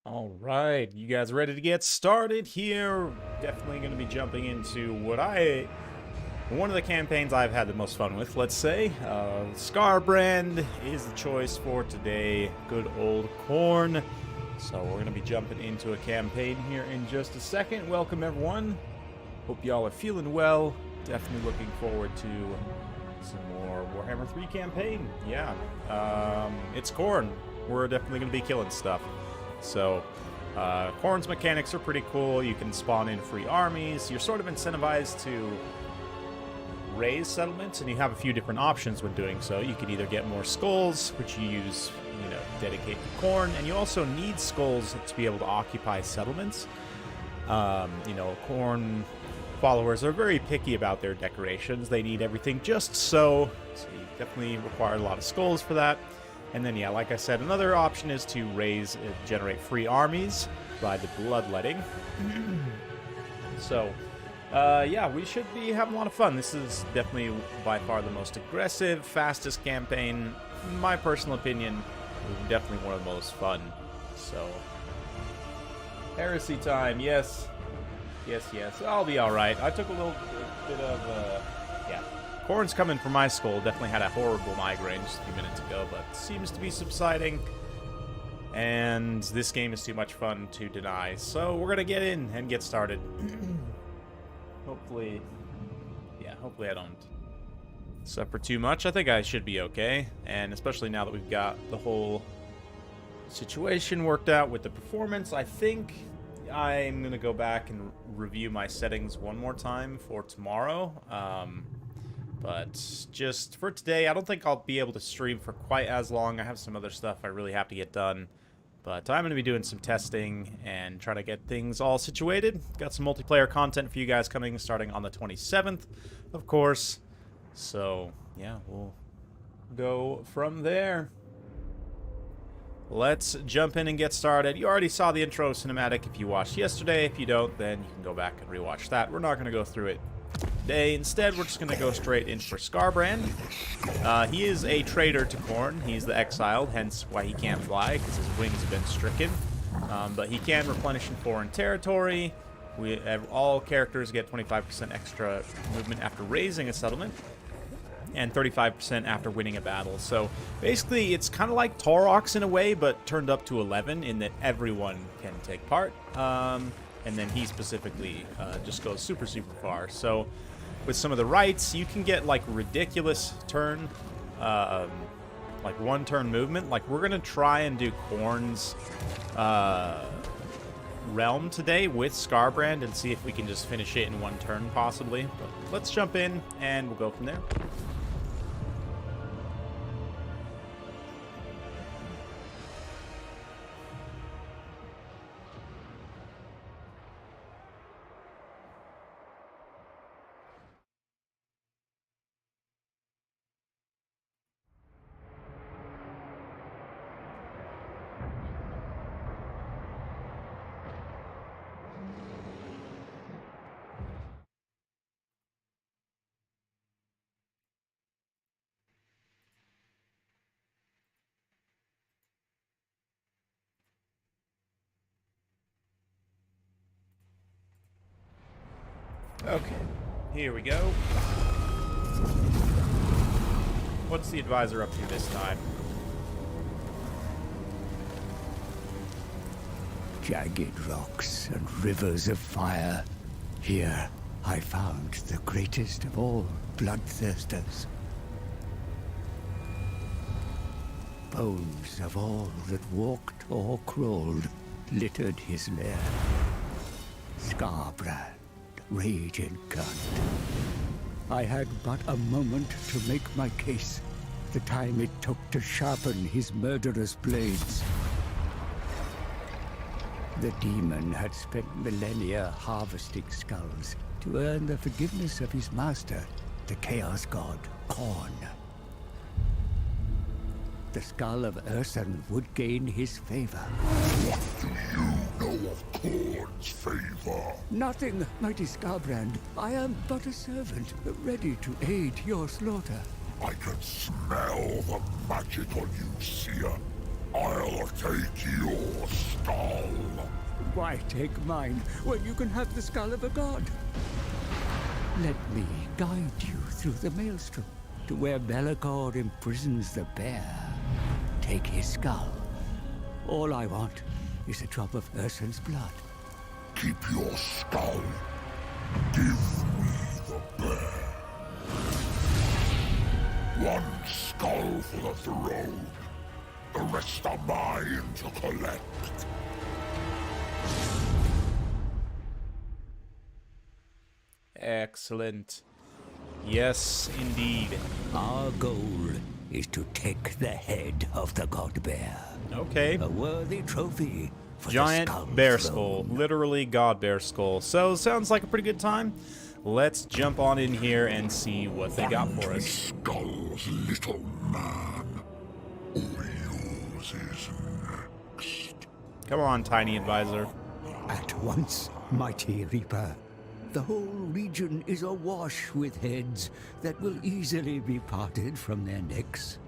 All right, you guys ready to get started here? Definitely going to be jumping into one of the campaigns I've had the most fun with, let's say. Scarbrand is the choice for today. Good old Khorne. So we're going to be jumping into a campaign here in just a second. Welcome, everyone. Hope y'all are feeling well. Definitely looking forward to some more Warhammer 3 campaign. Yeah, it's Khorne. We're definitely going to be killing stuff. So, Khorne's mechanics are pretty cool. You can spawn in free armies. You're sort of incentivized to raise settlements, and you have a few different options when doing so. You can either get more skulls, which you use, dedicate to Khorne, and you also need skulls to be able to occupy settlements. Khorne followers are very picky about their decorations. They need everything just so you definitely require a lot of skulls for that. And then, yeah, like I said, another option is to generate free armies by the bloodletting. So, yeah, we should be having a lot of fun. This is definitely by far the most aggressive, fastest campaign. In my personal opinion, definitely one of the most fun. So, heresy time, yes. Yes. I'll be alright. I took a little bit of, yeah. Khorne's coming for my skull. Definitely had a horrible migraine just a few minutes ago, but seems to be subsiding. And this game is too much fun to deny. So we're gonna get in and get started. Hopefully I don't suffer too much. I think I should be okay. And especially now that we've got the whole situation worked out with the performance, I think I'm gonna go back and review my settings one more time for tomorrow. But just for today, I don't think I'll be able to stream for quite as long. I have some other stuff I really have to get done. But I'm going to be doing some testing and trying to get things all situated. Got some multiplayer content for you guys coming starting on the 27th, of course. So, yeah, we'll go from there. Let's jump in and get started. You already saw the intro cinematic if you watched yesterday. If you don't, then you can go back and rewatch that. We're not going to go through it today. Instead, we're just going to go straight in for Scarbrand. He is a traitor to Khorne. He's the exiled, hence why he can't fly, because his wings have been stricken. But he can replenish in foreign territory. All characters get 25% extra movement after raising a settlement, and 35% after winning a battle. So basically, it's kind of like Taurox in a way, but turned up to 11 in that everyone can take part. And then he specifically just goes super far. So with some of the rights, you can get like ridiculous turn, like one turn movement. Like we're gonna try and do Khorne's realm today with Scarbrand and see if we can just finish it in one turn possibly. But let's jump in and we'll go from there. Okay, here we go. What's the advisor up to this time? Jagged rocks and rivers of fire. Here I found the greatest of all bloodthirsters. Bones of all that walked or crawled littered his lair. Scarbrand, rage incarnate. I had but a moment to make my case. The time it took to sharpen his murderous blades. The demon had spent millennia harvesting skulls to earn the forgiveness of his master, the Chaos God, Khorne. The skull of Urson would gain his favor. What do you know of Khorne's favor? Nothing, mighty Scarbrand. I am but a servant, ready to aid your slaughter. I can smell the magic on you, Seer. I'll take your skull. Why take mine when you can have the skull of a god? Let me guide you through the maelstrom to where Belagor imprisons the bear. Take his skull. All I want is a drop of Ursun's blood. Keep your skull. Give me the bear. One skull for the throne. The rest are mine to collect. Excellent. Yes, indeed. Our goal is to take the head of the god bear. Okay. A worthy trophy for Giant the skull bear throne. skull. Literally god bear skull. So, sounds like a pretty good time. Let's jump on in here and see what they got for us. Skulls, little man. All yours is next. Come on, tiny advisor. At once, mighty Reaper. The whole region is awash with heads that will easily be parted from their necks.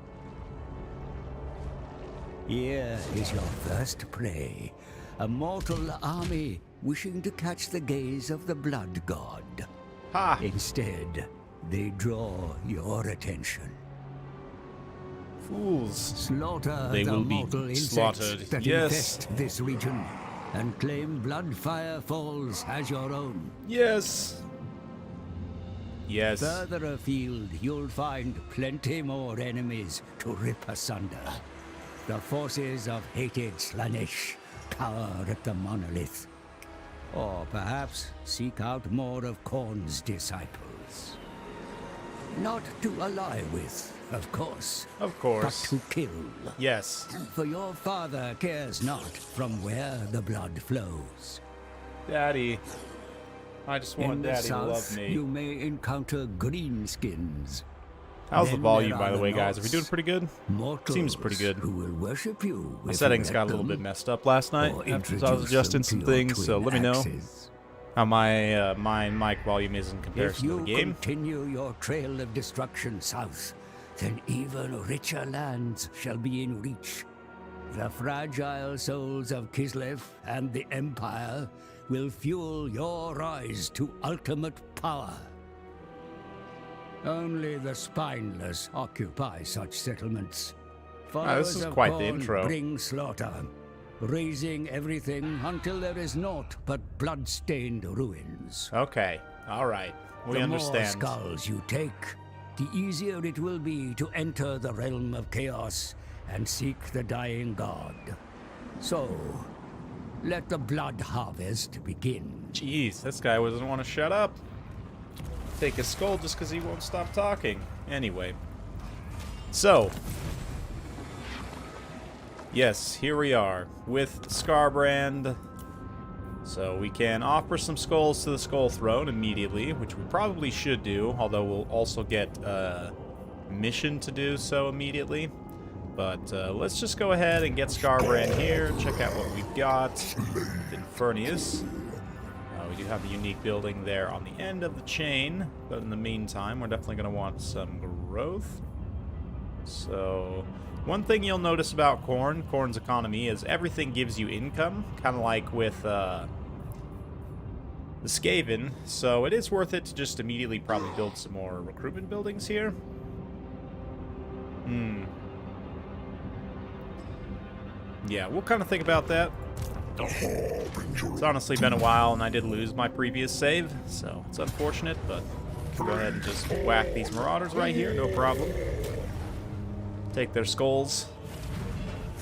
Here is your first prey, a mortal army wishing to catch the gaze of the blood god. Ha! Instead, they draw your attention. Fools. Slaughter They the will be mortal insects slaughtered. that Yes. infest this region, and claim Bloodfire Falls as your own. Yes. Yes. Further afield, you'll find plenty more enemies to rip asunder. The forces of hated Slaanesh cower at the monolith. Or perhaps seek out more of Khorne's disciples. Not to ally with, of course, Of but course. to kill. Yes. For your father cares not from where the blood flows. Daddy. I just want In the Daddy to south, love me. you may encounter greenskins. How's the Then volume, there by are the the way, guys? Are we Norse. doing pretty good? Mortals Seems pretty good. who will worship you. My if settings you got a let little bit them, messed up last night or after I was introduce adjusting them some to your things, so twin let me know axes. how my mic volume is in If comparison to you the game. continue your trail of destruction south, then even richer lands shall be in reach. The fragile souls of Kislev and the Empire will fuel your rise to ultimate power. Only the spineless occupy such settlements. This Followers is of quite the Khorne intro. bring slaughter, razing everything until there is naught but blood-stained ruins. Okay. All right. We The understand. more skulls you take, the easier it will be to enter the realm of chaos and seek the dying god. So, let the blood harvest begin. Jeez, this guy doesn't want to shut up. Take his skull just because he won't stop talking. Anyway. So. Yes, here we are with Skarbrand. So we can offer some skulls to the Skull Throne immediately, which we probably should do, although we'll also get a mission to do so immediately. But let's just go ahead and get Skarbrand here, check out what we've got. Infernius. We do have a unique building there on the end of the chain, but in the meantime, we're definitely going to want some growth. So, one thing you'll notice about Khorne's economy is everything gives you income, kind of like with the Skaven, so it is worth it to just immediately probably build some more recruitment buildings here. Yeah, we'll kind of think about that. It's honestly been a while, and I did lose my previous save, so it's unfortunate, but we'll go ahead and just whack these marauders right here, no problem. Take their skulls.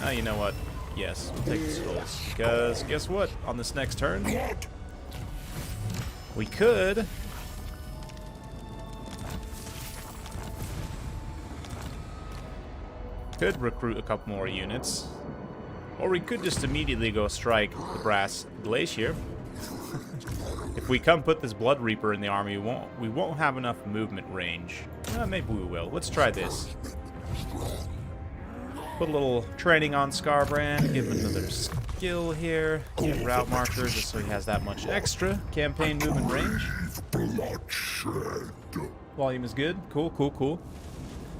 Oh, you know what? Yes, we'll take the skulls. Because, guess what? On this next turn, we could... recruit a couple more units. Or we could just immediately go strike the Brass Glacier. If we come put this Blood Reaper in the army, we won't have enough movement range. Maybe we will. Let's try this. Put a little training on Skarbrand, give him another skill here, give Route Marker just so he has that much extra campaign movement range. Bloodshed. Volume is good. Cool, cool, cool.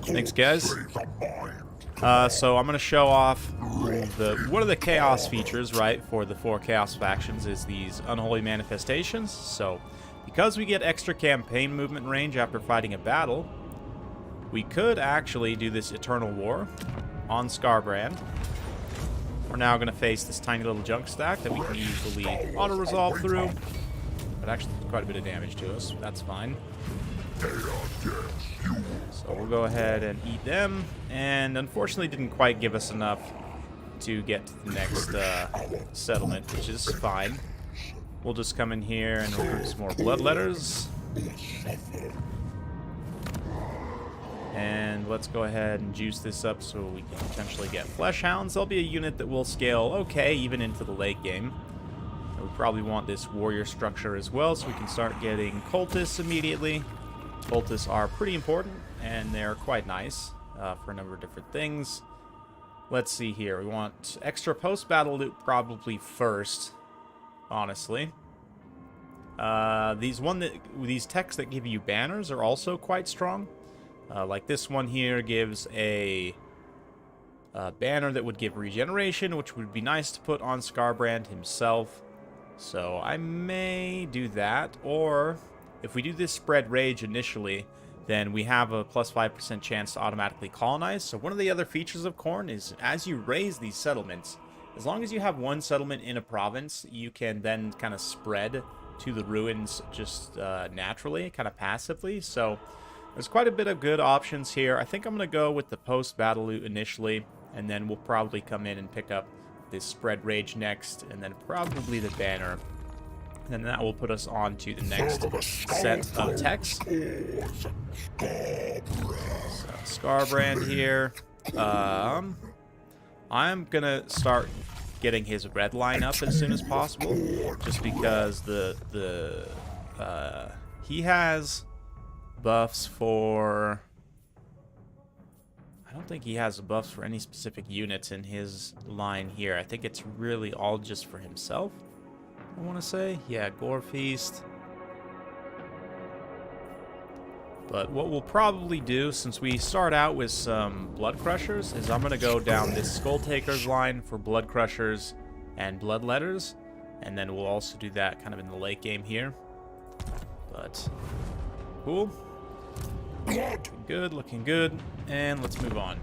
Thanks, guys. Save the mind So I'm going to show off one of the chaos features, right, for the 4 chaos factions is these unholy manifestations. So because we get extra campaign movement range after fighting a battle, we could actually do this Eternal War on Scarbrand. We're now going to face this tiny little junk stack that we can easily auto-resolve through. But actually quite a bit of damage to us. That's fine. So we'll go ahead and eat them. And unfortunately didn't quite give us enough to get to the next settlement, which is fine. We'll just come in here and recruit some more bloodletters. And let's go ahead and juice this up so we can potentially get flesh hounds. There'll be a unit that will scale okay even into the late game. And we probably want this warrior structure as well so we can start getting cultists immediately. Cultists are pretty important and they're quite nice for a number of different things. Let's see here. We want extra post-battle loot probably first, honestly. These techs that give you banners are also quite strong. Like this one here gives a banner that would give regeneration, which would be nice to put on Scarbrand himself. So I may do that, or if we do this spread rage initially, then we have a plus 5% chance to automatically colonize. So one of the other features of Khorne is as you raise these settlements, as long as you have one settlement in a province, you can then kind of spread to the ruins just naturally, kind of passively. So there's quite a bit of good options here. I think I'm going to go with the post-battle loot initially, and then we'll probably come in and pick up this spread rage next, and then probably the banner. And then that will put us on to the next set of techs. So, Scarbrand here. I'm going to start getting his red line up as soon as possible, just because he has buffs for... I don't think he has buffs for any specific units in his line here. I think it's really all just for himself, I want to say. Yeah, Gore Feast. But what we'll probably do, since we start out with some Blood Crushers, is I'm going to go down this Skull Takers line for Blood Crushers and Bloodletters. And then we'll also do that kind of in the late game here. But, cool. Looking good, looking good. And let's move on.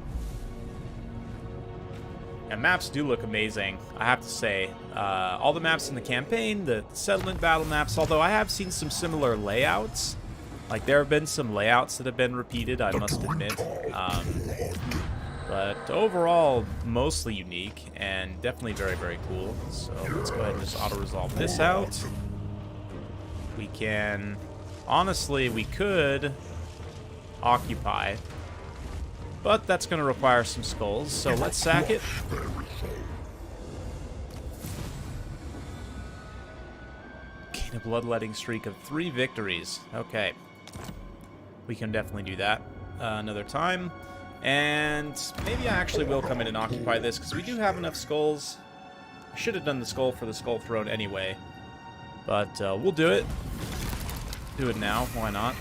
And maps do look amazing, I have to say. All the maps in the campaign, the settlement battle maps, although I have seen some similar layouts. Like, there have been some layouts that have been repeated, I must admit. But overall, mostly unique and definitely very, very cool. So let's go ahead and just auto-resolve this out. We can... Honestly, we could occupy, but that's going to require some skulls, so let's sack it. Gain a bloodletting streak of 3 victories. Okay. We can definitely do that another time. And maybe I actually will come in and occupy this, because we do have enough skulls. I should have done the skull for the skull throne anyway. But we'll do it. Do it now, why not?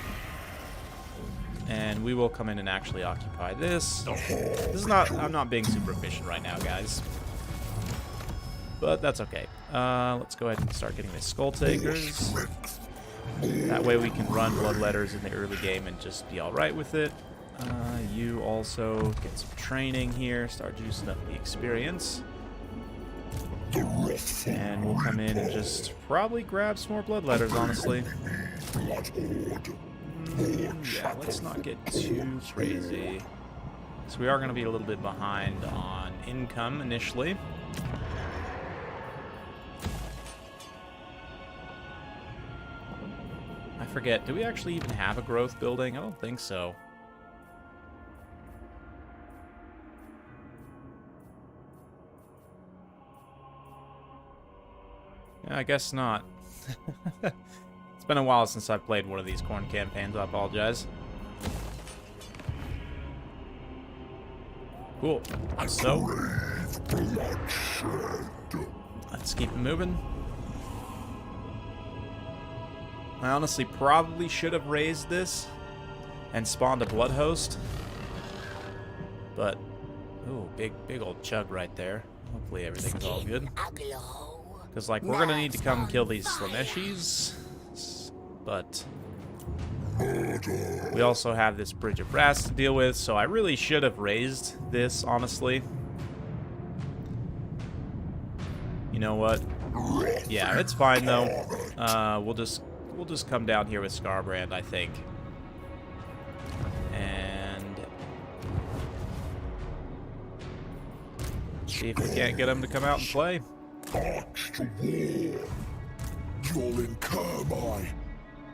And we will come in and actually occupy this. This is not... I'm not being super efficient right now, guys. But that's okay. Let's go ahead and start getting the Skull Takers. That way we can run Bloodletters in the early game and just be alright with it. You also get some training here. Start juicing up the experience. And we'll come in and just probably grab some more Bloodletters, honestly. Yeah, let's not get too crazy. So we are going to be a little bit behind on income initially. I forget, do we actually even have a growth building? I don't think so. Yeah, I guess not. It's been a while since I've played one of these Khorne campaigns, I apologize. Cool. So, let's keep it moving. I honestly probably should have raised this and spawned a blood host, but Ooh, big old chug right there. Hopefully everything's all good. Because, like, we're gonna need to come kill these Slaneshis. But we also have this Bridge of Brass to deal with, so I really should have raised this, honestly. You know what? Yeah, it's fine though. We'll just come down here with Scarbrand, I think. And see if we can't get him to come out and play. March to war. You'll incur my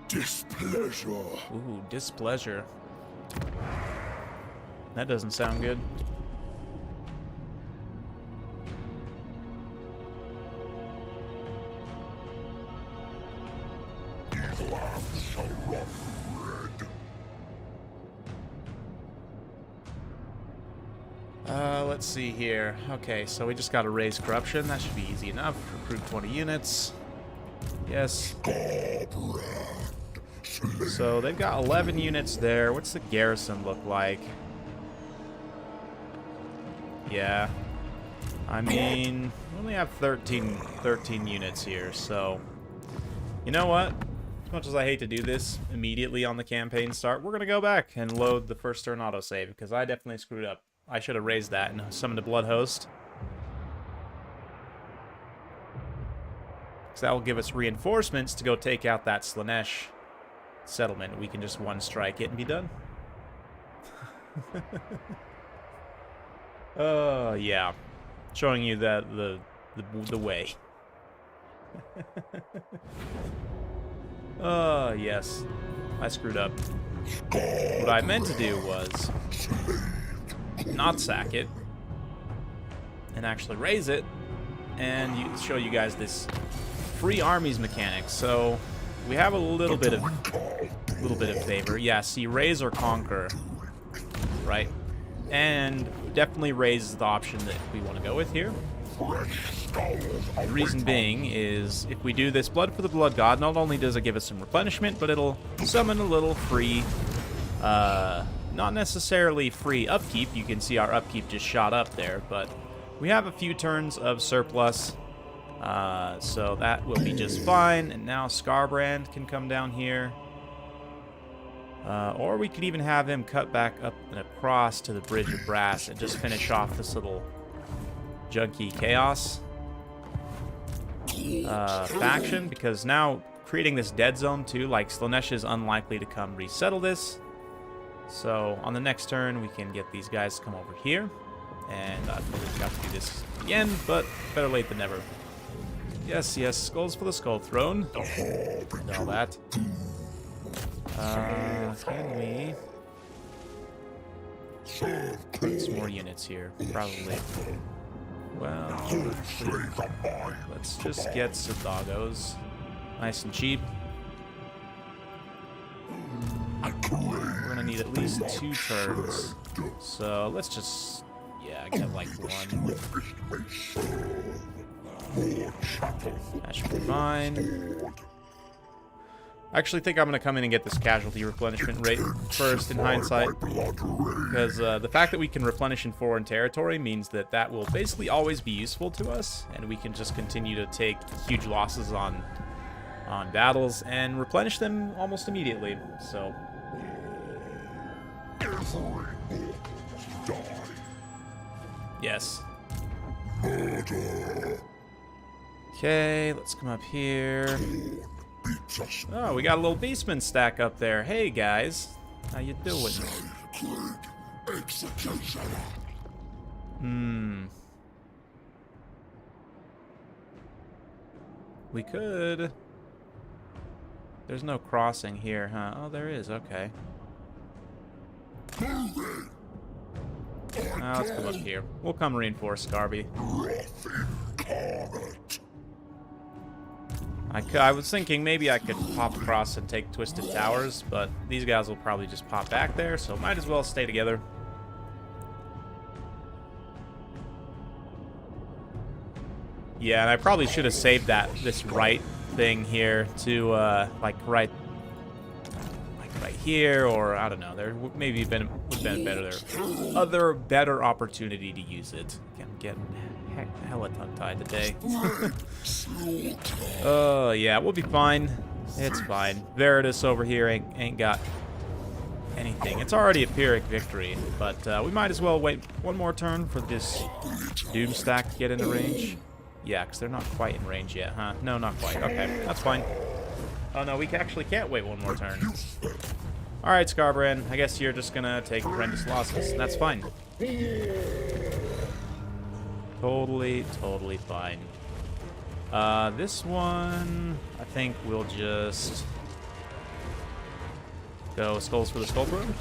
displeasure. Ooh, displeasure. That doesn't sound good. Evil hands shall run red. Let's see here. Okay, so we just got to raise corruption. That should be easy enough. Recruit 20 units. Yes. So they've got 11 units there. What's the garrison look like? Yeah. I mean, we only have 13 units here, so... You know what? As much as I hate to do this immediately on the campaign start, we're going to go back and load the first turn autosave, because I definitely screwed up. I should have raised that and summoned a Blood Host. Because that will give us reinforcements to go take out that Slaanesh settlement. We can just one-strike it and be done. Yeah. Showing you the way. Yes. I screwed up. What I meant to do was not sack it and actually raise it and show you guys this free armies mechanic. So we have a little bit of favor. Yeah, see, raise or conquer, right? And definitely raise the option that we want to go with here. The reason being is if we do this Blood for the Blood God, not only does it give us some replenishment, but it'll summon a little free, not necessarily free upkeep. You can see our upkeep just shot up there, but we have a few turns of surplus, so that will be just fine. And now Scarbrand can come down here. Or we could even have him cut back up and across to the Bridge of Brass and just finish off this little junky chaos faction, because now creating this dead zone too, like Slaanesh is unlikely to come resettle this. So on the next turn we can get these guys to come over here, and I've got to do this again, but better late than never. Yes, yes, skulls for the Skull Throne and all that. Can we put some more units here? Probably. Well, let's just get some doggos. Nice and cheap. We're gonna need at least 2 turns. So let's just, yeah, get like 1. That should be fine. I actually think I'm going to come in and get this casualty replenishment rate first in hindsight, because the fact that we can replenish in foreign territory means that that will basically always be useful to us, and we can just continue to take huge losses on battles and replenish them almost immediately. So yes. Okay, let's come up here. Oh, we got a little Beastman stack up there. Hey, guys. How you doing? We could... There's no crossing here, huh? Oh, there is. Okay. Now let's come up here. We'll come reinforce Scarby. I was thinking maybe I could pop across and take Twisted Towers, but these guys will probably just pop back there, so might as well stay together. Yeah, and I probably should have saved this right thing here to, like right here, or I don't know. There maybe would have been a better opportunity to use it. I'm getting hella tongue-tied today. Oh yeah, we'll be fine. It's fine. Veritas over here ain't got anything. It's already a Pyrrhic victory, but we might as well wait one more turn for this Doom stack to get into range. Yeah, because they're not quite in range yet, huh? No, not quite. Okay, that's fine. Oh no, we actually can't wait one more turn. Alright, Scarbrand, I guess you're just gonna take horrendous losses. That's fine. Totally fine. This one, I think we'll just go Skulls for the Skull Throne.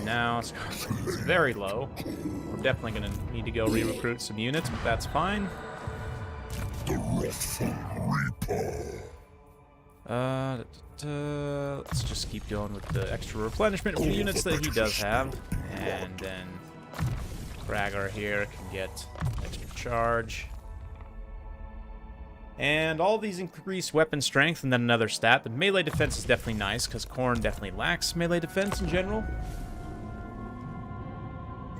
Now, Scarbrand is very low. We're definitely going to need to go re-recruit some units, but that's fine. Let's just keep going with the extra replenishment of the units that he does have. And then Rhaegar here can get extra charge. And all these increase weapon strength and then another stat. The melee defense is definitely nice because Khorne definitely lacks melee defense in general.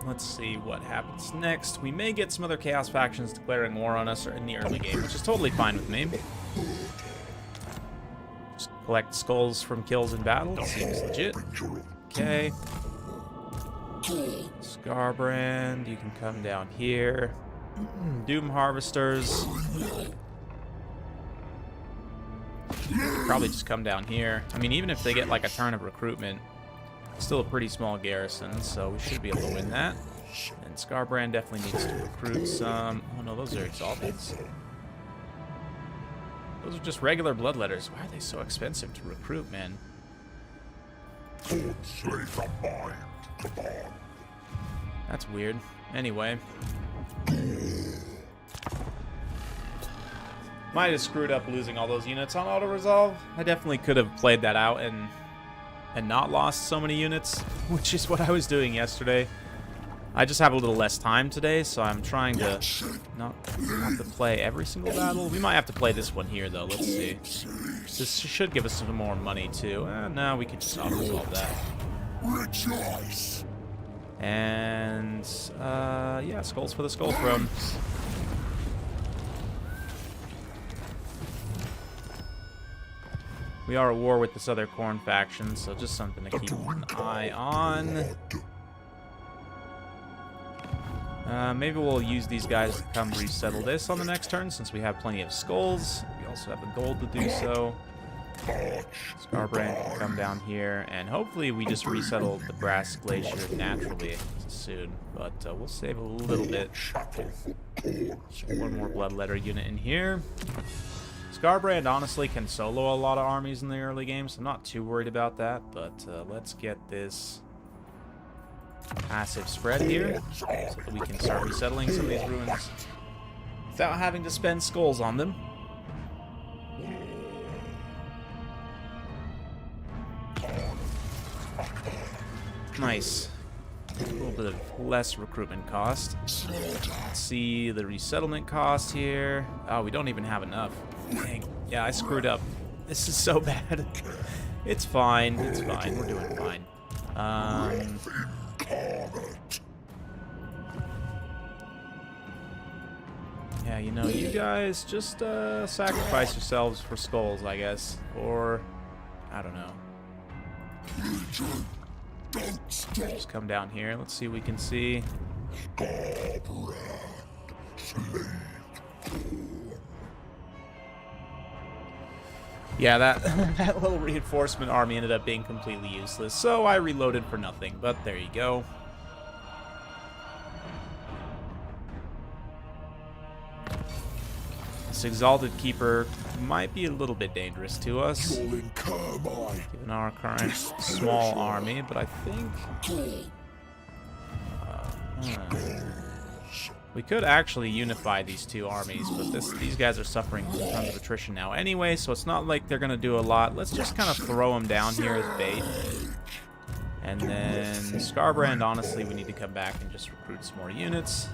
Let's see what happens next. We may get some other Chaos factions declaring war on us in the early game, which is totally fine with me. Just collect skulls from kills in battle. Seems legit. Okay. Scarbrand, you can come down here. Doom Harvesters. Probably just come down here. I mean, even if they get like a turn of recruitment, still a pretty small garrison, so we should be able to win that. And Scarbrand definitely needs to recruit some... Oh no, those are Exalteds. Those are just regular bloodletters. Why are they so expensive to recruit, man? That's weird. Anyway. Might have screwed up losing all those units on auto-resolve. I definitely could have played that out and not lost so many units, which is what I was doing yesterday. I just have a little less time today, so I'm trying to not have to play every single battle. We might have to play this one here, though. Let's see. This should give us some more money, too. No, we can just auto-resolve that. And, yeah, Skulls for the Skull Throne. We are at war with this other Khorne faction, so just something to keep an eye on. Maybe we'll use these guys to come resettle this on the next turn, since we have plenty of skulls. We also have the gold to do so. Scarbrand can come down here, and hopefully we just resettle the Brass Glacier naturally soon. But we'll save a little bit. One more Bloodletter unit in here. Scarbrand honestly can solo a lot of armies in the early game, so I'm not too worried about that, but let's get this passive spread here so that we can start resettling some of these ruins without having to spend skulls on them. Nice. A little bit of less recruitment cost. Let's see the resettlement cost here. Oh, we don't even have enough. Dang. Yeah, I screwed up. This is so bad. It's fine. It's fine. We're doing fine. Yeah, you know, you guys just sacrifice yourselves for skulls, I guess. Or, I don't know. Just come down here. Let's see what we can see. Yeah, that little reinforcement army ended up being completely useless, so I reloaded for nothing, but there you go. This Exalted Keeper might be a little bit dangerous to us, given our current small army, but I think we could actually unify these two armies, but these guys are suffering tons of attrition now anyway, so it's not like they're going to do a lot. Let's just kind of throw them down here as bait. And then Scarbrand, honestly, we need to come back and just recruit some more units.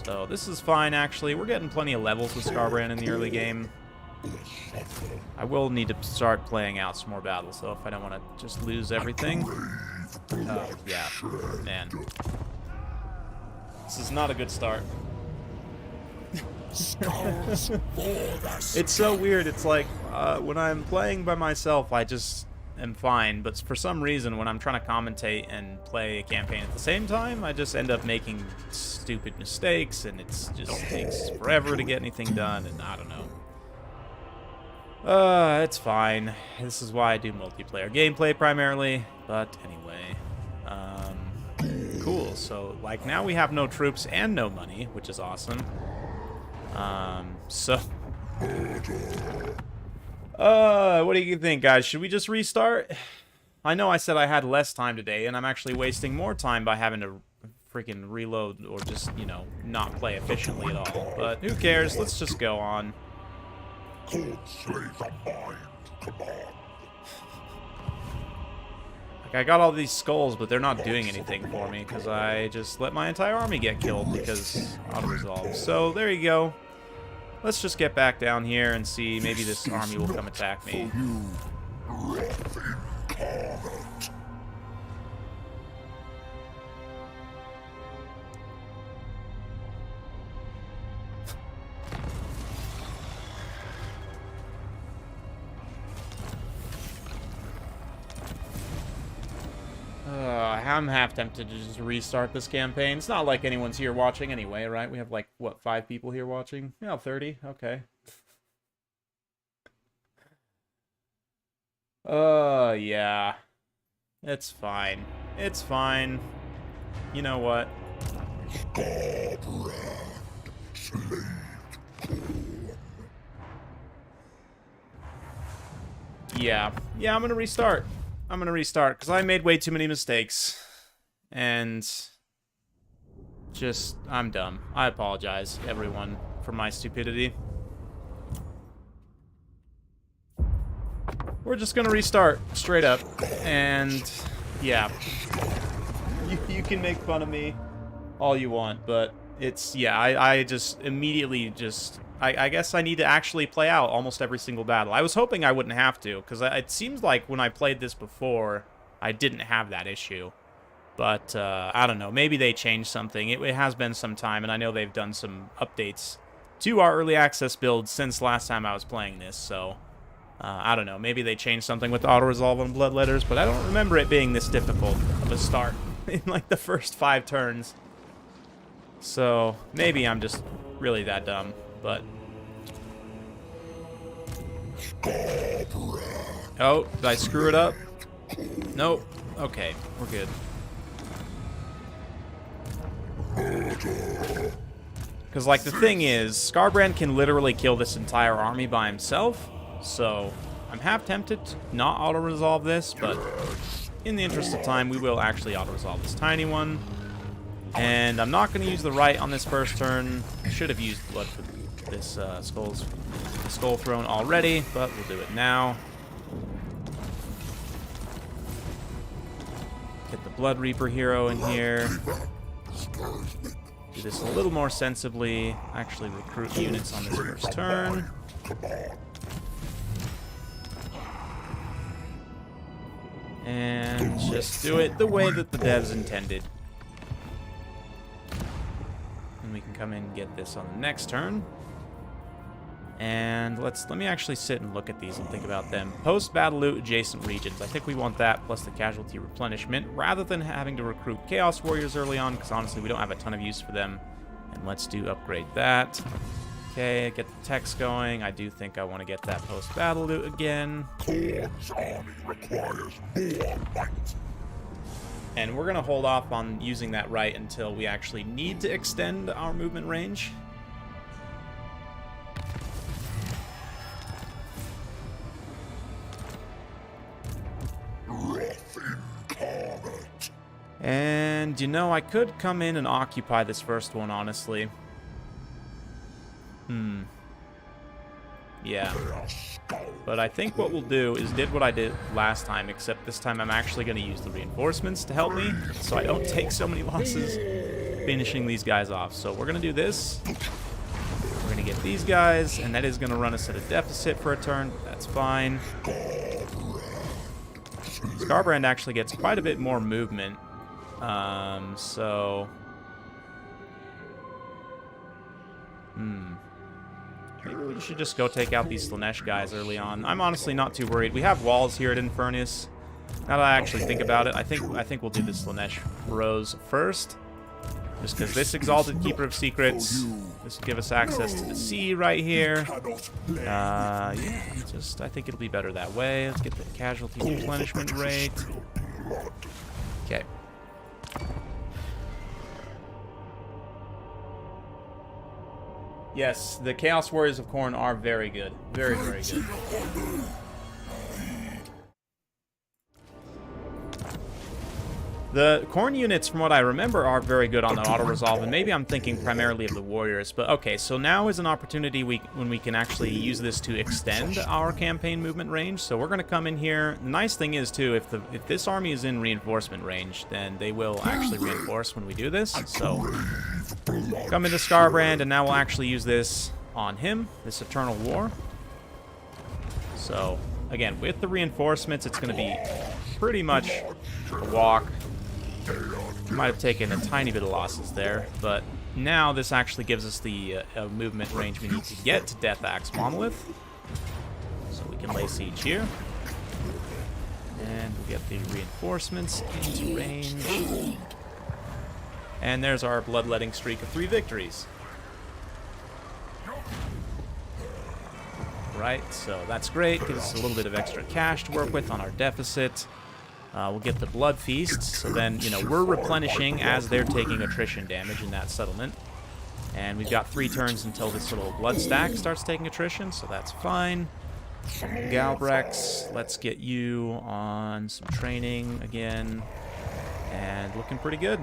So this is fine, actually. We're getting plenty of levels with Scarbrand in the early game. I will need to start playing out some more battles, though, if I don't want to just lose everything. Yeah, man. This is not a good start. It's so weird. It's like, when I'm playing by myself, I just am fine. But for some reason, when I'm trying to commentate and play a campaign at the same time, I just end up making stupid mistakes, and it just takes forever to get anything done, and I don't know. It's fine. This is why I do multiplayer gameplay primarily. But anyway, cool. So, like, now we have no troops and no money, which is awesome. What do you think, guys? Should we just restart? I know I said I had less time today, and I'm actually wasting more time by having to freaking reload or just, you know, not play efficiently at all. But who cares? Let's just go on. Like, I got all these skulls, but they're not doing anything for me because I just let my entire army get killed because auto-resolve. So there you go. Let's just get back down here and see. Maybe this army will come attack me. I'm half tempted to just restart this campaign. It's not like anyone's here watching anyway, right? We have, like, what, 5 people here watching? Yeah, 30. Okay. Yeah. It's fine. It's fine. You know what? Yeah. Yeah, I'm gonna restart. I'm gonna restart, because I made way too many mistakes. And just, I'm dumb. I apologize, everyone, for my stupidity. We're just gonna restart, straight up. And, yeah. You can make fun of me all you want, but it's, yeah, I just immediately just... I guess I need to actually play out almost every single battle. I was hoping I wouldn't have to, because it seems like when I played this before, I didn't have that issue. But, I don't know. Maybe they changed something. It has been some time, and I know they've done some updates to our early access build since last time I was playing this, so... I don't know. Maybe they changed something with auto-resolve on Bloodletters, but I don't remember it being this difficult of a start in, like, the first 5 turns. So, maybe I'm just really that dumb, but... Oh, did I screw it up? Nope. Okay, we're good. Because, like, the thing is, Scarbrand can literally kill this entire army by himself, so I'm half tempted to not auto-resolve this, but in the interest of time, we will actually auto-resolve this tiny one. And I'm not going to use the right on this first turn. I should have used blood for this skull throne already, but we'll do it now. Get the Blood Reaper hero in here. Do this a little more sensibly. Actually recruit units on this first turn. And just do it the way that the devs intended. And we can come in and get this on the next turn. And let me actually sit and look at these and think about them. Post-battle loot adjacent regions. I think we want that plus the casualty replenishment rather than having to recruit Chaos Warriors early on, because honestly we don't have a ton of use for them. And let's upgrade that. Okay, get the text going. I do think I want to get that post-battle loot again. Khorne's army requires more might. And we're going to hold off on using that right until we actually need to extend our movement range. And, you know, I could come in and occupy this first one, honestly. Yeah. But I think what we'll do is did what I did last time, except this time I'm actually going to use the reinforcements to help me, so I don't take so many losses. finishing these guys off. So we're going to do this. We're going to get these guys, and that is going to run us at a deficit for a turn. That's fine. Scarbrand actually gets quite a bit more movement. Maybe we should just go take out these Slanesh guys early on. I'm honestly not too worried. We have walls here at Infernus. Now that I actually think about it, I think we'll do the Slanesh bros first. Just because this Exalted Keeper of Secrets, this will give us access to the sea right here. Yeah, I think it'll be better that way. Let's get the casualty replenishment rate. Okay. Yes, the Chaos Warriors of Khorne are very good. Very, very good. The Khorne units, from what I remember, are very good on the auto-resolve, and maybe I'm thinking primarily of the warriors. But okay, so now is an opportunity when we can actually use this to extend our campaign movement range. So we're going to come in here. The nice thing is, too, if this army is in reinforcement range, then they will actually reinforce when we do this. So come into Scarbrand, and now we'll actually use this on him, this Eternal War. So, again, with the reinforcements, it's going to be pretty much a walk. Might have taken a tiny bit of losses there, but now this actually gives us the movement range we need to get to Death Axe Monolith. So we can lay siege here. And we'll get the reinforcements into range. And there's our bloodletting streak of 3 victories. Right, so that's great. Gives us a little bit of extra cash to work with on our deficit. We'll get the Blood Feast, so then, you know, we're replenishing as they're taking attrition damage in that settlement. And we've got 3 turns until this little blood stack starts taking attrition, so that's fine. Galbrex, let's get you on some training again. And looking pretty good.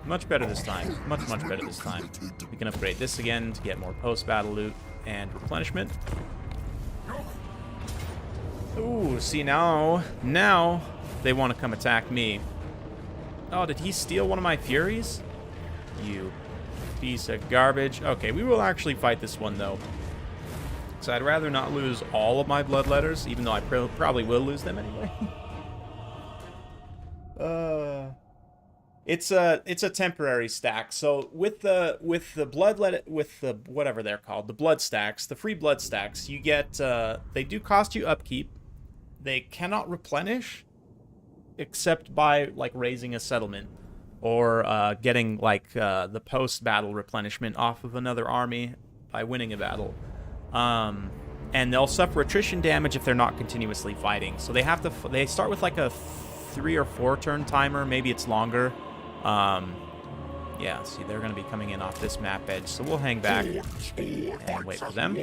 Much better this time. Much, much better this time. We can upgrade this again to get more post-battle loot and replenishment. Ooh, see now they want to come attack me. Oh, did he steal one of my Furies? You piece of garbage. Okay, we will actually fight this one, though. So I'd rather not lose all of my Bloodletters, even though I probably will lose them anyway. It's a temporary stack. So with the whatever they're called, the blood stacks, the free blood stacks, you get they do cost you upkeep. They cannot replenish except by like raising a settlement or getting like the post-battle replenishment off of another army by winning a battle. And they'll suffer attrition damage if they're not continuously fighting. So they have to they start with like a 3 or 4 turn timer, maybe it's longer. Yeah, see, they're going to be coming in off this map edge, so we'll hang back and wait for them.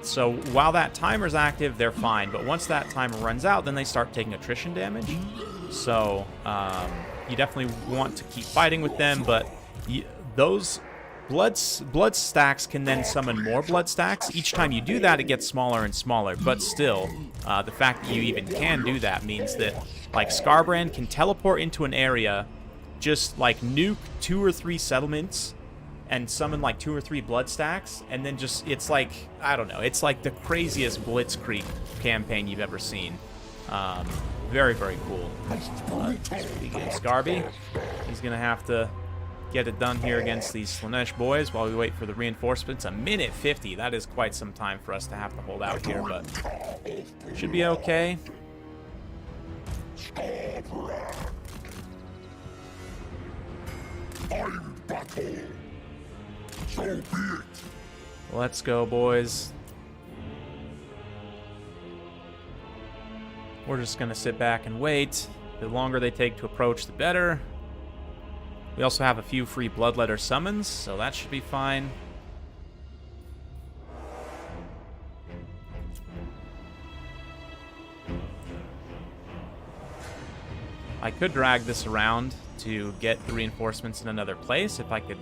So while that timer's active, they're fine, but once that timer runs out, then they start taking attrition damage. So you definitely want to keep fighting with them, but those blood stacks can then summon more blood stacks. Each time you do that, it gets smaller and smaller, but still, the fact that you even can do that means that, like, Scarbrand can teleport into an area, just, like, nuke 2 or 3 settlements, and summon, like, 2 or 3 blood stacks, and then just, it's like, I don't know, it's like the craziest Blitzkrieg campaign you've ever seen. Very, very cool. Speaking of Scarby, he's gonna have to get it done here against these Slanesh boys while we wait for the reinforcements. 1:50. That is quite some time for us to have to hold out here, but should be okay. Let's go, boys. We're just gonna sit back and wait. The longer they take to approach, the better. We also have a few free Bloodletter summons, so that should be fine. I could drag this around to get the reinforcements in another place if I could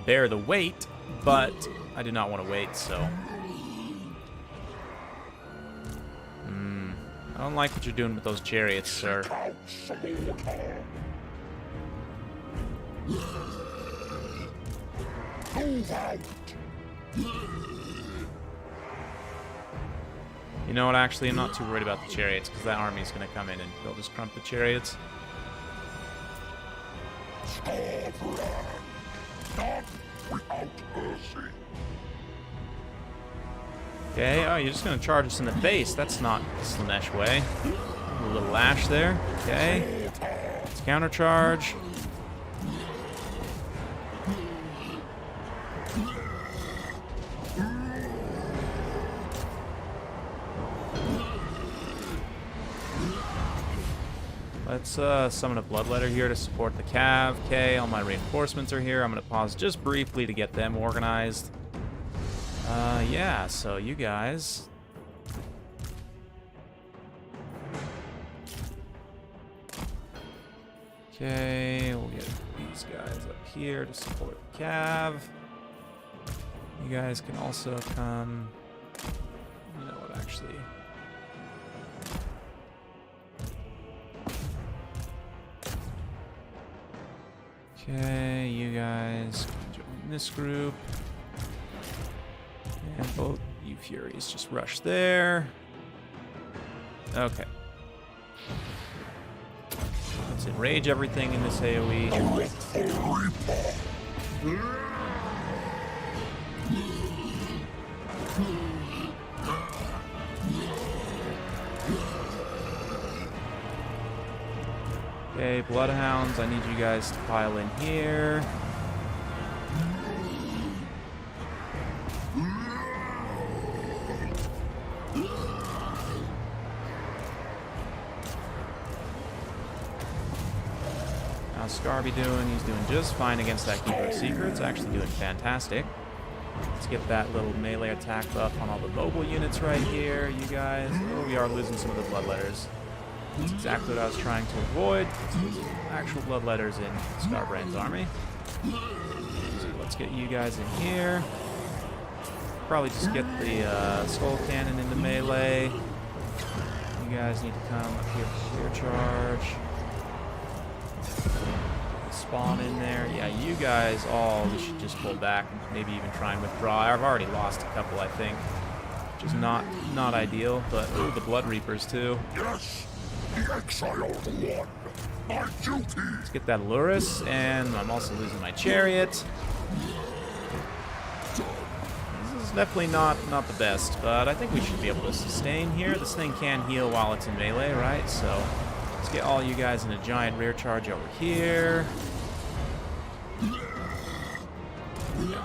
bear the weight, but I do not want to wait, so... I don't like what you're doing with those chariots, sir. Move out! You know what, actually, I'm not too worried about the chariots, because that army's going to come in and they'll just crump the chariots. Scorpion! Not without mercy. Okay, oh, you're just going to charge us in the face. That's not the Slanesh way. A little lash there. Okay. Let's countercharge. Let's summon a Bloodletter here to support the Cav. Okay, all my reinforcements are here. I'm going to pause just briefly to get them organized. Yeah, so you guys... Okay, we'll get these guys up here to support the Cav. You guys can also come... You know what, actually... Okay, you guys can join this group. And both you Furies just rush there. Okay. Let's enrage everything in this AoE. Okay, Bloodhounds, I need you guys to pile in here. How's Scarby doing? He's doing just fine against that Keeper of Secrets, actually doing fantastic. Let's get that little melee attack buff on all the mobile units right here, you guys. Oh, we are losing some of the Bloodletters. That's exactly what I was trying to avoid. Actual Bloodletters in Scarbrand's army. So let's get you guys in here. Probably just get the Skull Cannon into melee. You guys need to come up here for spear charge. Spawn in there. Yeah, you guys all, we should just pull back. Maybe even try and withdraw. I've already lost a couple, I think. Which is not ideal, but ooh, the Blood Reapers too. Yes! The exiled one! My duty! Let's get that Lurus, and I'm also losing my chariot. This is definitely not the best, but I think we should be able to sustain here. This thing can heal while it's in melee, right? So let's get all you guys in a giant rear charge over here.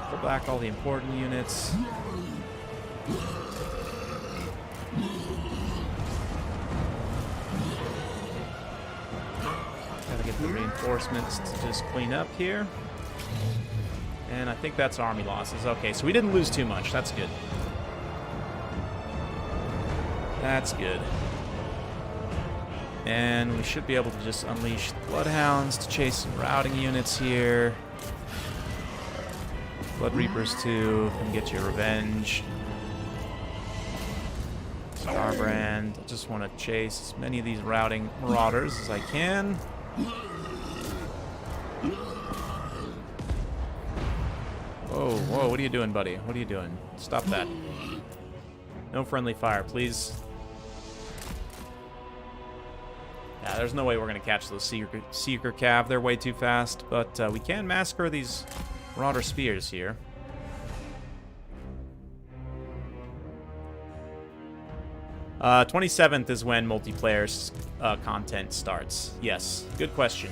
Pull back all the important units. Get the reinforcements to just clean up here. And I think that's army losses. Okay, so we didn't lose too much. That's good. That's good. And we should be able to just unleash the Bloodhounds to chase some routing units here. Blood Reapers too. Come get your revenge. Starbrand. I just want to chase as many of these routing marauders as I can. Whoa, whoa, what are you doing, buddy? What are you doing? Stop that. No friendly fire, please. Yeah, there's no way we're going to catch those Seeker Cav. They're way too fast, but we can massacre these Marauder Spears here. Uh, 27th is when multiplayer content starts. Yes, good question.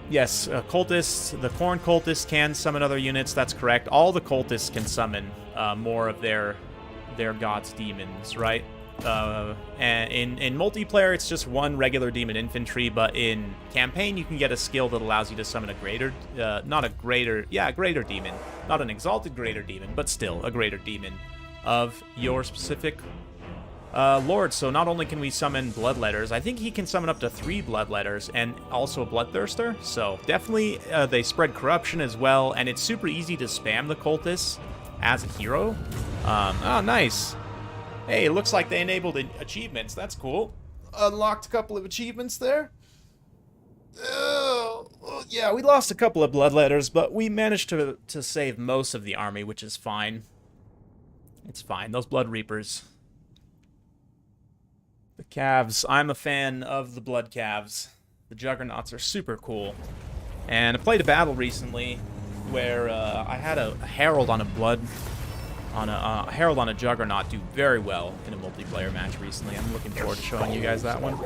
Yes, cultists, the Khorne cultists can summon other units. That's correct. All the cultists can summon more of their god's demons, right? And in multiplayer, it's just one regular demon infantry, but in campaign, you can get a skill that allows you to summon a greater, a greater demon. Not an exalted greater demon, but still a greater demon of your specific lord. So not only can we summon Bloodletters, I think he can summon up to 3 Bloodletters and also a Bloodthirster. So definitely they spread corruption as well, and it's super easy to spam the cultists as a hero. Oh, nice. Hey, it looks like they enabled achievements. That's cool. Unlocked a couple of achievements there. Yeah, we lost a couple of bloodletters, but we managed to save most of the army, which is fine. It's fine. Those Blood Reapers. The calves. I'm a fan of the blood calves. The juggernauts are super cool. And I played a battle recently where I had a herald on a herald on a juggernaut do very well in a multiplayer match recently. I'm looking forward to showing you guys that one.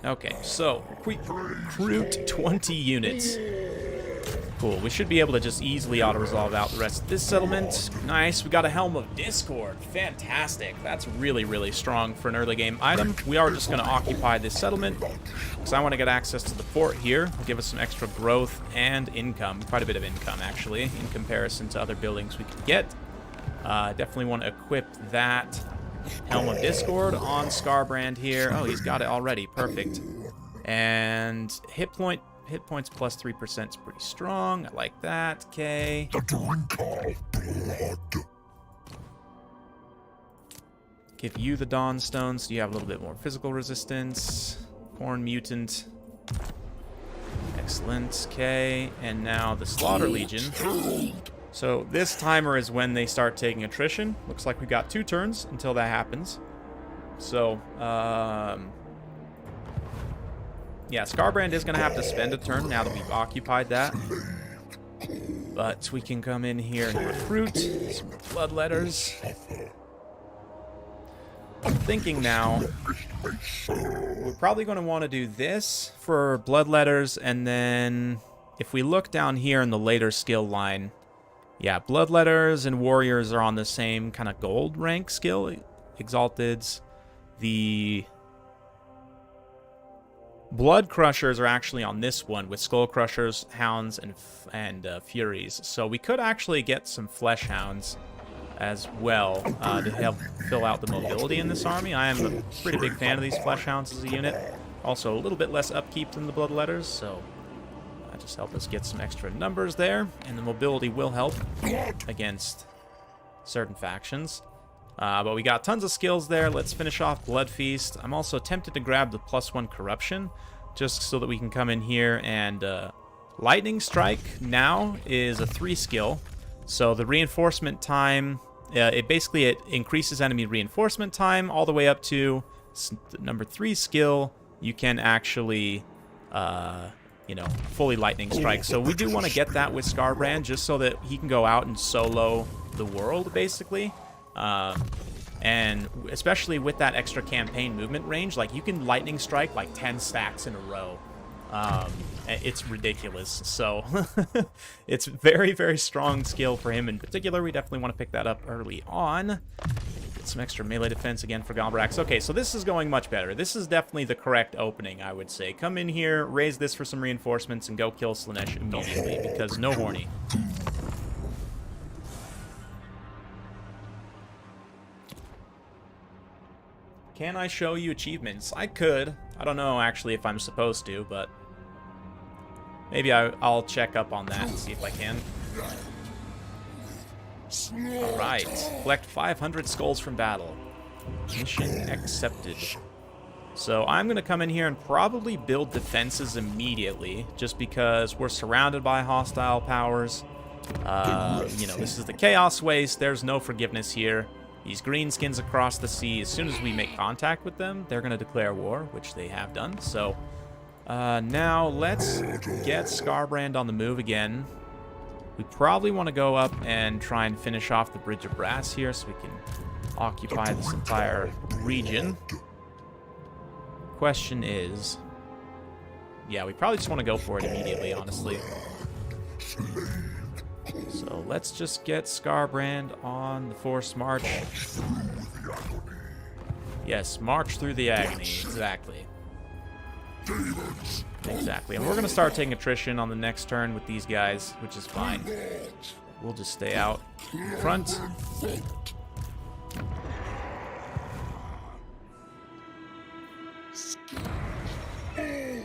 Okay, so recruit 20 units. Cool, we should be able to just easily auto-resolve out the rest of this settlement. Nice, we got a Helm of Discord. Fantastic. That's really, really strong for an early game item. We are just going to occupy this settlement because I want to get access to the port here. It'll give us some extra growth and income. Quite a bit of income, actually, in comparison to other buildings we could get. Definitely want to equip that Helm of Discord on Scarbrand here. Oh, he's got it already. Perfect. And hit points plus 3% is pretty strong. I like that. Okay. The drink of blood. Give you the Dawn Stone so you have a little bit more physical resistance. Khorne Mutant. Excellent. Okay. And now the Slaughter Legion. So this timer is when they start taking attrition. Looks like we got 2 turns until that happens. So, yeah, Scarbrand is going to have to spend a turn now that we've occupied that. But we can come in here and recruit some bloodletters. I'm thinking now we're probably going to want to do this for bloodletters, and then if we look down here in the later skill line, yeah, bloodletters and warriors are on the same kind of gold rank skill. Exalteds. The blood crushers are actually on this one with skull crushers, hounds, and furies. So we could actually get some flesh hounds as well to help fill out the mobility in this army. I am a pretty big fan of these flesh hounds as a unit. Also a little bit less upkeep than the bloodletters, so just help us get some extra numbers there, and the mobility will help against certain factions. But we got tons of skills there. Let's finish off Blood Feast. I'm also tempted to grab the +1 Corruption, just so that we can come in here and... Lightning Strike now is a 3 skill, so the reinforcement time, it increases enemy reinforcement time all the way up to number 3 skill. You can actually... fully Lightning Strike. So we do want to get that with Scarbrand just so that he can go out and solo the world, basically. And especially with that extra campaign movement range, like you can Lightning Strike like 10 stacks in a row. It's ridiculous. So it's very, very strong skill for him in particular. We definitely want to pick that up early on. Some extra melee defense again for Gombrax. Okay, so this is going much better. This is definitely the correct opening, I would say. Come in here, raise this for some reinforcements, and go kill Slaanesh immediately, because no horny. Can I show you achievements? I could. I don't know, actually, if I'm supposed to, but... maybe I'll check up on that and see if I can. Alright, collect 500 skulls from battle. Mission accepted. So I'm going to come in here and probably build defenses immediately, just because we're surrounded by hostile powers. This is the Chaos Waste. There's no forgiveness here. These greenskins across the sea, as soon as we make contact with them, they're going to declare war, which they have done. So now let's get Scarbrand on the move again. We probably want to go up and try and finish off the Bridge of Brass here so we can occupy this entire region. Question is... yeah, we probably just want to go for it immediately, honestly. So let's just get Scarbrand on the forced march. Yes, march through the agony, exactly. Exactly, and we're going to start taking attrition on the next turn with these guys, which is fine. We'll just stay out in front.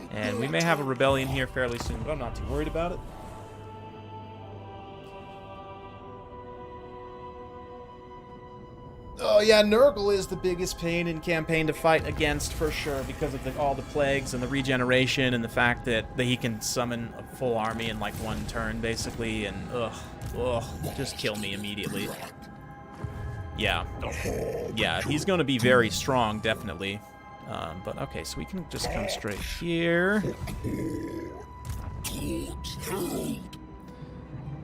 And we may have a rebellion here fairly soon, but I'm not too worried about it. yeah, Nurgle is the biggest pain in campaign to fight against for sure because of all the plagues and the regeneration and the fact that he can summon a full army in like one turn basically, and ugh, just kill me immediately. Yeah, he's going to be very strong, definitely. But okay, so we can just come straight here.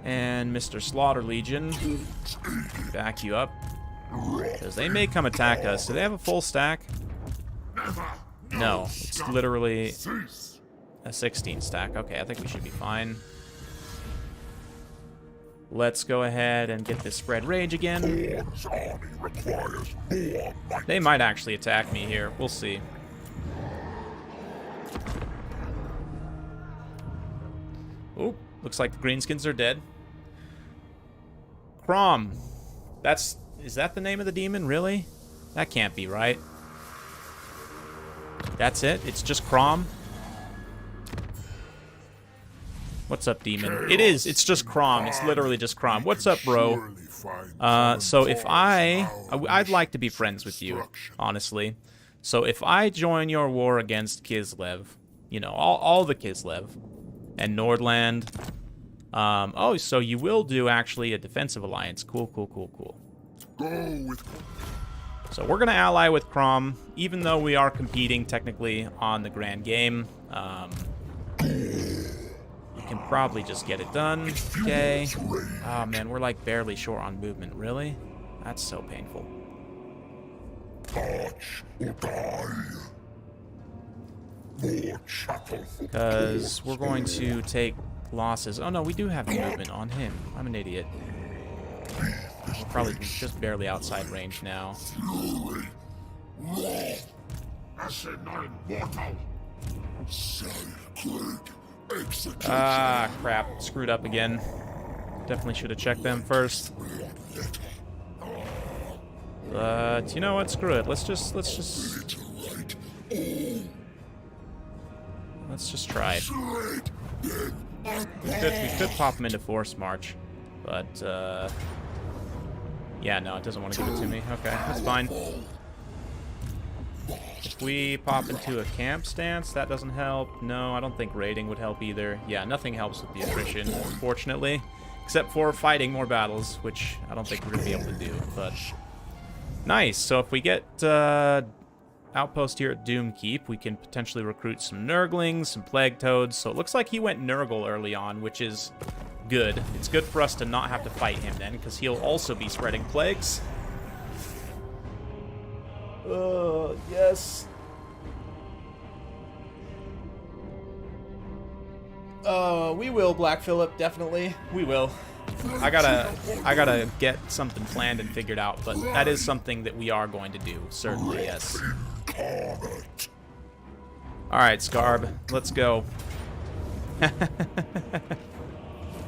And Mr. Slaughter Legion, back you up. Because they may come attack us. Do they have a full stack? No, it's literally a 16 stack. Okay, I think we should be fine. Let's go ahead and get this spread rage again. They might actually attack me here. We'll see. Oop, looks like the greenskins are dead. Khorne. Is that the name of the demon, really? That can't be right. That's it? It's just Khorne? What's up, demon? It is. It's just Khorne. It's literally just Khorne. What's up, bro? So if I'd like to be friends with you, honestly. So if I join your war against Kislev, you know, all the Kislev and Nordland. Oh, so you will do actually a defensive alliance. Cool. So we're gonna ally with Khorne, even though we are competing technically on the grand game. We can probably just get it done. Okay. Oh man, we're like barely short on movement. Really? That's so painful. Because we're going to take losses. Oh no, we do have movement on him. I'm an idiot. We're probably just barely outside range now. Ah, crap. Screwed up again. Definitely should have checked them first. But you know what? Screw it. Let's just try it. We could pop him into Force March, but yeah, no, it doesn't want to give it to me. Okay, that's fine. If we pop into a camp stance, that doesn't help. No, I don't think raiding would help either. Yeah, nothing helps with the attrition, unfortunately, except for fighting more battles, which I don't think we're going to be able to do, but nice. So if we get outpost here at Doomkeep, we can potentially recruit some Nurglings, some Plague Toads. So it looks like he went Nurgle early on, which is good. It's good for us to not have to fight him then, because he'll also be spreading plagues. Yes. We will, Black Phillip, definitely. We will. I gotta get something planned and figured out, but that is something that we are going to do, certainly, yes. Alright, Scarb, let's go.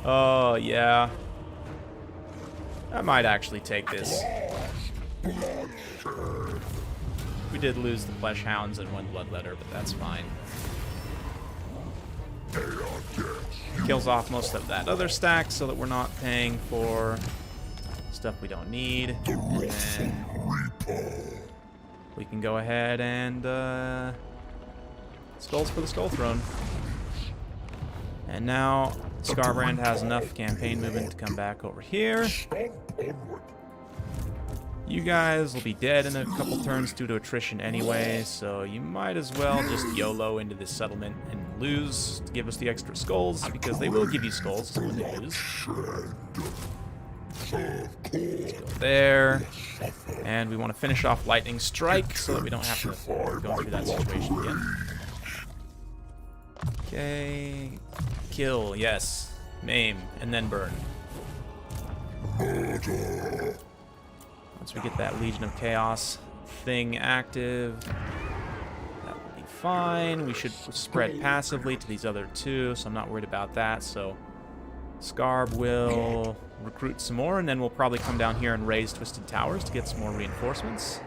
Oh, yeah. I might actually take this. We did lose the Flesh Hounds and one Bloodletter, but that's fine. Kills off most of that other stack so that we're not paying for stuff we don't need. And then we can go ahead and Skulls for the Skull Throne. And now Scarbrand has enough campaign movement to come back over here. You guys will be dead in a couple turns due to attrition anyway, so you might as well just YOLO into this settlement and lose to give us the extra skulls, because they will give you skulls when they lose. Let's go there. And we want to finish off Lightning Strike so that we don't have to go through that situation again. Okay. Kill, yes. Maim, and then burn. Once we get that Legion of Chaos thing active, that will be fine. We should spread passively to these other two, so I'm not worried about that. So Scarb will recruit some more, and then we'll probably come down here and raise Twisted Towers to get some more reinforcements.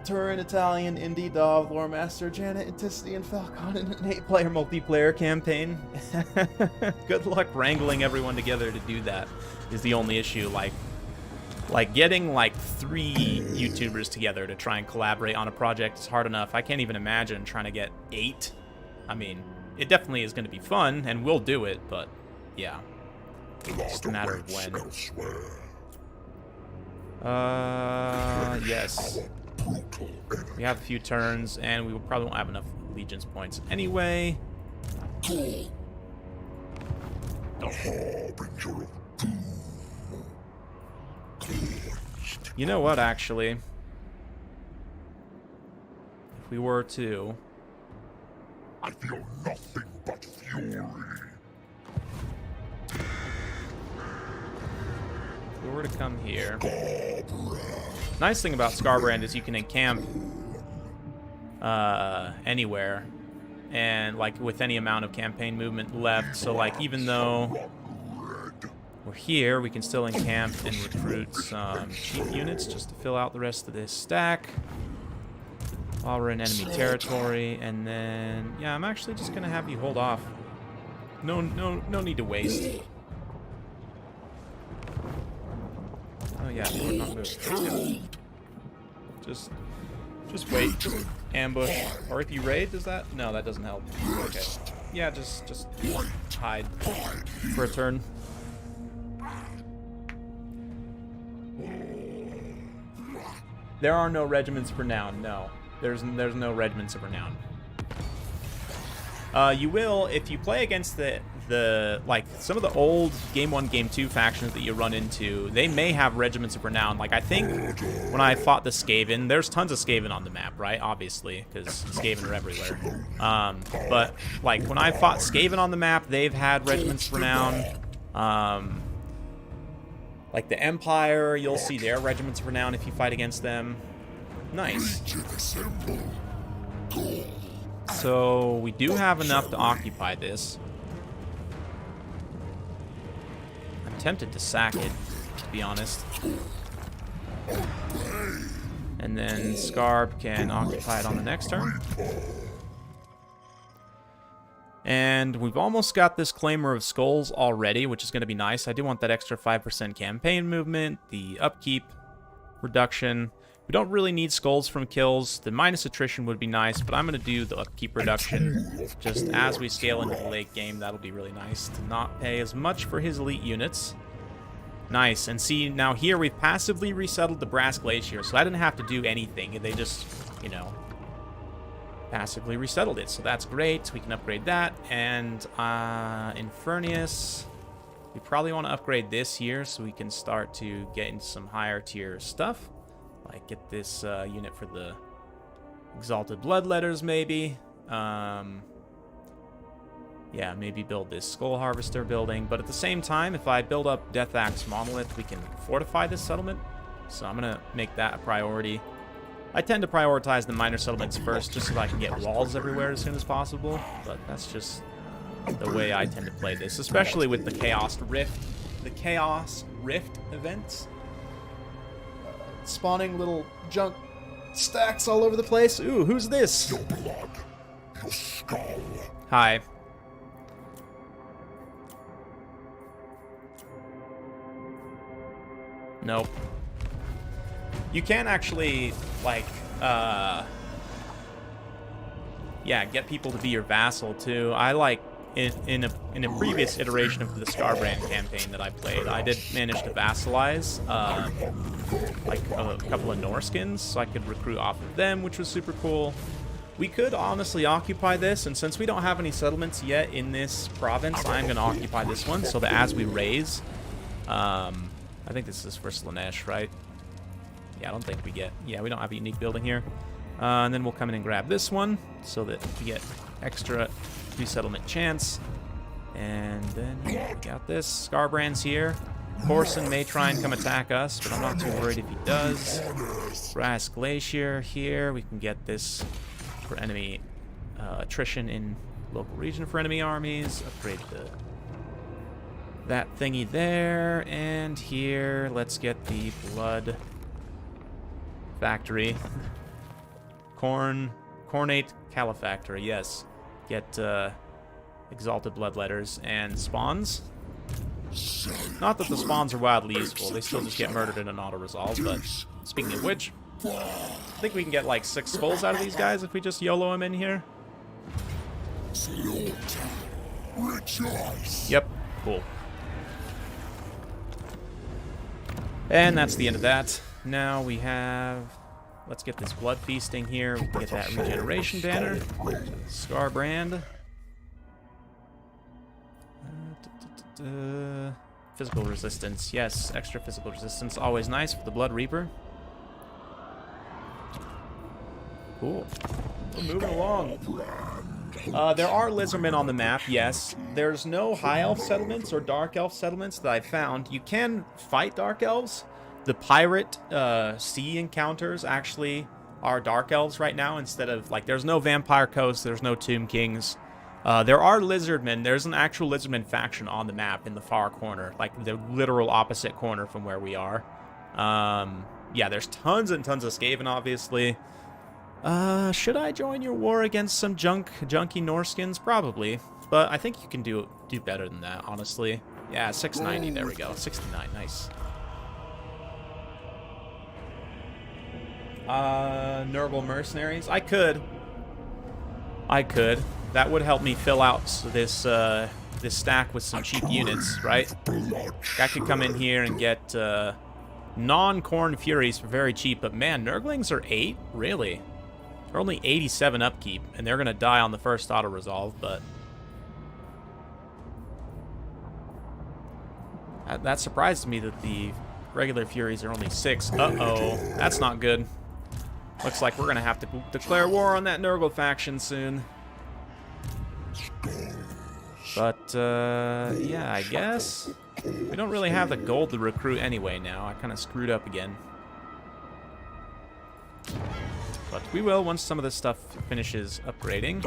Turin, Italian, Indie, Dov, Lore Master, Janet, Anticity, and Falcon in an 8-player multiplayer campaign. Good luck wrangling everyone together to do that is the only issue. Like getting like 3 YouTubers together to try and collaborate on a project is hard enough. I can't even imagine trying to get 8. I mean, it definitely is going to be fun, and we'll do it, but yeah. It's just a matter of when. Yes. We have a few turns, and we probably won't have enough Allegiance points anyway. You know what, actually? If we were to... I feel nothing but fury. If we were to come here... Nice thing about Scarbrand is you can encamp anywhere, and like with any amount of campaign movement left. So like even though we're here, we can still encamp and recruit some cheap units just to fill out the rest of this stack while we're in enemy territory. And then yeah, I'm actually just gonna have you hold off. No need to waste. Oh yeah, we're not moving. Just wait. Just ambush. Or if you raid, does that? No, that doesn't help. Okay. Yeah, just hide for a turn. There are no regiments of renown. No, there's no regiments of renown. You will if you play against the like some of the old Game 1, Game 2 factions that you run into. They may have regiments of renown. Like I think when I fought the Skaven, there's tons of Skaven on the map, right? Obviously, because Skaven are everywhere. But like when I fought Skaven on the map, they've had regiments of renown. Like the Empire, you'll see their regiments of renown if you fight against them. Nice. So we do have enough to occupy this. I'm tempted to sack it, to be honest. And then Scarb can occupy it on the next turn. And we've almost got this Claimer of Skulls already, which is going to be nice. I do want that extra 5% campaign movement, the upkeep reduction. We don't really need skulls from kills. The minus attrition would be nice, but I'm going to do the upkeep reduction just as we scale into the late game. That'll be really nice to not pay as much for his elite units. Nice. And see, now here we've passively resettled the Brass Glacier, so I didn't have to do anything. They just, you know, passively resettled it, so that's great. We can upgrade that. And Infernius, we probably want to upgrade this here so we can start to get into some higher tier stuff. Like get this unit for the Exalted Bloodletters, maybe. Yeah, maybe build this Skull Harvester building. But at the same time, if I build up Death Axe Monolith, we can fortify this settlement. So I'm going to make that a priority. I tend to prioritize the minor settlements first, just so that I can get walls everywhere as soon as possible. But that's just the way I tend to play this, especially with the Chaos Rift. The Chaos Rift events. Spawning little junk stacks all over the place. Ooh, who's this? Your blood, your skull. Hi. Nope. You can actually, like, yeah, get people to be your vassal, too. I, like, in a previous iteration of the Scarbrand campaign that I played, I did manage to vassalize, like, a couple of Norskins, so I could recruit off of them, which was super cool. We could honestly occupy this, and since we don't have any settlements yet in this province, I'm going to occupy this one, so that as we raise, I think this is for Slaanesh, right? Yeah, I don't think we get... Yeah, we don't have a unique building here. And then we'll come in and grab this one so that we get extra resettlement chance. And then we got this. Scarbrand's here. Corson may try and come attack us, but I'm not too worried if he does. Brass Glacier here. We can get this for enemy attrition in local region for enemy armies. Upgrade that thingy there. And here, let's get the blood factory. Khornate Calefactor, yes. Get Exalted Bloodletters and spawns. Not that the spawns are wildly useful, they still just get murdered in an auto-resolve, but speaking of which, I think we can get like 6 skulls out of these guys if we just YOLO them in here. Yep, cool. And that's the end of that. Now we have... Let's get this blood feasting here. We can get that regeneration banner. Scar brand. Physical resistance. Yes, extra physical resistance. Always nice for the Blood Reaper. Cool. We're moving along. There are lizardmen on the map, yes. There's no high elf settlements or dark elf settlements that I've found. You can fight dark elves. The pirate sea encounters actually are dark elves right now instead of, like, there's no vampire coast, there's no tomb kings. There are lizardmen. There's an actual lizardman faction on the map in the far corner, like the literal opposite corner from where we are. Yeah, there's tons and tons of Skaven, obviously. Should I join your war against some junky Norskins? Probably, but I think you can do better than that, honestly. Yeah, 690, there we go. 69, nice. Nurgle mercenaries? I could. That would help me fill out this this stack with some cheap units, right? I could come in here and get non-Khorne Furies for very cheap, but man, Nurglings are 8? Really? They're only 87 upkeep, and they're going to die on the first auto-resolve, but... That surprised me that the regular Furies are only 6. Uh-oh, that's not good. Looks like we're going to have to declare war on that Nurgle faction soon. But, yeah, I guess we don't really have the gold to recruit anyway now. I kind of screwed up again. But we will once some of this stuff finishes upgrading.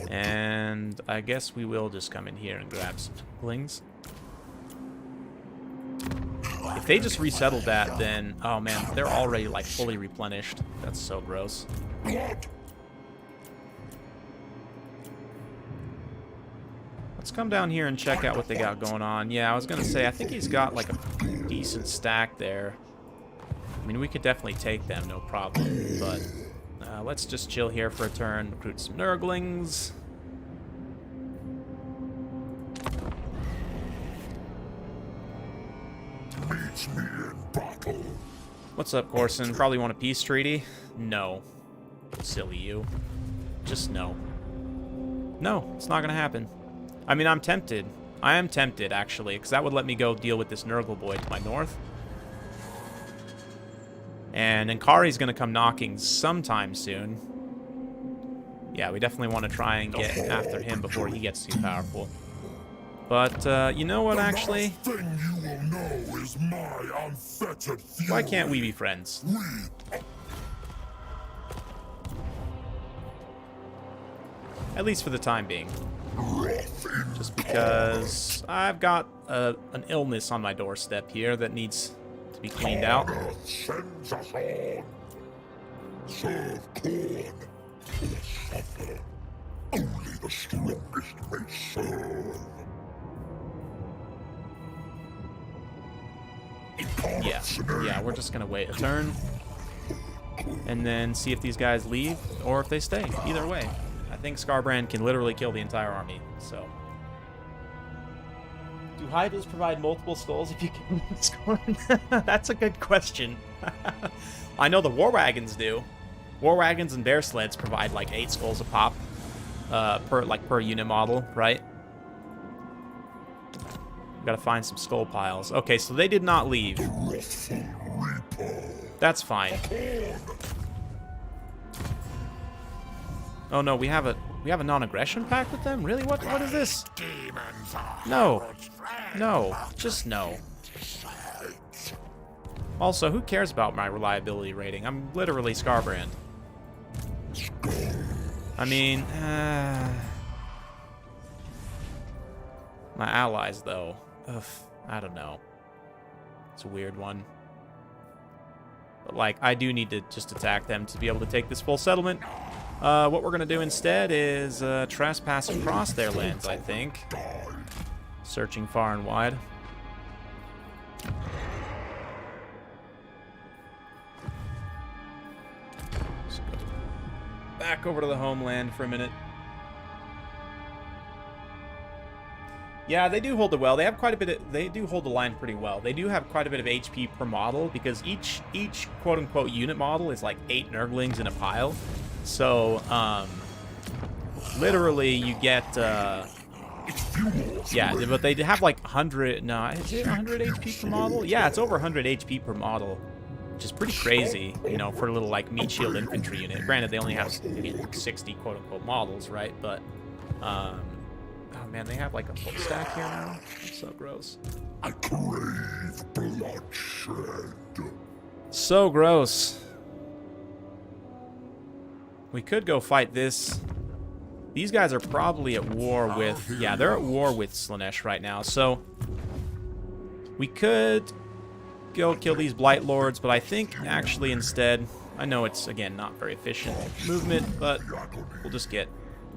And I guess we will just come in here and grab some Twinklings. If they just resettled that, then... Oh, man, they're already, like, fully replenished. That's so gross. Let's come down here and check out what they got going on. Yeah, I was going to say, I think he's got, like, a decent stack there. I mean, we could definitely take them, no problem. But let's just chill here for a turn, recruit some Nurglings. Meet me in battle. What's up, Corson? Probably want a peace treaty? No. Silly you. Just no. No, it's not gonna happen. I mean, I'm tempted. I am tempted, actually, because that would let me go deal with this Nurgle boy to my north. And Ankari's gonna come knocking sometime soon. Yeah, we definitely want to try and get after him before he gets too powerful. But, you know what, actually? Why can't we be friends? At least for the time being. Just because I've got an illness on my doorstep here that needs to be cleaned out. Serve Khorne or suffer. Only the strongest may serve. Yeah, we're just gonna wait a turn and then see if these guys leave or if they stay. Either way, I think Scarbrand can literally kill the entire army, so. Do Hydras provide multiple skulls if you kill this Khorne? That's a good question. I know the War Wagons do. War Wagons and Bear Sleds provide like 8 skulls a pop per unit model, right? Gotta find some skull piles. Okay, so they did not leave. That's fine. Oh no, we have a non-aggression pact with them? Really? What is this? No. No. Just no. Also, who cares about my reliability rating? I'm literally Scarbrand. I mean, my allies, though. Ugh, I don't know. It's a weird one. But, like, I do need to just attack them to be able to take this full settlement. What we're going to do instead is trespass across their lands, I think. Searching far and wide. Let's go back over to the homeland for a minute. Yeah, they do hold it well. They have quite a bit of, they do hold the line pretty well. They do have quite a bit of HP per model because each quote-unquote unit model is like 8 Nurglings in a pile. So, literally you get, yeah, but they have like 100, no, is it 100 HP per model? Yeah, it's over 100 HP per model, which is pretty crazy, you know, for a little like meat shield infantry unit. Granted, they only have 60 quote-unquote models, right? But, oh man, they have like a full stack here now. That's so gross. I crave bloodshed. So gross. We could go fight this. These guys are probably at war with... Yeah, they're at war with Slaanesh right now. So we could go kill these Blight Lords, but I think actually instead... I know it's, again, not very efficient movement, but we'll just get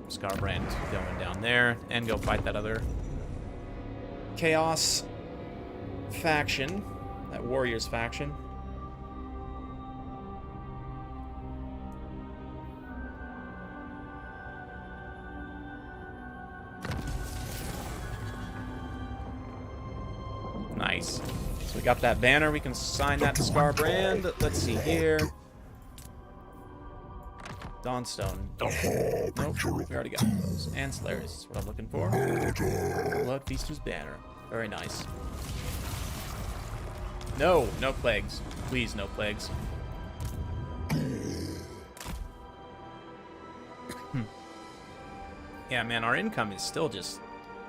Scarbrand going down there and go fight that other Chaos faction, that Warriors faction. Nice. So we got that banner. We can assign that to Scarbrand. Let's see here. Dawnstone. Nope, we already got those. Ancillary is what I'm looking for. Blood Feaster's banner. Very nice. No, no plagues. Please, no plagues. Yeah, man, our income is still just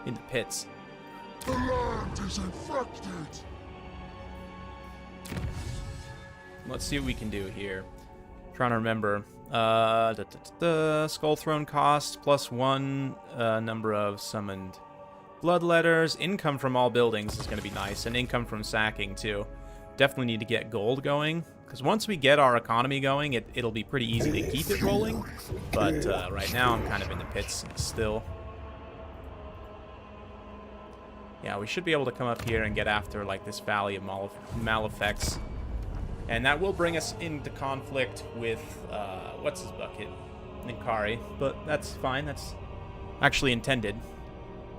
in the pits. The land is infected. Let's see what we can do here. Trying to remember. Skull Throne cost +1 number of summoned bloodletters. Income from all buildings is going to be nice, and income from sacking too. Definitely need to get gold going, because once we get our economy going, it'll be pretty easy to keep it rolling. But right now I'm kind of in the pits still. Yeah, we should be able to come up here and get after like this Valley of Malefex. And that will bring us into conflict with, what's his bucket? Ninkari. But that's fine. That's actually intended.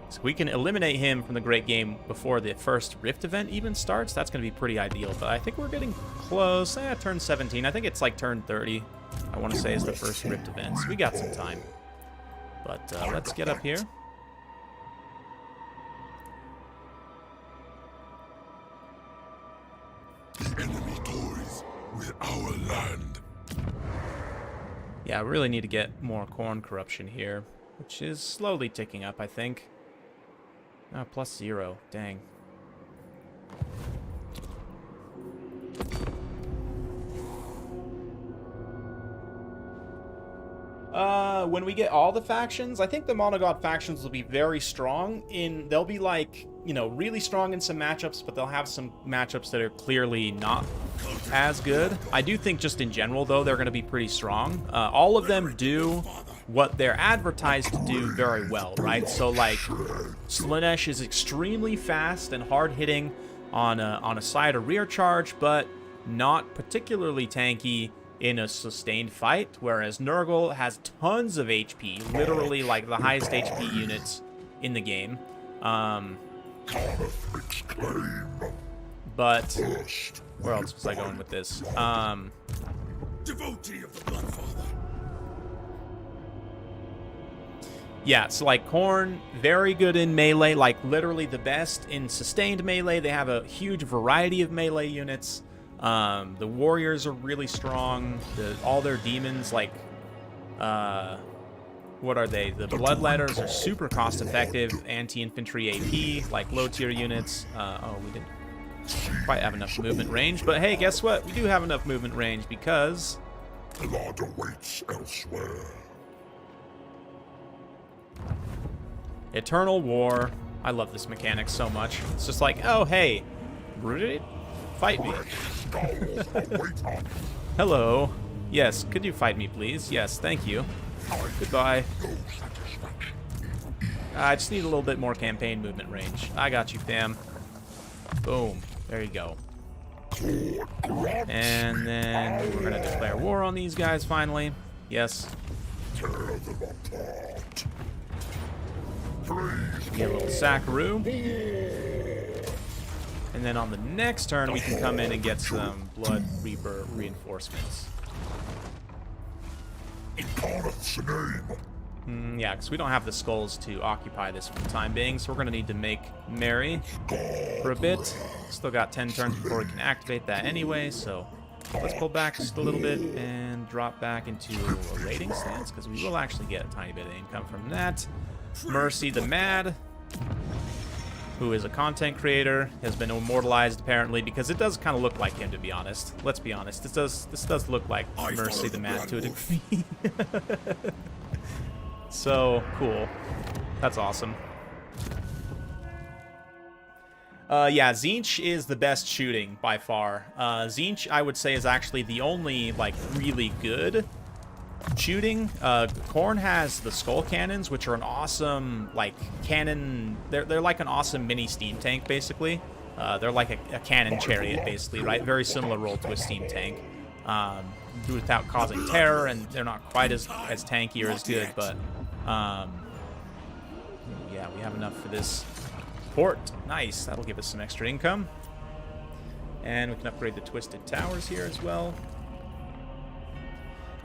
So we can eliminate him from the Great Game before the first Rift event even starts. That's going to be pretty ideal. But I think we're getting close. Turn 17. I think it's like turn 30. I want to say is the first Rift event. So we got some time. But let's get up here. The enemy toys with our land. Yeah, I really need to get more Khorne corruption here, which is slowly ticking up, I think. Oh, +0. Dang. When we get all the factions, I think the Monogod factions will be very strong in... They'll be like, you know, really strong in some matchups, but they'll have some matchups that are clearly not as good. I do think just in general, though, they're going to be pretty strong. All of them do what they're advertised to do very well, right? So, like, Slaanesh is extremely fast and hard-hitting on a side or rear charge, but not particularly tanky in a sustained fight, whereas Nurgle has tons of HP, literally like the highest HP units in the game. But where else was I going with this? Devotee of the Bloodfather. Yeah, so like Khorne, very good in melee, like literally the best in sustained melee. They have a huge variety of melee units. The warriors are really strong. All their demons, like, what are they? The bloodletters are super cost effective. Anti-infantry AP, like low tier units. Oh, we didn't quite have enough movement range, but hey, guess what? We do have enough movement range because Blood awaits elsewhere. Eternal War. I love this mechanic so much. It's just like, oh, hey. Fight me. Hello. Yes, could you fight me, please? Yes, thank you. Goodbye. I just need a little bit more campaign movement range. I got you, fam. Boom. There you go. And then we're going to declare war on these guys finally. Yes. Get a little Sackaroo. And then on the next turn, we can come in and get some Blood Reaper reinforcements. Yeah, because we don't have the skulls to occupy this for the time being, so we're going to need to make merry for a bit. Still got 10 turns before we can activate that anyway, so let's pull back just a little bit and drop back into a raiding stance, because we will actually get a tiny bit of income from that. Mercy the Mad, who is a content creator, has been immortalized apparently, because it does kind of look like him, to be honest. Let's be honest, this does look like Mercy the Mad to a degree. So cool. That's awesome. Yeah, Tzeentch is the best shooting by far. Tzeentch, I would say, is actually the only like really good shooting. Khorne has the skull cannons, which are an awesome like cannon. They're like an awesome mini steam tank, basically. They're like a cannon chariot, basically, right? Very similar role to a steam tank, without causing terror, and they're not quite as tanky or as good, but yeah, we have enough for this port. Nice, that'll give us some extra income, and we can upgrade the Twisted Towers here as well.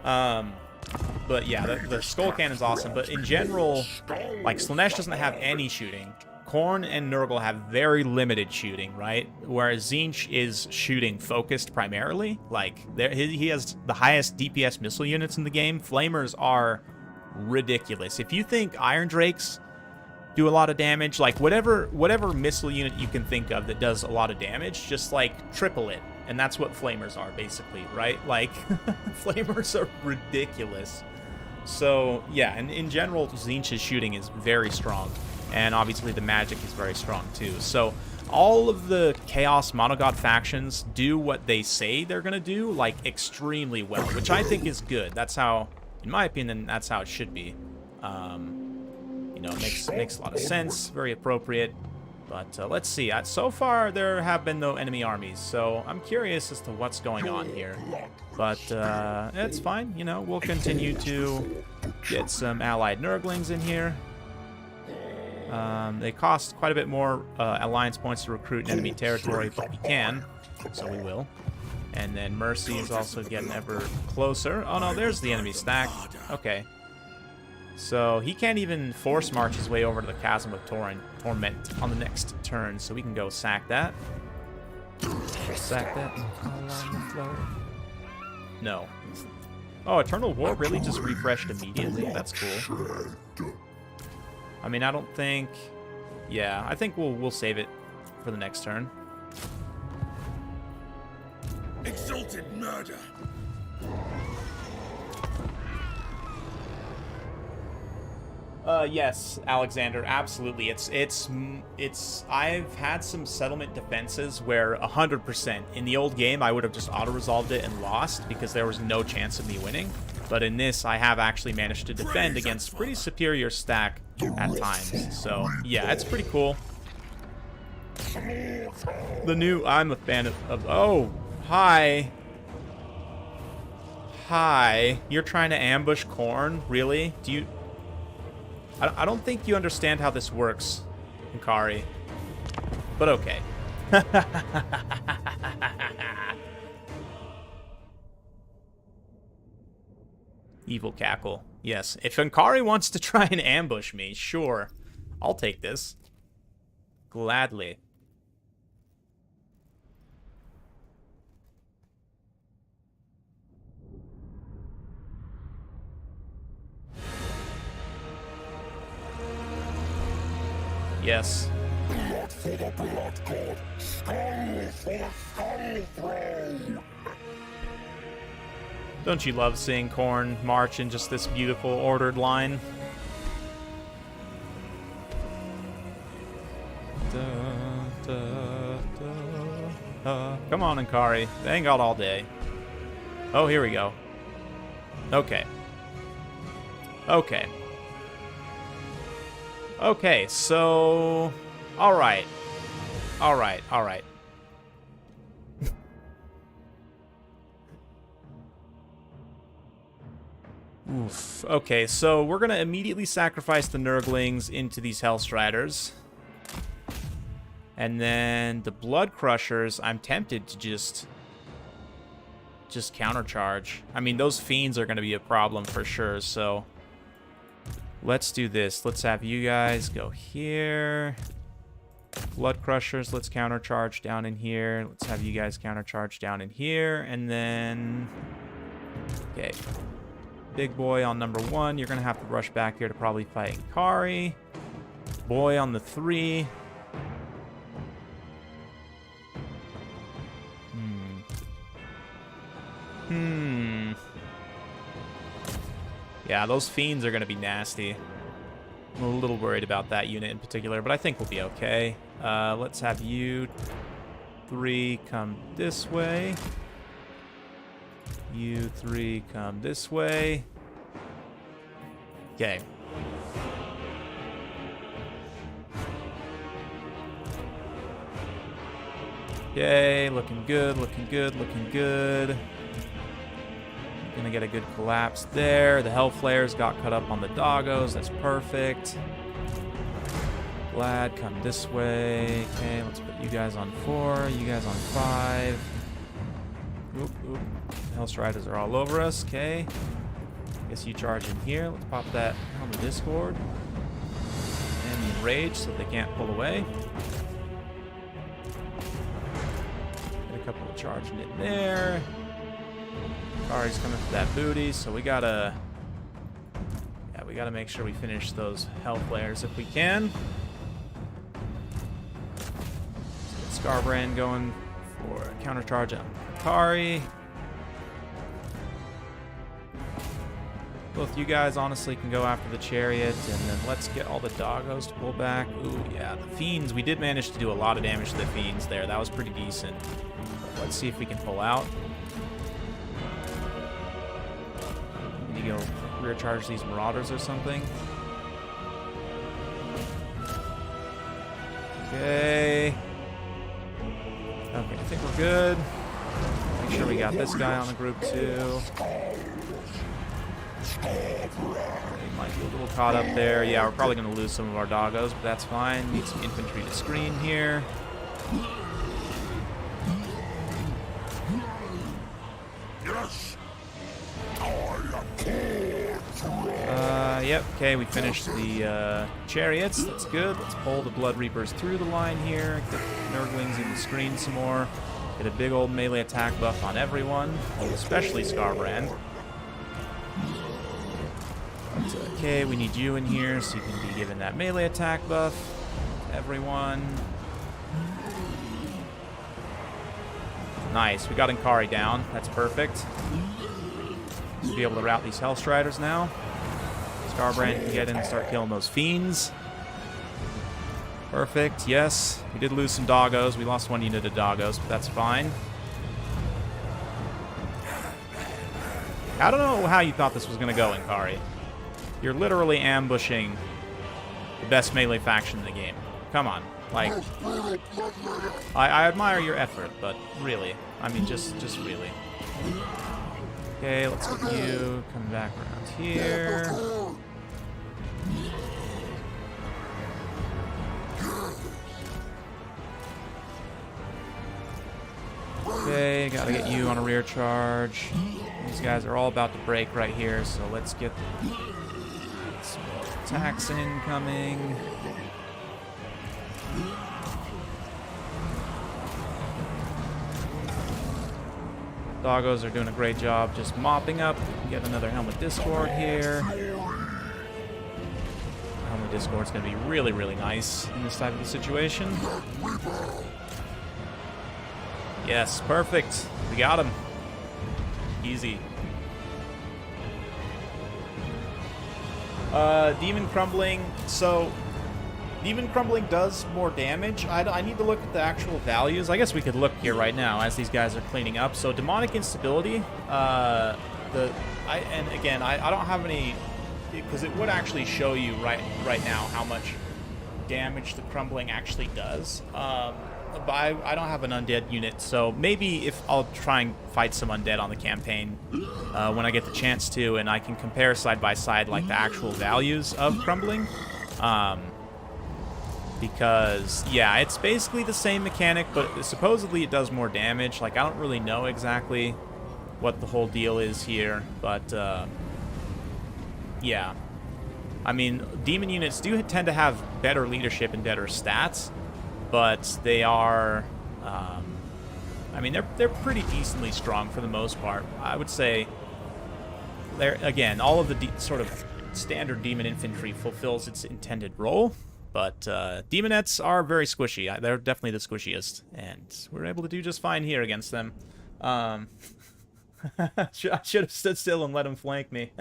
But yeah, the skull cannon's awesome, but in general, like, Slaanesh doesn't have any shooting. Khorne and Nurgle have very limited shooting, right? Whereas Tzeentch is shooting focused primarily. Like, he has the highest DPS missile units in the game. Flamers are ridiculous. If you think Iron Drakes do a lot of damage, like whatever missile unit you can think of that does a lot of damage, just like triple it. And that's what Flamers are, basically, right? Like, Flamers are ridiculous. So, yeah, and in general, Tzeentch's shooting is very strong. And obviously the magic is very strong, too. So, all of the Chaos Monogod factions do what they say they're going to do, like, extremely well, which I think is good. That's how, in my opinion, that's how it should be. You know, it makes a lot of sense, very appropriate. But let's see. So far, there have been no enemy armies, so I'm curious as to what's going on here. But it's fine. You know, we'll continue to get some allied Nurglings in here. They cost quite a bit more alliance points to recruit in enemy territory, but we can, so we will. And then Mercy is also getting ever closer. Oh no, there's the enemy stack. Okay. So he can't even force march his way over to the Chasm of Torment on the next turn, so we can go sack that. Sack that. No. Oh, Eternal War really just refreshed immediately? That's cool. I mean, I don't think... Yeah, I think we'll save it for the next turn. Exalted murder. Yes, Alexander, absolutely. I've had some settlement defenses where 100% in the old game I would have just auto-resolved it and lost because there was no chance of me winning. But in this, I have actually managed to defend against pretty superior stack at times. So, yeah, it's pretty cool. I'm a fan of oh, hi. Hi. You're trying to ambush Khorne? Really? Do you... I don't think you understand how this works, Hikari. But okay. Evil cackle. Yes. If Hikari wants to try and ambush me, sure. I'll take this. Gladly. Yes. Blood for the blood god. Skull for the skull throne. Don't you love seeing Khorne march in just this beautiful ordered line? Come on. on, Inkari. They ain't got all day. Oh, here we go. Okay. Okay. Okay, so... Alright. Alright, alright. Oof. Okay, so we're gonna immediately sacrifice the Nurglings into these Hellstriders. And then the Blood Crushers, I'm tempted to just countercharge. I mean, those Fiends are gonna be a problem for sure, so... Let's do this. Let's have you guys go here. Blood Crushers, let's countercharge down in here. Let's have you guys countercharge down in here. And then... Okay. Big boy on number 1. You're going to have to rush back here to probably fight Inkari. Boy on the 3. Yeah, those Fiends are going to be nasty. I'm a little worried about that unit in particular, but I think we'll be okay. Let's have you 3 come this way. You 3 come this way. Okay. Okay, looking good, looking good, looking good. Gonna get a good collapse there. The Hellflares got cut up on the doggos. That's perfect. Glad, come this way. Okay, let's put you guys on 4. You guys on 5. Oop, oop. Hellstriders are all over us. Okay. Guess you charge in here. Let's pop that on the Discord. And the Enrage so they can't pull away. Get a couple of charging it there. Kari's coming for that booty, so we gotta... Yeah, we gotta make sure we finish those Hellflares if we can. Let's get Scarbrand going for a countercharge on Kari. Both you guys honestly can go after the Chariot, and then let's get all the doggos to pull back. Ooh, yeah, the Fiends. We did manage to do a lot of damage to the Fiends there. That was pretty decent. Let's see if we can pull out. Go rear charge these Marauders or something. Okay. Okay, I think we're good. Make sure we got this guy on the group too. He might be a little caught up there. Yeah, we're probably going to lose some of our doggos, but that's fine. Need some infantry to screen here. Yep, okay, we finished the Chariots. That's good. Let's pull the Blood Reapers through the line here. Get the Nurglings in the screen some more. Get a big old melee attack buff on everyone, especially Scarbrand. But, okay, we need you in here so you can be given that melee attack buff. Everyone. Nice, we got Inkari down. That's perfect. We'll be able to route these Hellstriders now. Scarbrand can get in and start killing those Fiends. Perfect, yes. We did lose some doggos. We lost 1 unit of doggos, but that's fine. I don't know how you thought this was going to go, Inkari. You're literally ambushing the best melee faction in the game. Come on. Like, I admire your effort, but really. I mean, just really. Okay, let's get you come back around here. Okay, gotta get you on a rear charge. These guys are all about to break right here, so let's get some attacks incoming. Doggos are doing a great job just mopping up. We can get another Helmet Discord here. Helmet Discord's going to be really, really nice in this type of a situation. Yes, perfect. We got him. Easy. Demon Crumbling. So, Demon Crumbling does more damage. I need to look at the actual values. I guess we could look here right now as these guys are cleaning up. So Demonic Instability, I don't have any, because it would actually show you right now how much damage the Crumbling actually does. But I don't have an undead unit, so maybe if I'll try and fight some undead on the campaign when I get the chance to, and I can compare side by side like the actual values of Crumbling. Because, yeah, it's basically the same mechanic, but supposedly it does more damage. Like, I don't really know exactly what the whole deal is here, but, yeah. I mean, demon units do tend to have better leadership and better stats, but they are, I mean, they're pretty decently strong for the most part. I would say, again, all of the sort of standard demon infantry fulfills its intended role. But Demonettes are very squishy. They're definitely the squishiest, and we're able to do just fine here against them. I should have stood still and let them flank me.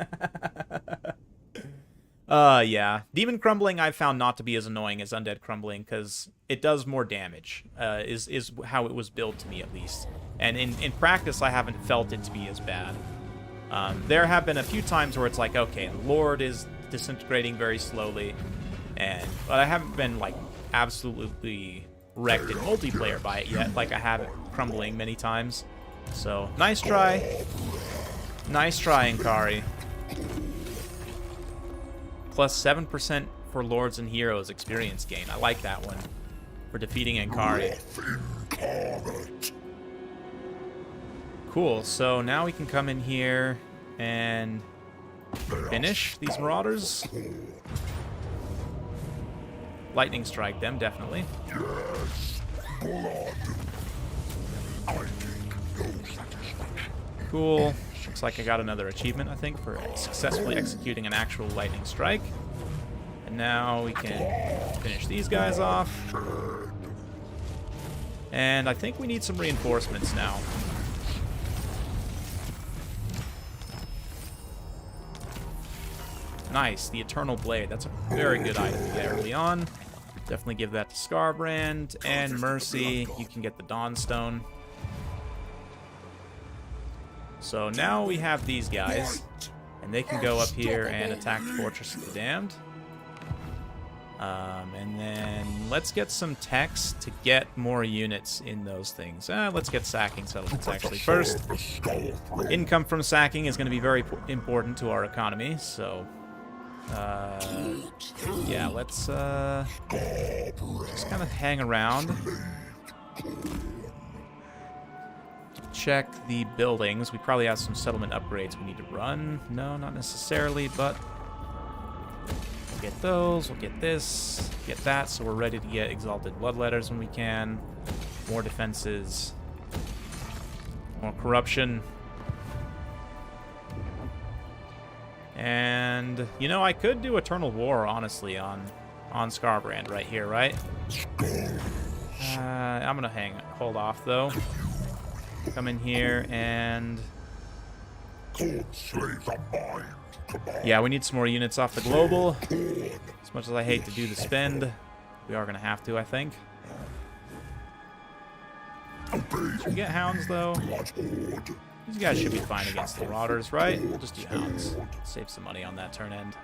Yeah. Demon Crumbling I've found not to be as annoying as Undead Crumbling, because it does more damage, is how it was built to me at least. And in practice, I haven't felt it to be as bad. There have been a few times where it's like, okay, the Lord is disintegrating very slowly, but I haven't been, like, absolutely wrecked in multiplayer by it yet, like I have it Crumbling many times. So, nice try. Nice try, Inkari. Plus 7% for Lords and Heroes experience gain. I like that one for defeating Inkari. Cool, so now we can come in here and finish these Marauders. Lightning strike them, definitely. Cool. Looks like I got another achievement, I think, for successfully executing an actual lightning strike. And now we can finish these guys off. And I think we need some reinforcements now. Nice, the Eternal Blade. That's a very good item to get early on. Definitely give that to Scarbrand. And Mercy, you can get the Dawnstone. So now we have these guys, and they can go up here and attack the Fortress of the Damned. And then let's get some techs to get more units in those things. Let's get sacking settlements actually first. Income from sacking is going to be very important to our economy, so... yeah, let's just kind of hang around. Check the buildings. We probably have some settlement upgrades we need to run. No, not necessarily, but we'll get those. We'll get this. Get that, so we're ready to get Exalted Bloodletters when we can. More defenses. More corruption. And, you know, I could do Eternal War, honestly, on Scarbrand right here, right? I'm going to hold off, though. Come in here and... yeah, we need some more units off the global. As much as I hate to do the spend, we are going to have to, I think. Should we get Hounds, though? These guys should be fine against the Marauders, right? We'll just do Hounds. Save some money on that turn end.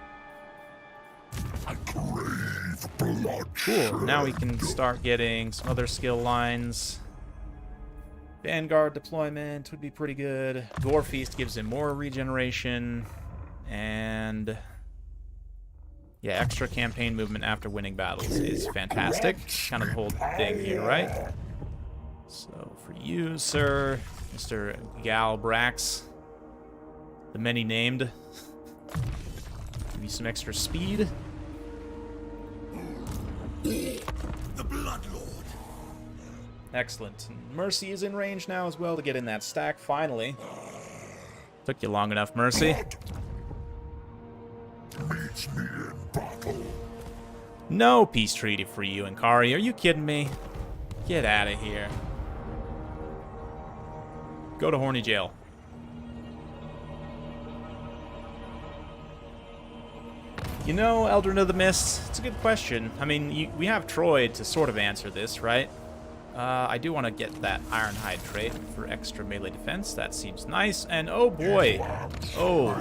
Cool, now we can start getting some other skill lines. Vanguard deployment would be pretty good. Gore Feast gives him more regeneration. And... yeah, extra campaign movement after winning battles is fantastic. Kind of the whole thing here, right? So, for you, sir, Mr. Galbrax, the many-named, give you some extra speed. The Bloodlord. Excellent. Mercy is in range now as well to get in that stack, finally. Took you long enough, Mercy. Meets me in battle. No peace treaty for you, Inkari. Are you kidding me? Get out of here. Go to Horny Jail. You know, Eldrin of the Mist, it's a good question. I mean, we have Troy to sort of answer this, right? I do want to get that Ironhide trait for extra melee defense. That seems nice. And oh boy. Oh,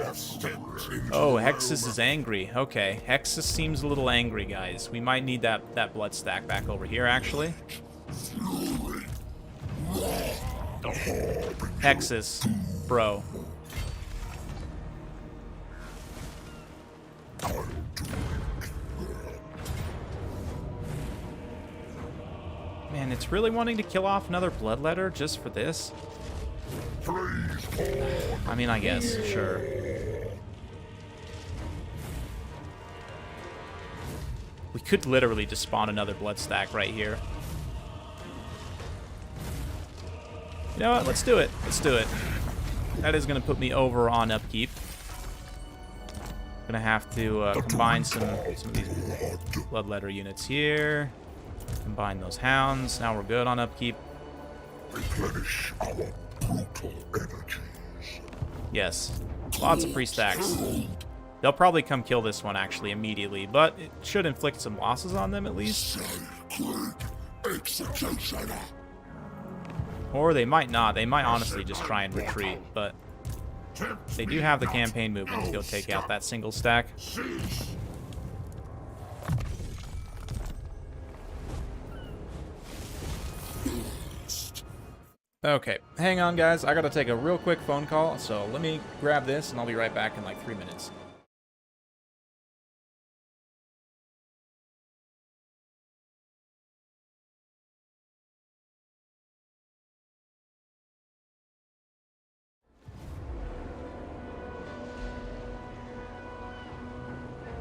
Hexus is angry. Okay, Hexus seems a little angry, guys. We might need that blood stack back over here, actually. Hexus, bro. Man, it's really wanting to kill off another bloodletter just for this? I mean, I guess, sure. We could literally just spawn another blood stack right here. You know what? Let's do it. Let's do it. That is going to put me over on upkeep. Gonna have to combine some of these bloodletter units here. Combine those hounds. Now we're good on upkeep. Replenish our brutal energies. Yes. Lots of free stacks. They'll probably come kill this one actually immediately, but it should inflict some losses on them at least. Or they might not. They might honestly just try and retreat, but they do have the campaign movement to go take out that single stack. Okay, hang on guys, I gotta take a real quick phone call, so let me grab this and I'll be right back in like 3 minutes.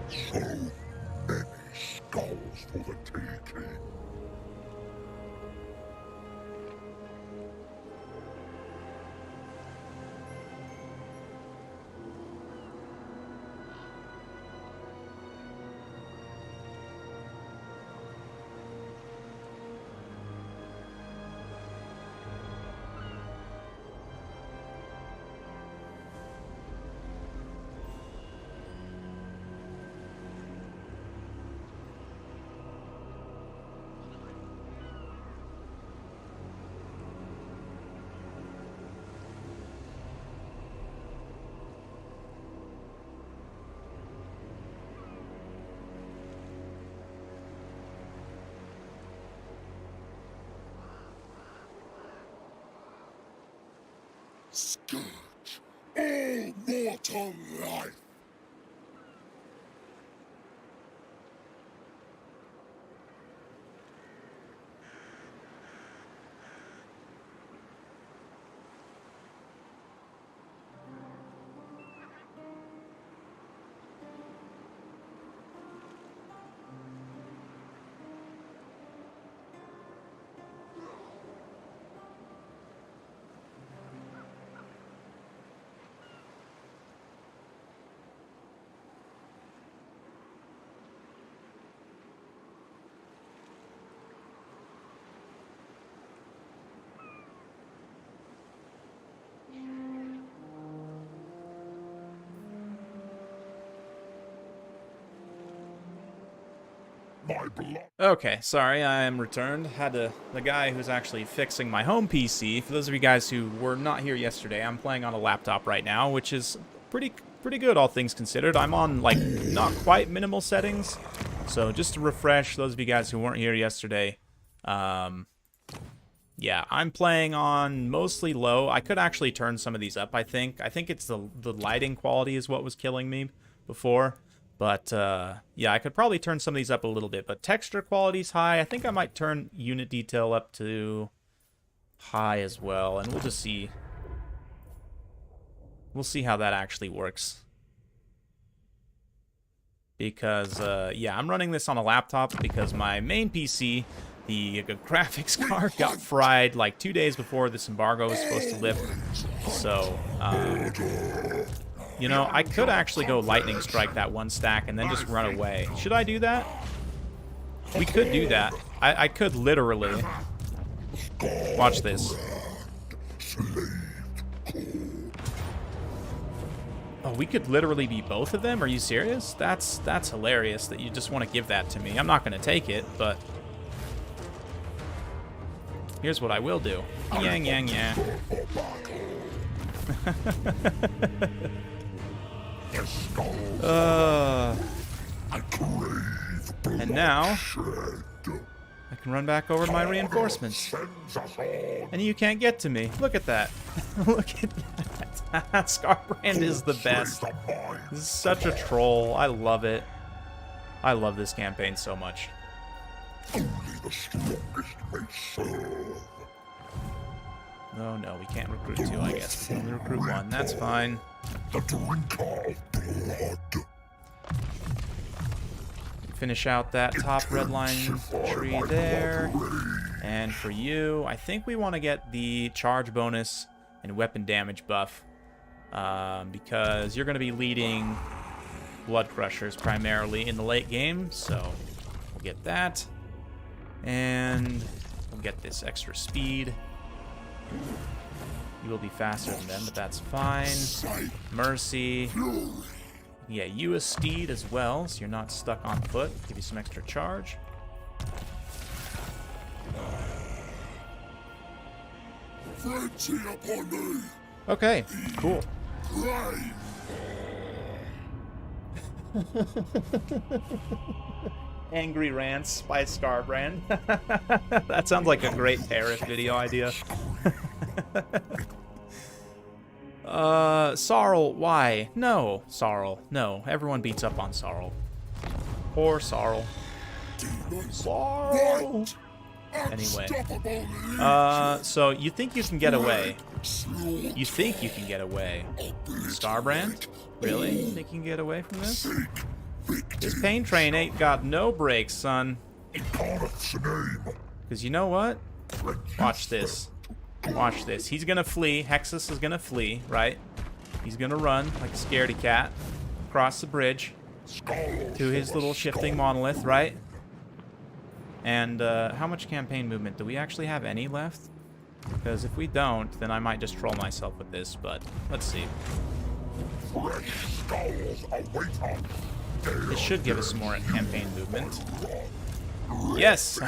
So many skulls for the taking. Scourge all mortal life. My blood. Okay, sorry, I am returned. The guy who's actually fixing my home PC. For those of you guys who were not here yesterday, I'm playing on a laptop right now, which is pretty good, all things considered. I'm on like not quite minimal settings, so just to refresh those of you guys who weren't here yesterday, yeah, I'm playing on mostly low. I could actually turn some of these up. I think it's the lighting quality is what was killing me before. But, yeah, I could probably turn some of these up a little bit. But texture quality's high. I think I might turn unit detail up to high as well. And we'll just see. We'll see how that actually works. Because, yeah, I'm running this on a laptop because my main PC, the graphics card, got fried like 2 days before this embargo was supposed to lift. So, you know, I could actually go lightning strike that one stack and then just run away. Should I do that? We could do that. I could literally. Watch this. Oh, we could literally be both of them? Are you serious? That's hilarious that you just want to give that to me. I'm not going to take it, but... Here's what I will do. Yang, yang, yang. And now... I can run back over to my reinforcements. And you can't get to me. Look at that. Look at that. Scarbrand is the best. This is such a troll. I love it. I love this campaign so much. Only the strongest may serve. Oh no, we can't recruit two, I guess. We can only recruit one. That's fine. The drinker of blood. Finish out that top red line tree there. And for you, I think we want to get the charge bonus and weapon damage buff. Because you're going to be leading Blood Crushers primarily in the late game. So we'll get that. And we'll get this extra speed. You will be faster than them, but that's fine. Mercy. Yeah, you a steed as well, so you're not stuck on foot. Give you some extra charge. Frenzy upon me. Okay, cool. Angry Rants by Scarbrand. That sounds like a great Tariff video idea. Sarl, why? No, Sarl, no. Everyone beats up on Sarl. Poor Sarl. Sarl! Anyway. So you think you can get away? You think you can get away? Scarbrand? Really? You think you can get away from this? This pain train ain't got no brakes, son. Because you know what? Watch this. Watch this. He's gonna flee. Hexus is gonna flee, right? He's gonna run like a scaredy cat across the bridge to his little shifting monolith, right? And how much campaign movement? Do we actually have any left? Because if we don't, then I might just troll myself with this, but let's see. It should give us some more campaign movement. Yes!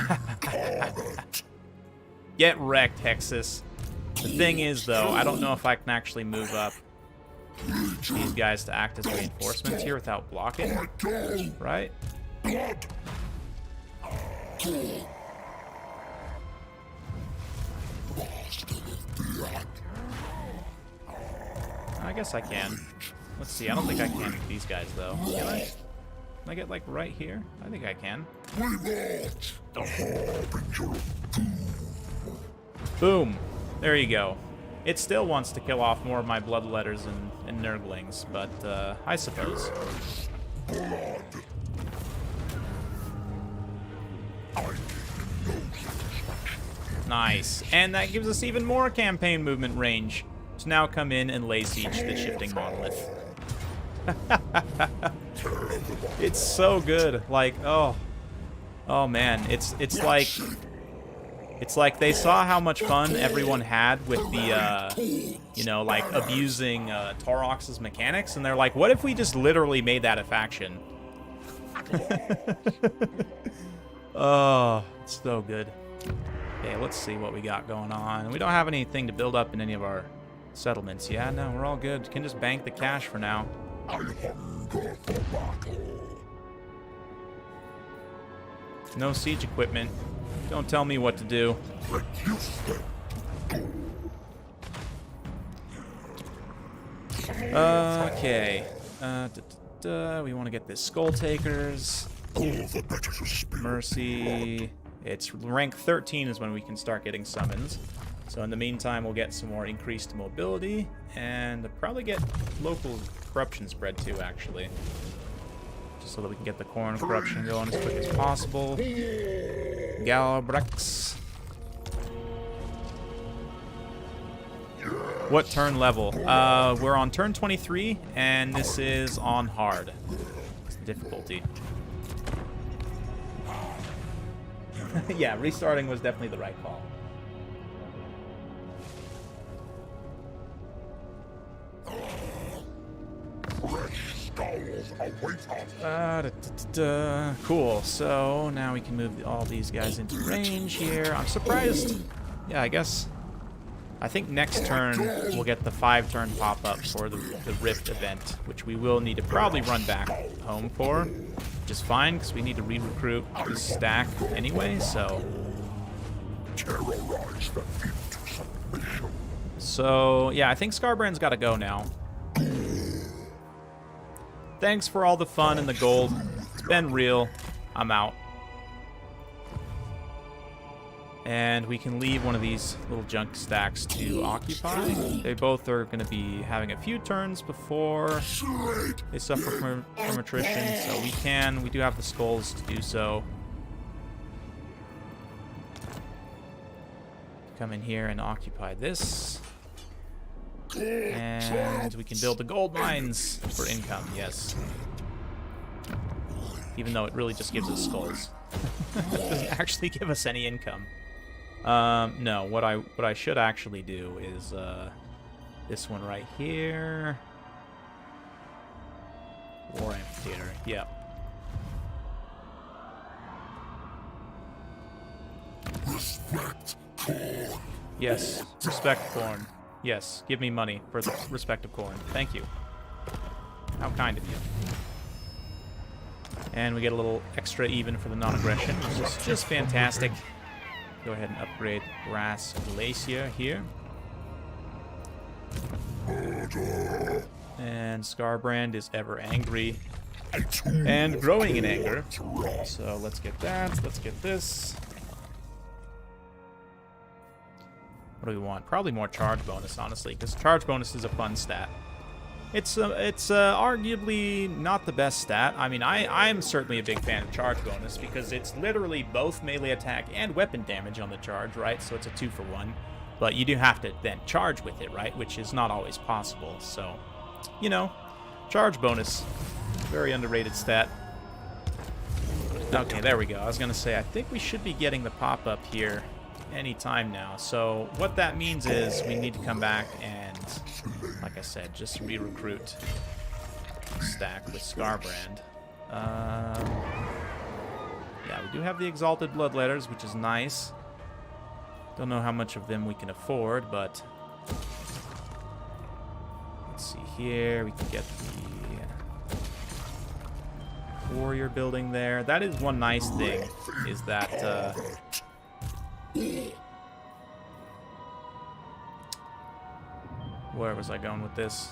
Get wrecked, Hexus. The thing is, though, I don't know if I can actually move up these guys to act as reinforcements here without blocking. Right? I guess I can. Let's see. I don't think I can with these guys, though. Can I? Can I get, like, right here? I think I can. Boom. There you go. It still wants to kill off more of my bloodletters and nurglings, but I suppose. Nice. And that gives us even more campaign movement range to now come in and lay siege the shifting monolith. It's so good. Like, oh man, it's like they saw how much fun everyone had with the you know, like abusing Taurox's mechanics, and they're like, what if we just literally made that a faction? Oh, it's so good. Okay, let's see what we got going on. We don't have anything to build up in any of our settlements. Yeah, no, we're all good. Can just bank the cash for now. No siege equipment. Don't tell me what to do. Okay. We want to get this Skull Takers. Mercy. It's rank 13 is when we can start getting summons. So in the meantime, we'll get some more increased mobility and probably get local corruption spread too, actually. Just so that we can get the Khorne corruption going as quick as possible. Galbrax. What turn level? We're on turn 23, and this is on hard. It's the difficulty. Yeah, restarting was definitely the right call. skulls await us. Cool. So now we can move all these guys into range here. I'm surprised. Yeah, I think next turn we'll get the 5-turn pop-up for the Rift event, which we will need to probably run back home for, which is fine because we need to re-recruit this stack anyway. Terrorize them into submission. So yeah, I think Scarbrand's got to go now. Thanks for all the fun and the gold. It's been real. I'm out. And we can leave one of these little junk stacks to occupy. They both are going to be having a few turns before they suffer from attrition, so we do have the skulls to do so. Come in here and occupy this. And we can build the gold mines for income, yes. Even though it really just gives us skulls. It doesn't actually give us any income. No, what I should actually do is this one right here. War Amphitheater, yeah. Respect Khorne. Yes, respect Khorne. Yes, give me money for the respect of Khorne. Thank you. How kind of you. And we get a little extra even for the non-aggression, which is just fantastic. Go ahead and upgrade Grass Glacier here. And Scarbrand is ever angry and growing in anger. So let's get that. Let's get this. What do we want? Probably more charge bonus, honestly, because charge bonus is a fun stat. It's arguably not the best stat. I mean, I'm certainly a big fan of charge bonus because it's literally both melee attack and weapon damage on the charge, right? So it's a 2-for-1. But you do have to then charge with it, right? Which is not always possible. So, you know, charge bonus. Very underrated stat. Okay, there we go. I was going to say, I think we should be getting the pop-up here anytime now. So what that means is we need to come back and, like I said, just re-recruit stack with Scarbrand. Yeah, we do have the Exalted Bloodletters, which is nice. Don't know how much of them we can afford, but let's see here. We can get the warrior building there. That is one nice thing, is that where was I going with this?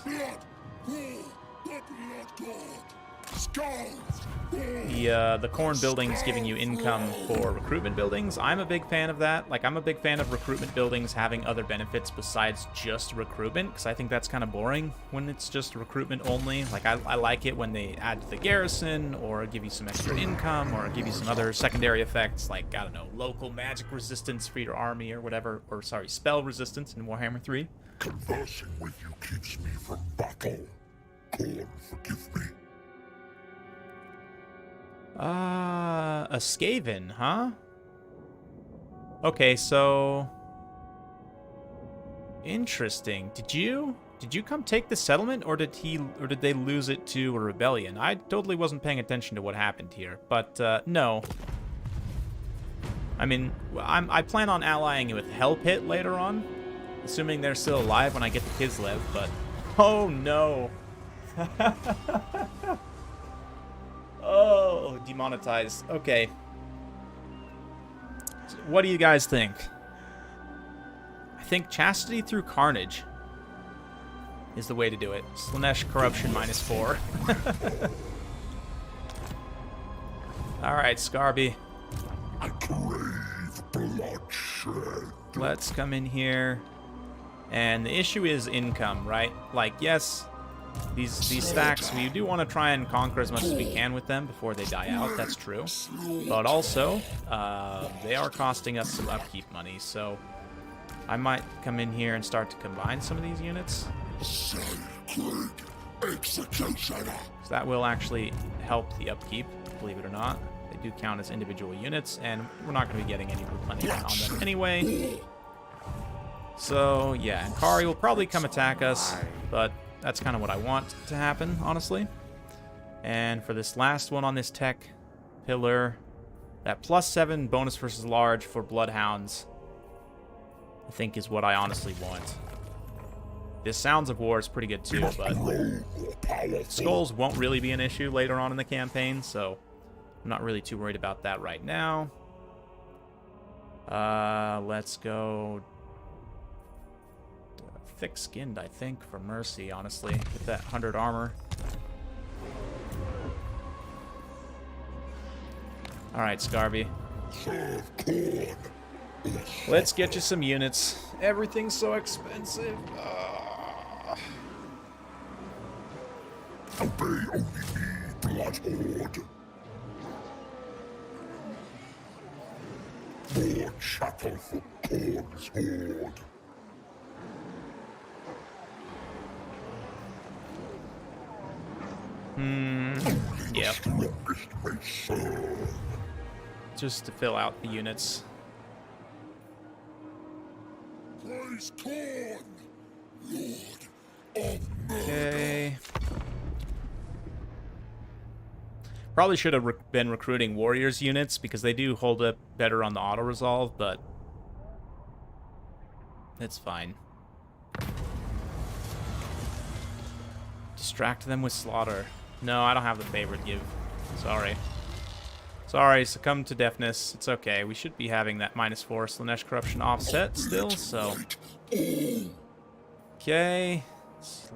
The Khorne buildings giving you income for recruitment buildings. I'm a big fan of that. Like, I'm a big fan of recruitment buildings having other benefits besides just recruitment, because I think that's kind of boring when it's just recruitment only. Like, I like it when they add to the garrison, or give you some extra income, or give you some other secondary effects, like, I don't know, local magic resistance for your army or whatever, or sorry, spell resistance in Warhammer 3. Conversing with you keeps me from battle. Khorne, forgive me. A Skaven, huh? Okay, so interesting. Did you come take the settlement, or did they lose it to a rebellion? I totally wasn't paying attention to what happened here, but no. I mean, I plan on allying with Hell Pit later on, assuming they're still alive when I get to Kislev, but oh no. Oh, demonetized. Okay. So what do you guys think? I think Chastity through Carnage is the way to do it. Slanesh Corruption -4. Alright, Scarby. I crave bloodshed. Let's come in here. And the issue is income, right? Like, yes, these stacks, we do want to try and conquer as much as we can with them before they die out, that's true. But also, they are costing us some upkeep money, so I might come in here and start to combine some of these units. So that will actually help the upkeep, believe it or not. They do count as individual units, and we're not going to be getting any replenishment on them anyway. So, yeah, and Kari will probably come attack us, but that's kind of what I want to happen, honestly. And for this last one on this tech pillar, that +7 bonus versus large for Bloodhounds, I think is what I honestly want. This Sounds of War is pretty good too, but skulls won't really be an issue later on in the campaign, so I'm not really too worried about that right now. Let's go thick-skinned, I think, for Mercy, honestly, with that 100 armor. Alright, Scarby. Let's get you some units. Everything's so expensive. Obey only me, Blood Horde. More chattel for Khorne's horde. Yep. Strongest may serve. Just to fill out the units. Praise Khorne, Lord of Murder. Okay. Probably should have been recruiting Warriors units because they do hold up better on the auto-resolve, but it's fine. Distract them with slaughter. No, I don't have the favorite give. Sorry. Sorry, succumb to deafness. It's okay. We should be having that -4 Slanesh Corruption offset still, so... Okay.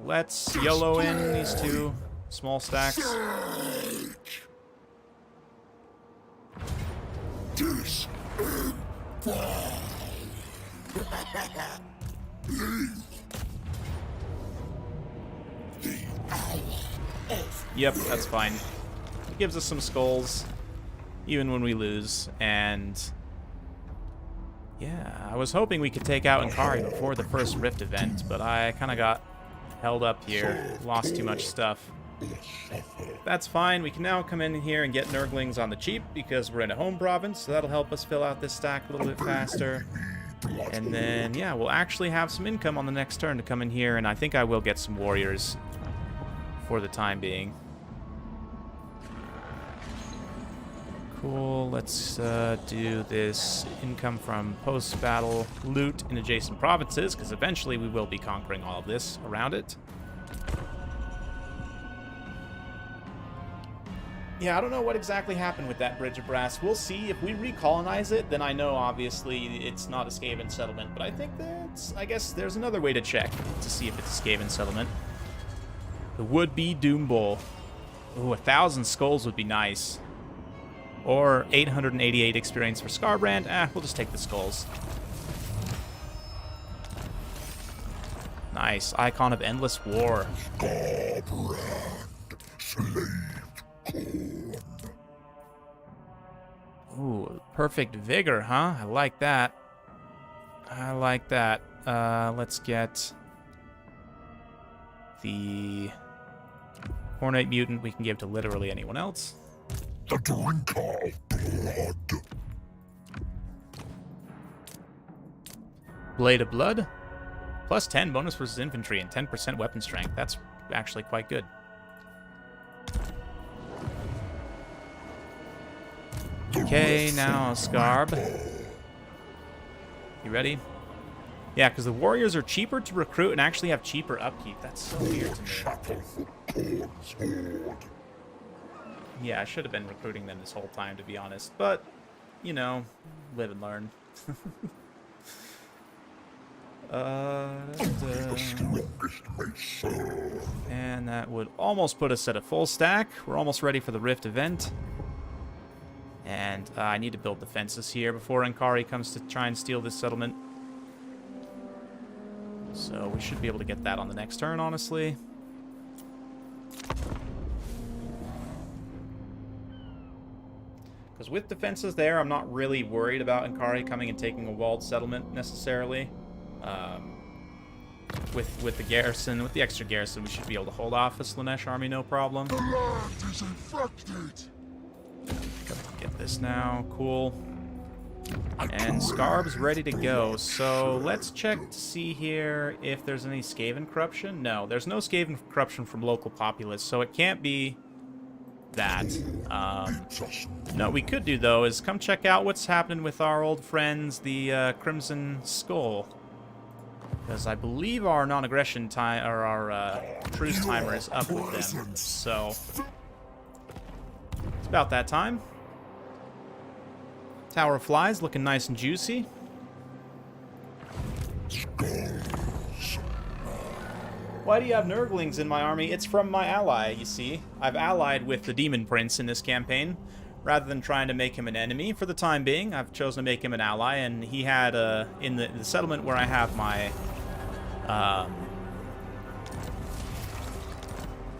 Let's YOLO in these 2 small stacks. Yep, that's fine. It gives us some skulls, even when we lose, and... yeah, I was hoping we could take out Ankari before the first Rift event, but I kind of got held up here. Lost too much stuff. That's fine. We can now come in here and get Nurglings on the cheap because we're in a home province, so that'll help us fill out this stack a little bit faster. And then, yeah, we'll actually have some income on the next turn to come in here, and I think I will get some Warriors for the time being. Cool. Let's do this income from post-battle loot in adjacent provinces, because eventually we will be conquering all of this around it. Yeah, I don't know what exactly happened with that Bridge of Brass. We'll see. If we recolonize it, then I know, obviously, it's not a Skaven settlement. But I think that's... I guess there's another way to check to see if it's a Skaven settlement. The would-be Doom Bowl. Ooh, 1,000 skulls would be nice. Or 888 experience for Scarbrand. We'll just take the skulls. Nice. Icon of Endless War. Scarbrand, slave Khorne. Ooh, perfect vigor, huh? I like that. I like that. Let's get the Ornate Mutant we can give to literally anyone else. The drinker of blood. Blade of Blood. Plus 10 bonus versus infantry and 10% weapon strength. That's actually quite good. Okay, now Scarb. You ready? Yeah, because the warriors are cheaper to recruit and actually have cheaper upkeep. That's so weird to me. Chattel for Khorne's horde. Yeah, I should have been recruiting them this whole time, to be honest. But, you know, live and learn. And that would almost put us at a full stack. We're almost ready for the Rift event. And I need to build defenses here before Ankari comes to try and steal this settlement. So we should be able to get that on the next turn, honestly. Because with defenses there, I'm not really worried about Ankari coming and taking a walled settlement, necessarily. With the garrison, with the extra garrison, we should be able to hold off a Slanesh army, no problem. The land is infected. Get this now. Cool. And Scarb's ready to go. So let's check to see here if there's any Skaven Corruption. No, there's no Skaven Corruption from local populace, so it can't be that. No, we could do, though, is come check out what's happening with our old friends, the Crimson Skull. Because I believe our non-aggression time, or our truce timer is up with them. So, it's about that time. Tower of Flies looking nice and juicy. Why do you have Nurglings in my army? It's from my ally, you see. I've allied with the Demon Prince in this campaign. Rather than trying to make him an enemy for the time being, I've chosen to make him an ally, and he had, in the settlement where I have my,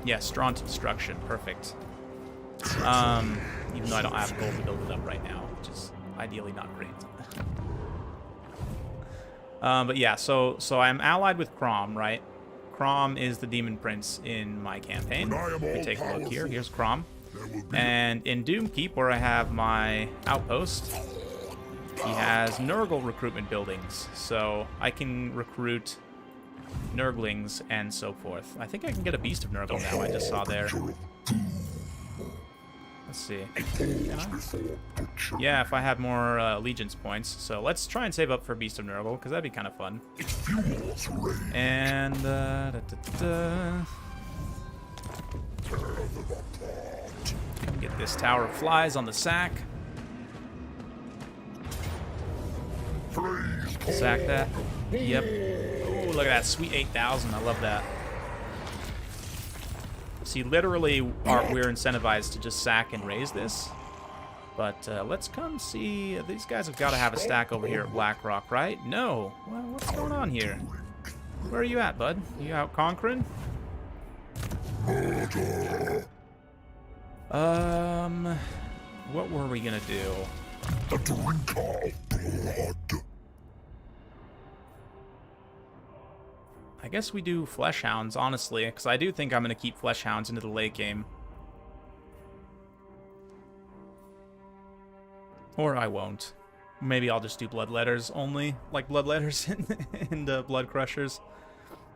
yeah, Straunt Destruction, perfect. Even though I don't have gold to build it up right now, which is ideally not great. But yeah, so I'm allied with Khorne, right? Khorne is the Demon Prince in my campaign. If you take a look here, here's Khorne. And in Doomkeep, where I have my outpost, he has Nurgle recruitment buildings. So I can recruit Nurglings and so forth. I think I can get a Beast of Nurgle now, I just saw there. Let's see. Yeah, if I have more allegiance points. So let's try and save up for Beast of Nurgle, because that'd be kind of fun. And, come get this Tower of Flies on the sack. Sack that. Yep. Ooh, look at that. Sweet 8,000. I love that. See, literally, we're incentivized to just sack and raise this. But let's come see. These guys have got to have a stack over here at Blackrock, right? No. Well, what's going on here? Where are you at, bud? You out conquering? What were we gonna do? The drink of blood. I guess we do Flesh Hounds, honestly, because I do think I'm going to keep Flesh Hounds into the late game. Or I won't. Maybe I'll just do Bloodletters only, like Bloodletters and Blood Crushers.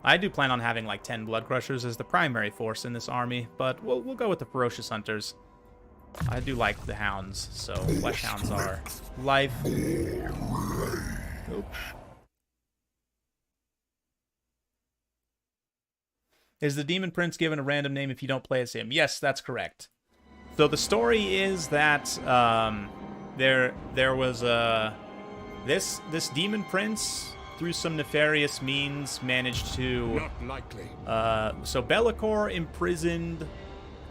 I do plan on having like 10 Blood Crushers as the primary force in this army, but we'll go with the Ferocious Hunters. I do like the Hounds, so Flesh Hounds are life. Oops. Is the Demon Prince given a random name if you don't play as him? Yes, that's correct. So the story is that there was this Demon Prince, through some nefarious means, managed to... Not likely. So Be'lakor imprisoned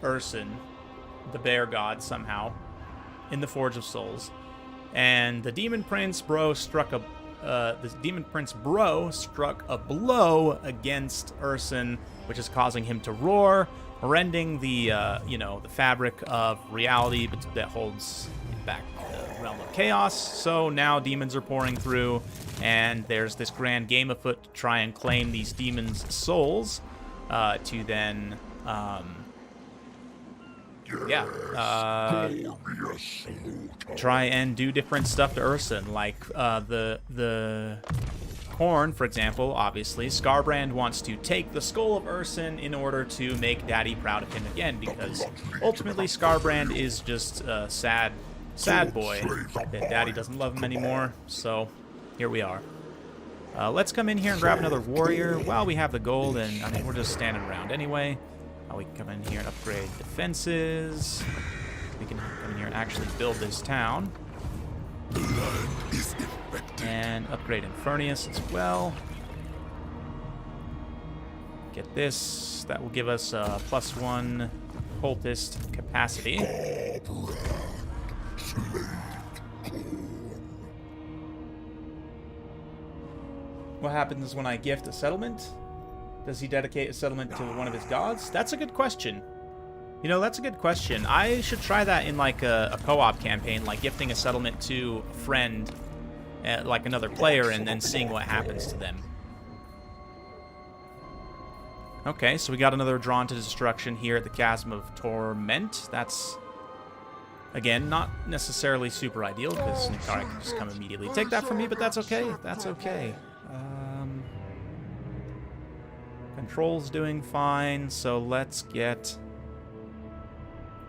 Ursun, the bear god, somehow, in the Forge of Souls. And the Demon Prince bro struck a blow against Ursun, which is causing him to roar, rending the the fabric of reality that holds back the realm of chaos. So now demons are pouring through, and there's this grand game afoot to try and claim these demons' souls, to then try and do different stuff to Ursun, like the Khorne, for example. Obviously, Skarbrand wants to take the skull of Ursun in order to make Daddy proud of him again, because ultimately Skarbrand is just a sad boy that Daddy doesn't love him anymore. So here we are. Let's come in here and grab another warrior while we have the gold, and I mean, we're just standing around anyway. We can come in here and upgrade defenses. We can come in here and actually build this town. And upgrade Infernius as well. Get this. That will give us a +1 cultist capacity. What happens when I gift a settlement? Does he dedicate a settlement to one of his gods? That's a good question. You know, that's a good question. I should try that in like a co-op campaign, like gifting a settlement to a friend, like another player, and then seeing what happens to them. Okay, so we got another Drawn to Destruction here at the Chasm of Torment. That's, again, not necessarily super ideal, because Nikari can just come immediately take that from me, but that's okay. That's okay. Control's doing fine, so let's get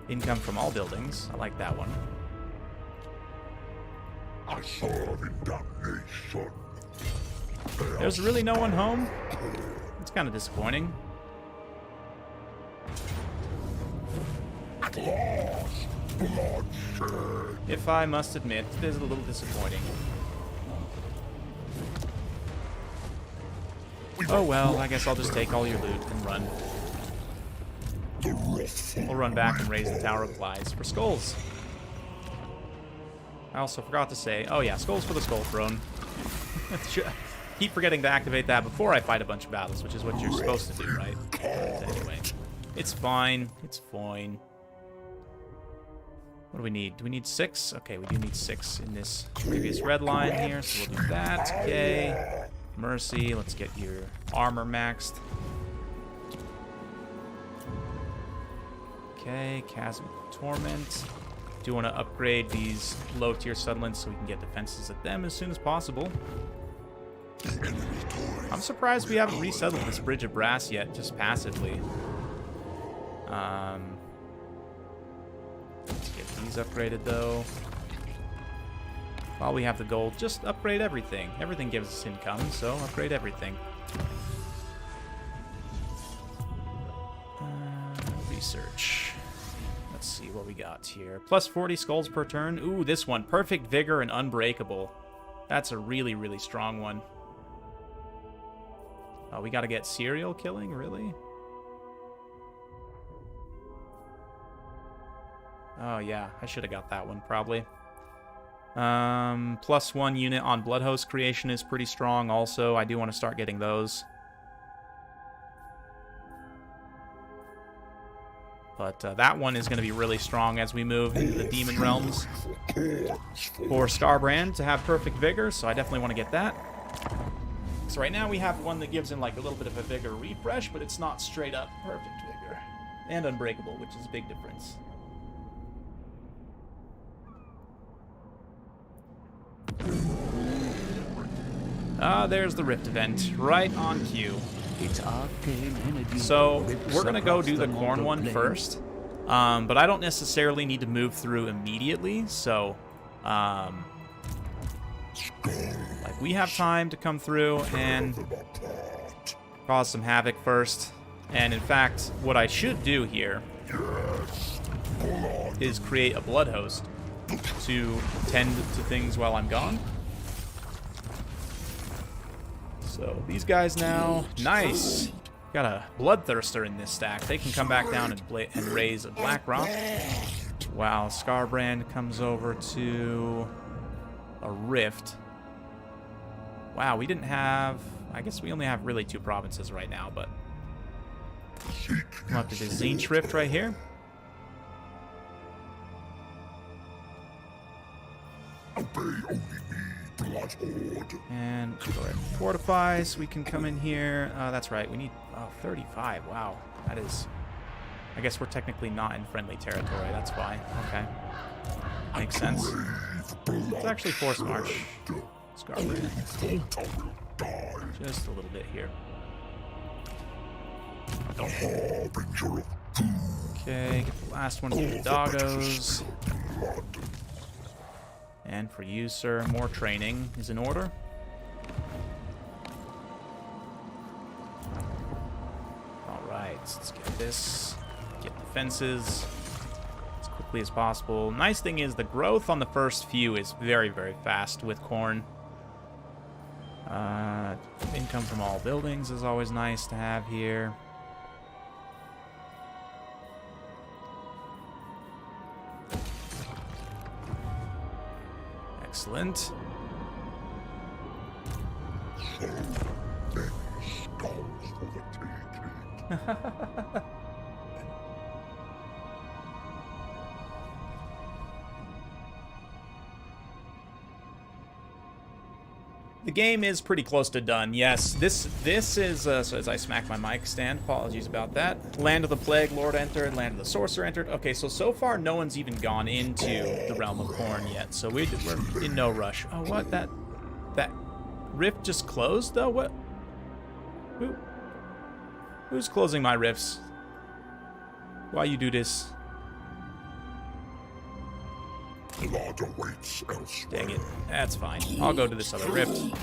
Income from all buildings. I like that one. I serve in damnation. There's really no one home? It's kind of disappointing. At last, bloodshed. If I must admit, it is a little disappointing. Oh well, I guess I'll just take all your loot and run. We'll run back and raise the Tower of Flies for skulls. I also forgot to say, oh yeah, skulls for the Skull Throne. Keep forgetting to activate that before I fight a bunch of battles, which is what you're supposed to do, right? Anyway, it's fine. It's fine. What do we need? Do we need 6? Okay, we do need 6 in this previous red line here, so we'll do that. Okay. Mercy, let's get your armor maxed. Okay, Chasm of Torment. Do want to upgrade these low-tier settlements so we can get defenses at them as soon as possible. I'm surprised we haven't resettled this Bridge of Brass yet, just passively. Let's get these upgraded, though. While we have the gold, just upgrade everything. Everything gives us income, so upgrade everything. Research. Let's see what we got here. Plus 40 skulls per turn. Ooh, this one. Perfect Vigor and Unbreakable. That's a really, really strong one. Oh, we gotta get serial killing? Really? Oh, yeah. I should have got that one, probably. Plus 1 unit on Bloodhost creation is pretty strong also. I do want to start getting those. But that one is going to be really strong as we move into the Demon Realms for Skarbrand to have Perfect Vigor, so I definitely want to get that. So right now we have one that gives him like a little bit of a Vigor refresh, but it's not straight up Perfect Vigor. And Unbreakable, which is a big difference. Ah, there's the Rift event, right on cue. So we're going to go do the Khorne one first, but I don't necessarily need to move through immediately, so like we have time to come through and cause some havoc first. And in fact, what I should do here is create a blood host to tend to things while I'm gone. So these guys now, nice. Got a Bloodthirster in this stack. They can come back down and raise a Black Rock. Wow, Skarbrand comes over to a Rift. Wow, we didn't have... I guess we only have really 2 provinces right now, but... Come up to the Tzeentch Rift right here. And go ahead and fortify so we can come in here. That's right, we need 35. Wow, that is... I guess we're technically not in friendly territory. That's fine. Okay. Makes sense. Let's actually force march Skarbrand. Just a little bit here. Okay, get the last one for the doggos. And for you, sir, more training is in order. Alright, let's get this. Get defenses as quickly as possible. Nice thing is the growth on the first few is very, very fast with Khorne. Income from all buildings is always nice to have here. Excellent. The game is pretty close to done. Yes, this is, so as I smack my mic stand, apologies about that. Land of the Plague Lord entered, Land of the Sorcerer entered. Okay, so far no one's even gone into the Realm of Khorne yet, so we're in no rush. Oh, what? That rift just closed, though? What? Who's closing my rifts? Why you do this? blood awaits elsewhere. Dang it. That's fine. I'll go to this other rift.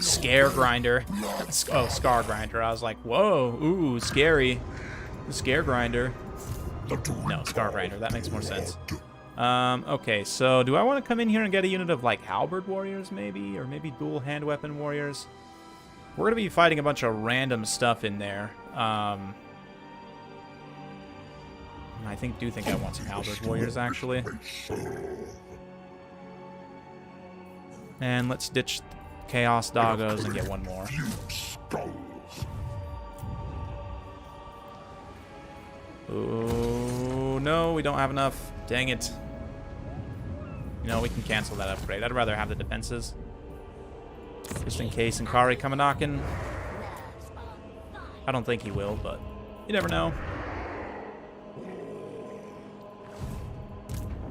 Scare Grinder. Oh, Scar Grinder. I was like, whoa, ooh, scary. Scare Grinder. No, Scar Grinder. That makes more sense. Okay, so do I want to come in here and get a unit of, like, halberd warriors, maybe? Or maybe dual hand weapon warriors? We're going to be fighting a bunch of random stuff in there. I do think I want some halberd warriors, actually. And let's ditch Chaos Doggos and get one more. Oh, no, we don't have enough. Dang it. You know, we can cancel that upgrade. I'd rather have the defenses. Just in case Inkari come a-knocking. I don't think he will, but you never know.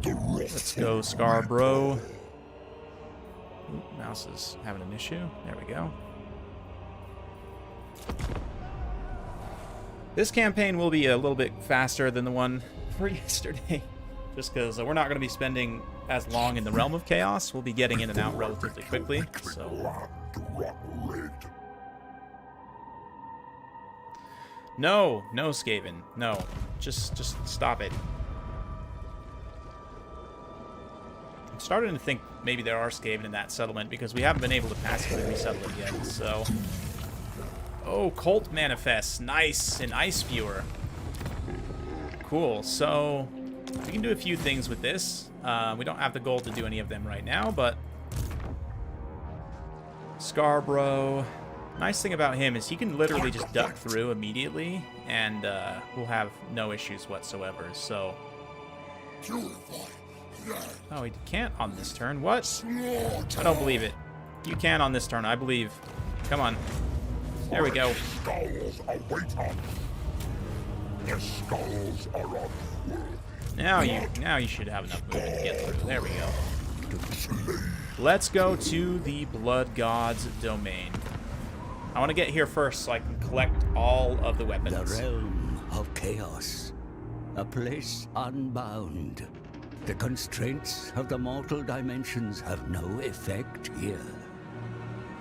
Let's go, Scarborough. Ooh, mouse is having an issue. There we go. This campaign will be a little bit faster than the one for yesterday. Just because we're not going to be spending as long in the Realm of Chaos. We'll be getting in and out relatively quickly. So. No, no, Skaven. No. Just stop it. I'm starting to think maybe there are Skaven in that settlement because we haven't been able to passively resettle it yet, so... Oh, Cult Manifests. Nice. An Ice Viewer. Cool. So, we can do a few things with this. We don't have the gold to do any of them right now, but... Scarborough. Nice thing about him is he can literally just duck through immediately, and we'll have no issues whatsoever, so... Oh, he can't on this turn. What? I don't believe it. You can on this turn, I believe. Come on. There we go. Now you should have enough movement to get through. There we go. Let's go to the Blood God's domain. I want to get here first so I can collect all of the weapons. The realm of chaos. A place unbound. The constraints of the mortal dimensions have no effect here.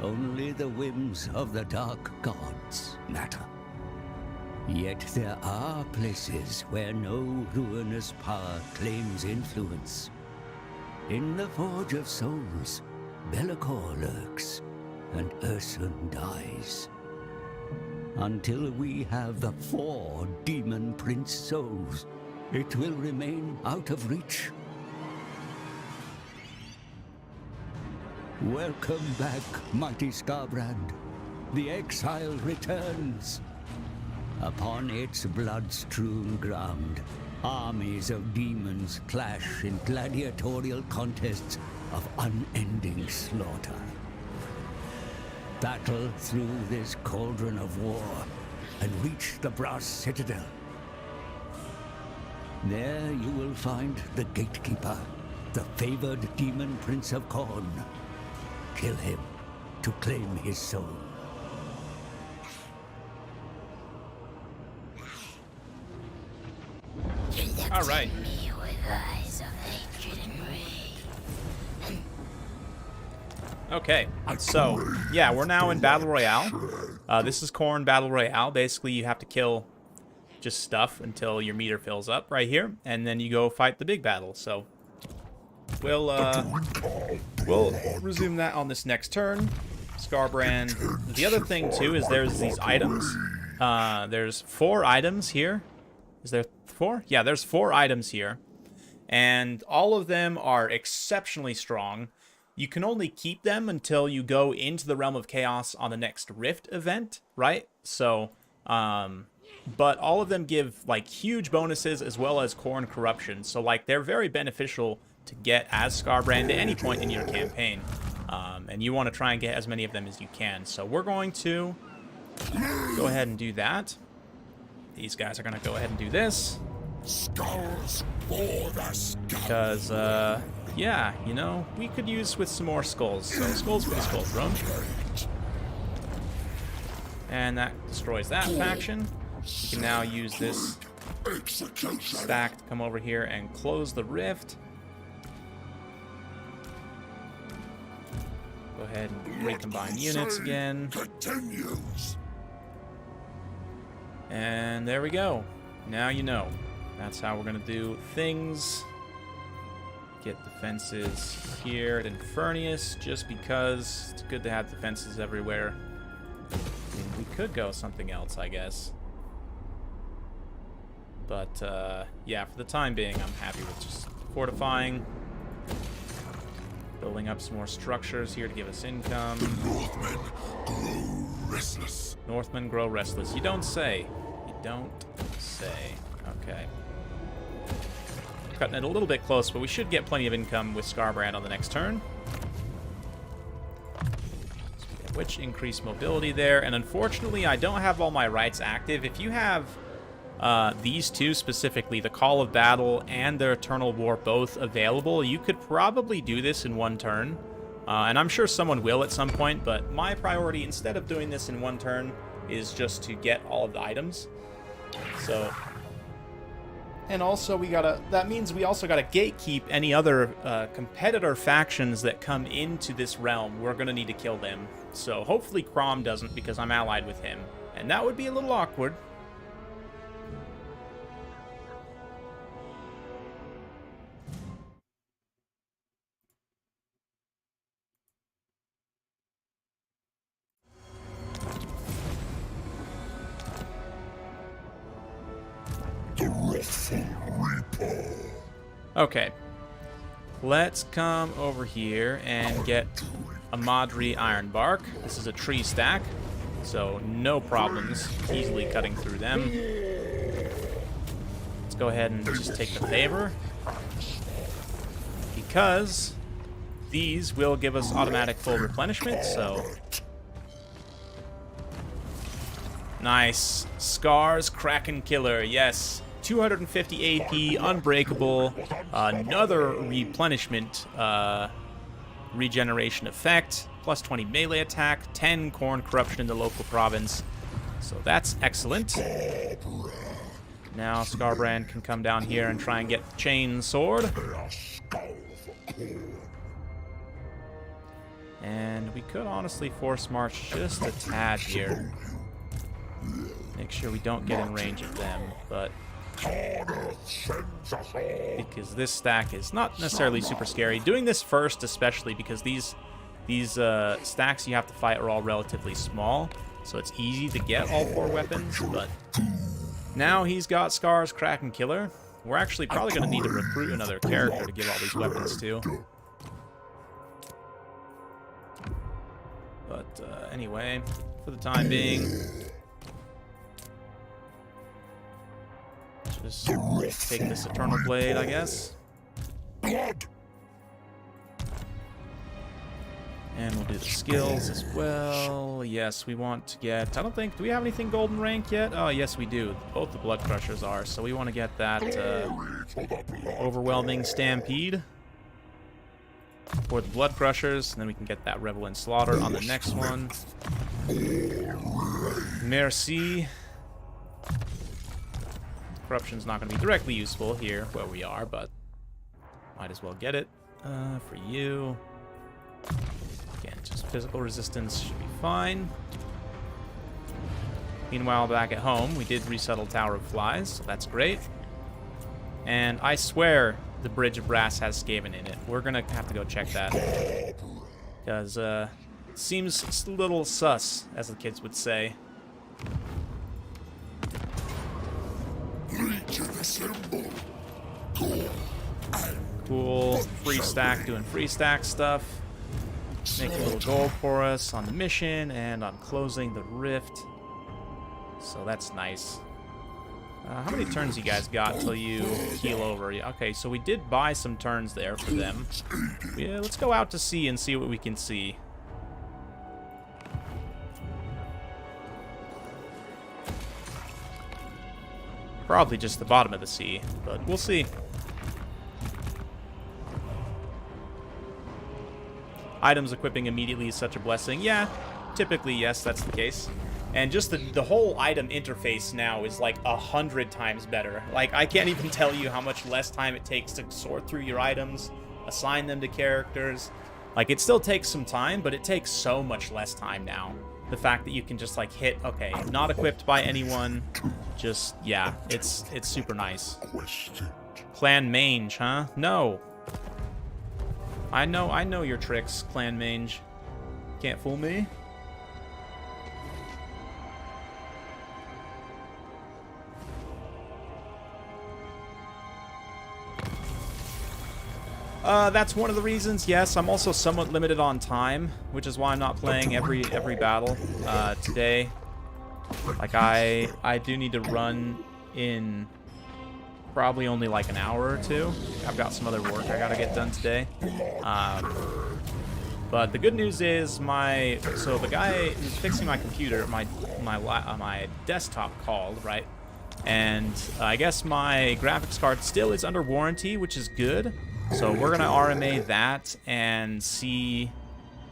Only the whims of the dark gods matter. Yet there are places where no ruinous power claims influence. In the Forge of Souls, Be'lakor lurks, and Ursun dies. Until we have the 4 Demon Prince souls, it will remain out of reach. Welcome back, mighty Skarbrand. The exile returns. Upon its blood-strewn ground, armies of demons clash in gladiatorial contests of unending slaughter. Battle through this cauldron of war and reach the Brass Citadel. There you will find the Gatekeeper, the favored demon prince of Khorne. Kill him to claim his soul. All right. Okay, so, yeah, we're now in Battle Royale. This is Khorne Battle Royale. Basically, you have to kill just stuff until your meter fills up right here, and then you go fight the big battle. So, we'll resume that on this next turn. Skarbrand. The other thing, too, is there's these items. There's 4 items here. Is there 4? Yeah, there's 4 items here. And all of them are exceptionally strong. You can only keep them until you go into the Realm of Chaos on the next Rift event, right? So, but all of them give, like, huge bonuses as well as Khorne Corruption. So, like, they're very beneficial to get as Skarbrand at any point in your campaign. And you want to try and get as many of them as you can. So we're going to go ahead and do that. These guys are going to go ahead and do this. Because, yeah, you know, we could use with some more skulls. So skulls for the skulls room. And that destroys that faction. We can now use this Execution. Stack to come over here and close the rift. Go ahead and recombine units again. Continues. And there we go. Now you know. That's how we're going to do things. Get defenses here at Infernius, just because it's good to have defenses everywhere. I mean, we could go something else, I guess. But, yeah, for the time being, I'm happy with just fortifying. Building up some more structures here to give us income. Northmen grow restless. Northmen grow restless. You don't say. You don't say. Okay. Cutting it a little bit close, but we should get plenty of income with Skarbrand on the next turn. Which increased mobility there. And unfortunately, I don't have all my rights active. If you have these two specifically, the Call of Battle and the Eternal War both available, you could probably do this in one turn. And I'm sure someone will at some point, but my priority, instead of doing this in one turn, is just to get all of the items. So... And also, that means we also gotta gatekeep any other competitor factions that come into this realm. We're gonna need to kill them. So hopefully Khorne doesn't, because I'm allied with him. And that would be a little awkward. The wrathful Reaper. Okay. Let's come over here and get a Madri Ironbark. This is a tree stack, so no problems easily cutting through them. Let's go ahead and just take the favor, because these will give us automatic full replenishment, so... Nice. Scars, Kraken Killer, yes. 250 AP, unbreakable, another replenishment regeneration effect, plus 20 melee attack, 10 Khorne Corruption in the local province. So that's excellent. Now Skarbrand can come down here and try and get the chain sword. And we could honestly force march just a tad here. Make sure we don't get in range of them, but... because this stack is not necessarily super scary. Doing this first, especially because these stacks you have to fight are all relatively small, so it's easy to get all 4 weapons. But now he's got Scars, Kraken Killer. We're actually probably going to need to recruit another character to give all these weapons to. But anyway, for the time being, just take this Eternal Blade, I guess. Blood. And we'll do the skills as well. Yes, we want to get... I don't think... Do we have anything golden rank yet? Oh, yes, we do. Both the Blood Crushers are. So we want to get that Overwhelming Stampede for the Blood Crushers. And then we can get that Revel in Slaughter on the next one. Merci. Corruption's not going to be directly useful here where we are, but might as well get it. For you. Again, just physical resistance should be fine. Meanwhile, back at home, we did resettle Tower of Flies, so that's great. And I swear the Bridge of Brass has Skaven in it. We're going to have to go check that. Because it seems a little sus, as the kids would say. Legion assemble. Cool. Free stack doing free stack stuff. Making a little gold for us on the mission and on closing the rift. So that's nice. How many turns you guys got till you heal over? Okay, so we did buy some turns there for them. Yeah, let's go out to sea and see what we can see. Probably just the bottom of the sea, but we'll see. Items equipping immediately is such a blessing. Yeah, typically, yes, that's the case. And just the whole item interface now is like 100 times better. Like, I can't even tell you how much less time it takes to sort through your items, assign them to characters. Like, it still takes some time, but it takes so much less time now. The fact that you can just, like, hit, okay, not equipped by anyone, just, yeah, it's super nice. Clan Mange, huh? No. I know your tricks, Clan Mange. Can't fool me. That's one of the reasons. Yes, I'm also somewhat limited on time, which is why I'm not playing every battle today. Like, I do need to run in probably only like an hour or two. I've got some other work I gotta get done today. But the good news is so the guy who's fixing my computer, my desktop called, right? And I guess my graphics card still is under warranty, which is good. So we're gonna RMA that and see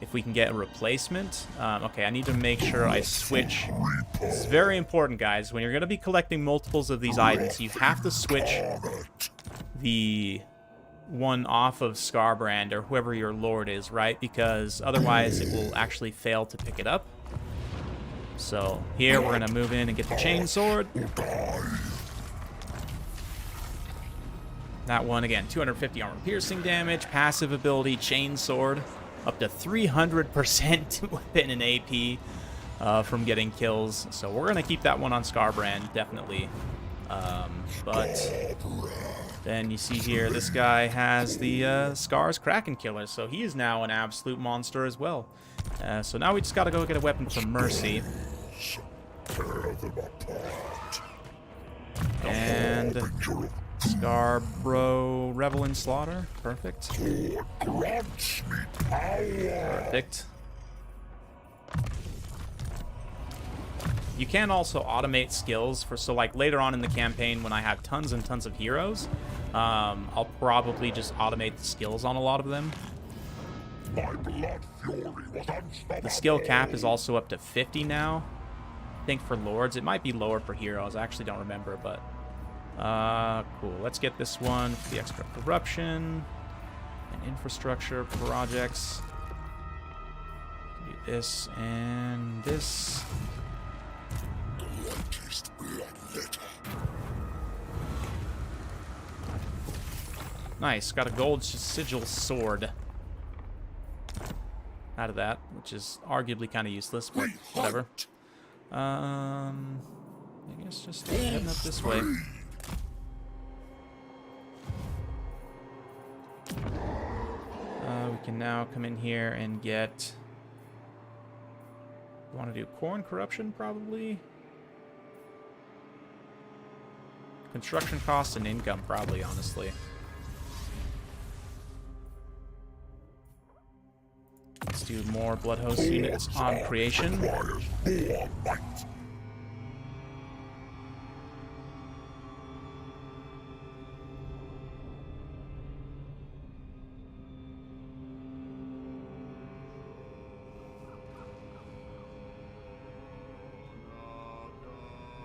if we can get a replacement. Okay, I need to make sure I switch. It's very important, guys. When you're gonna be collecting multiples of these items, you have to switch the one off of Skarbrand or whoever your lord is, right? Because otherwise it will actually fail to pick it up. So here we're gonna move in and get the chain sword. That one, again, 250 armor piercing damage, passive ability, chain sword, up to 300% weapon and AP from getting kills. So we're going to keep that one on Skarbrand, definitely. But then you see here, this guy has the Scar's Kraken Killer, so he is now an absolute monster as well. So now we just got to go get a weapon from Mercy. And Scarborough Revel in Slaughter. Perfect. Perfect. You can also automate skills so like later on in the campaign when I have tons and tons of heroes, I'll probably just automate the skills on a lot of them. The skill cap is also up to 50 now. I think for lords. It might be lower for heroes. I actually don't remember, but cool. Let's get this one for the extra corruption and infrastructure projects. Do this and this. Nice. Got a gold sigil sword out of that, which is arguably kind of useless, but whatever. I guess just heading up this way. We can now come in here and get... Want to do Khorne Corruption, probably? Construction costs and income, probably, honestly. Let's do more Blood Host units on creation.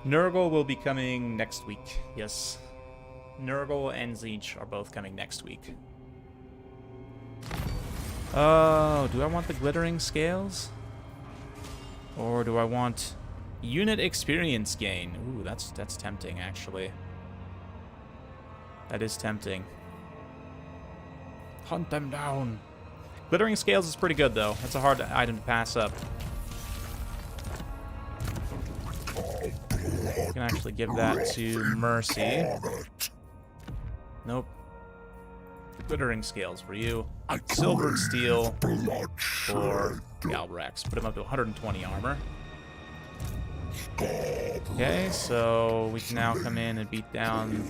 Nurgle will be coming next week. Yes. Nurgle and Zeech are both coming next week. Oh, do I want the glittering scales? Or do I want unit experience gain? Ooh, that's tempting, actually. That is tempting. Hunt them down. Glittering scales is pretty good, though. That's a hard item to pass up. You can actually give that to Mercy. Nope. Glittering scales for you. Silver and steel for Galbrax. Put him up to 120 armor. Okay, so we can now come in and beat down...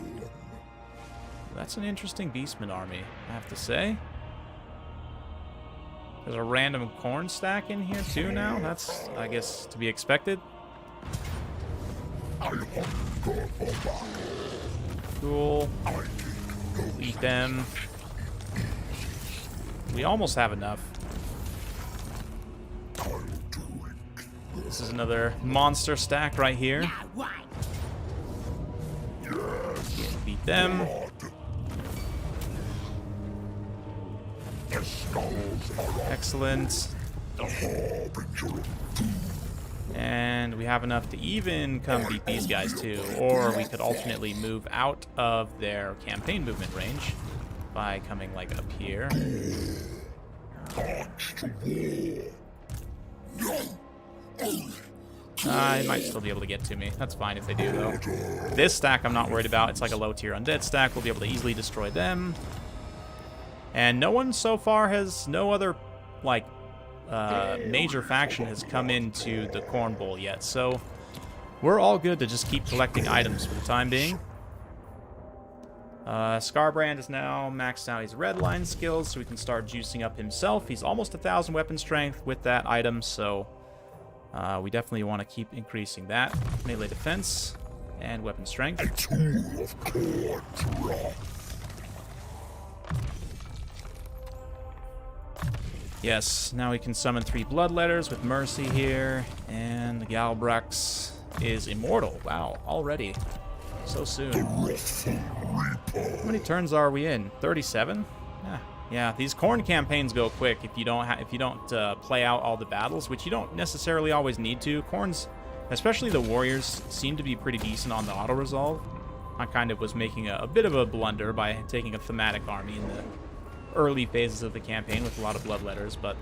That's an interesting Beastman army, I have to say. There's a random corn stack in here too now. That's, I guess, to be expected. Cool. We'll eat them. We almost have enough. This is another monster stack right here. Can't beat them. Excellent. And we have enough to even come beat these guys too. Or we could alternately move out of their campaign movement range by coming like up here. I might still be able to get to me. That's fine if they do, though. This stack I'm not worried about. It's like a low-tier undead stack. We'll be able to easily destroy them. And no one so far has... No other, like, major faction has come into the Khorne Bowl yet. So we're all good to just keep collecting items for the time being. Scarbrand is now maxed out his red line skills, so we can start juicing up himself. He's almost 1,000 weapon strength with that item, so we definitely want to keep increasing that. Melee defense and weapon strength. A tool of Khorne's wrath. Yes, now we can summon 3 bloodletters with Mercy here, and the Galbrax is immortal. Wow, already. So soon. How many turns are we in? 37? Yeah, these Khorne campaigns go quick if you don't play out all the battles, which you don't necessarily always need to. Khorne's, especially the warriors, seem to be pretty decent on the auto resolve. I kind of was making a bit of a blunder by taking a thematic army in the early phases of the campaign with a lot of bloodletters, but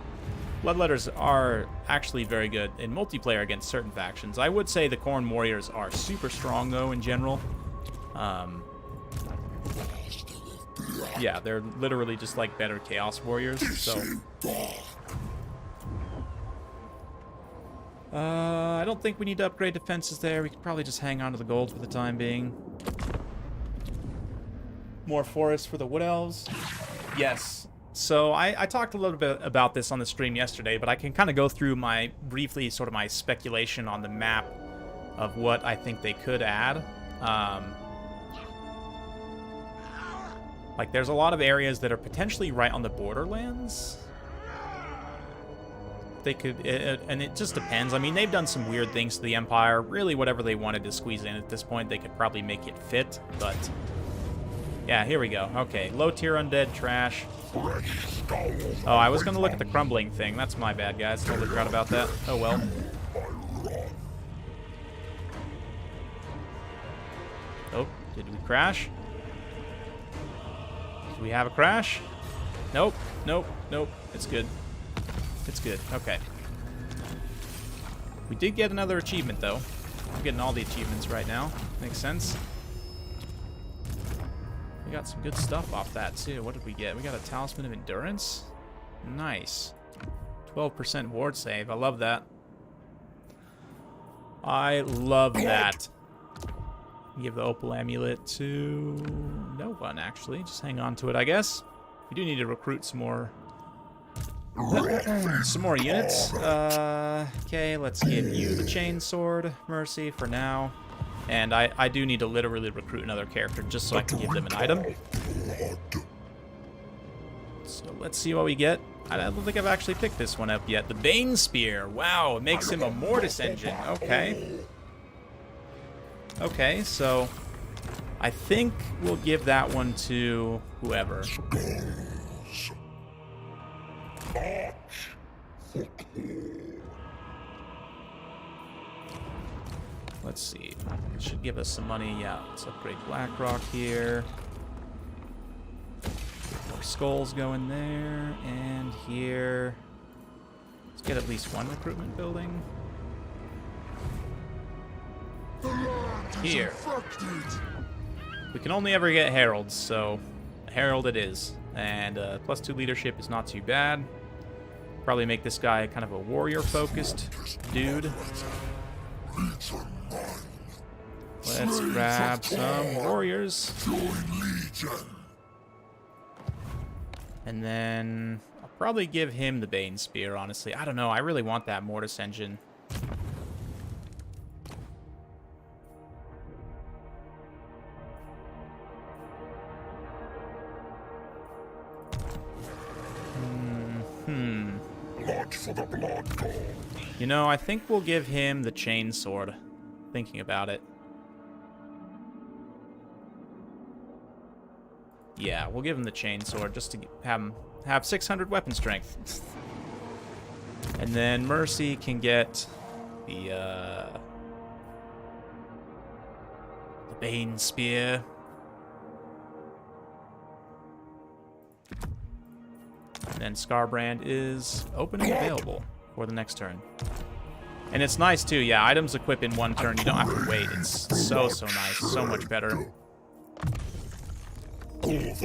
bloodletters are actually very good in multiplayer against certain factions. I would say the Khorne warriors are super strong though in general. Yeah, they're literally just like better Chaos Warriors, so... I don't think we need to upgrade defenses there. We could probably just hang on to the gold for the time being. More forest for the Wood Elves. Yes. So I talked a little bit about this on the stream yesterday, but I can kind of go through briefly sort of my speculation on the map of what I think they could add. Like, there's a lot of areas that are potentially right on the borderlands. They could, and it just depends. I mean, they've done some weird things to the Empire. Really, whatever they wanted to squeeze in at this point, they could probably make it fit, but... Yeah, here we go. Okay, low-tier undead trash. Oh, I was going to look at the crumbling thing. That's my bad, guys. Totally forgot about that. Oh, well. Oh, did we crash? Do we have a crash? Nope, nope, nope. It's good. It's good. Okay. We did get another achievement, though. I'm getting all the achievements right now. Makes sense. We got some good stuff off that, too. What did we get? We got a Talisman of Endurance. Nice. 12% ward save. I love that. I love that. Give the Opal Amulet to no one, actually. Just hang on to it, I guess. We do need to recruit some more units. Okay, let's give you the Chainsword, Mercy, for now. And I do need to literally recruit another character just so I can give them an item. So let's see what we get. I don't think I've actually picked this one up yet. The Bane Spear. Wow, it makes him a Mortis engine. Okay. Okay, so I think we'll give that one to whoever. Let's see. It should give us some money. Yeah, let's upgrade Blackrock here. Get more skulls going there. And here. Let's get at least one recruitment building. Here. We can only ever get heralds, so herald it is. And +2 leadership is not too bad. Probably make this guy kind of a warrior-focused dude. Let's grab some warriors. And then I'll probably give him the Bane Spear, honestly. I don't know. I really want that Mortis engine. Blood for the blood god. You know, I think we'll give him the chain sword. Thinking about it. Yeah, we'll give him the chain sword just to have 600 weapon strength. And then Mercy can get the Bane Spear. And then Scarbrand is open and available for the next turn. And it's nice too, yeah, items equip in one turn, you don't have to wait. It's so nice, so much better. You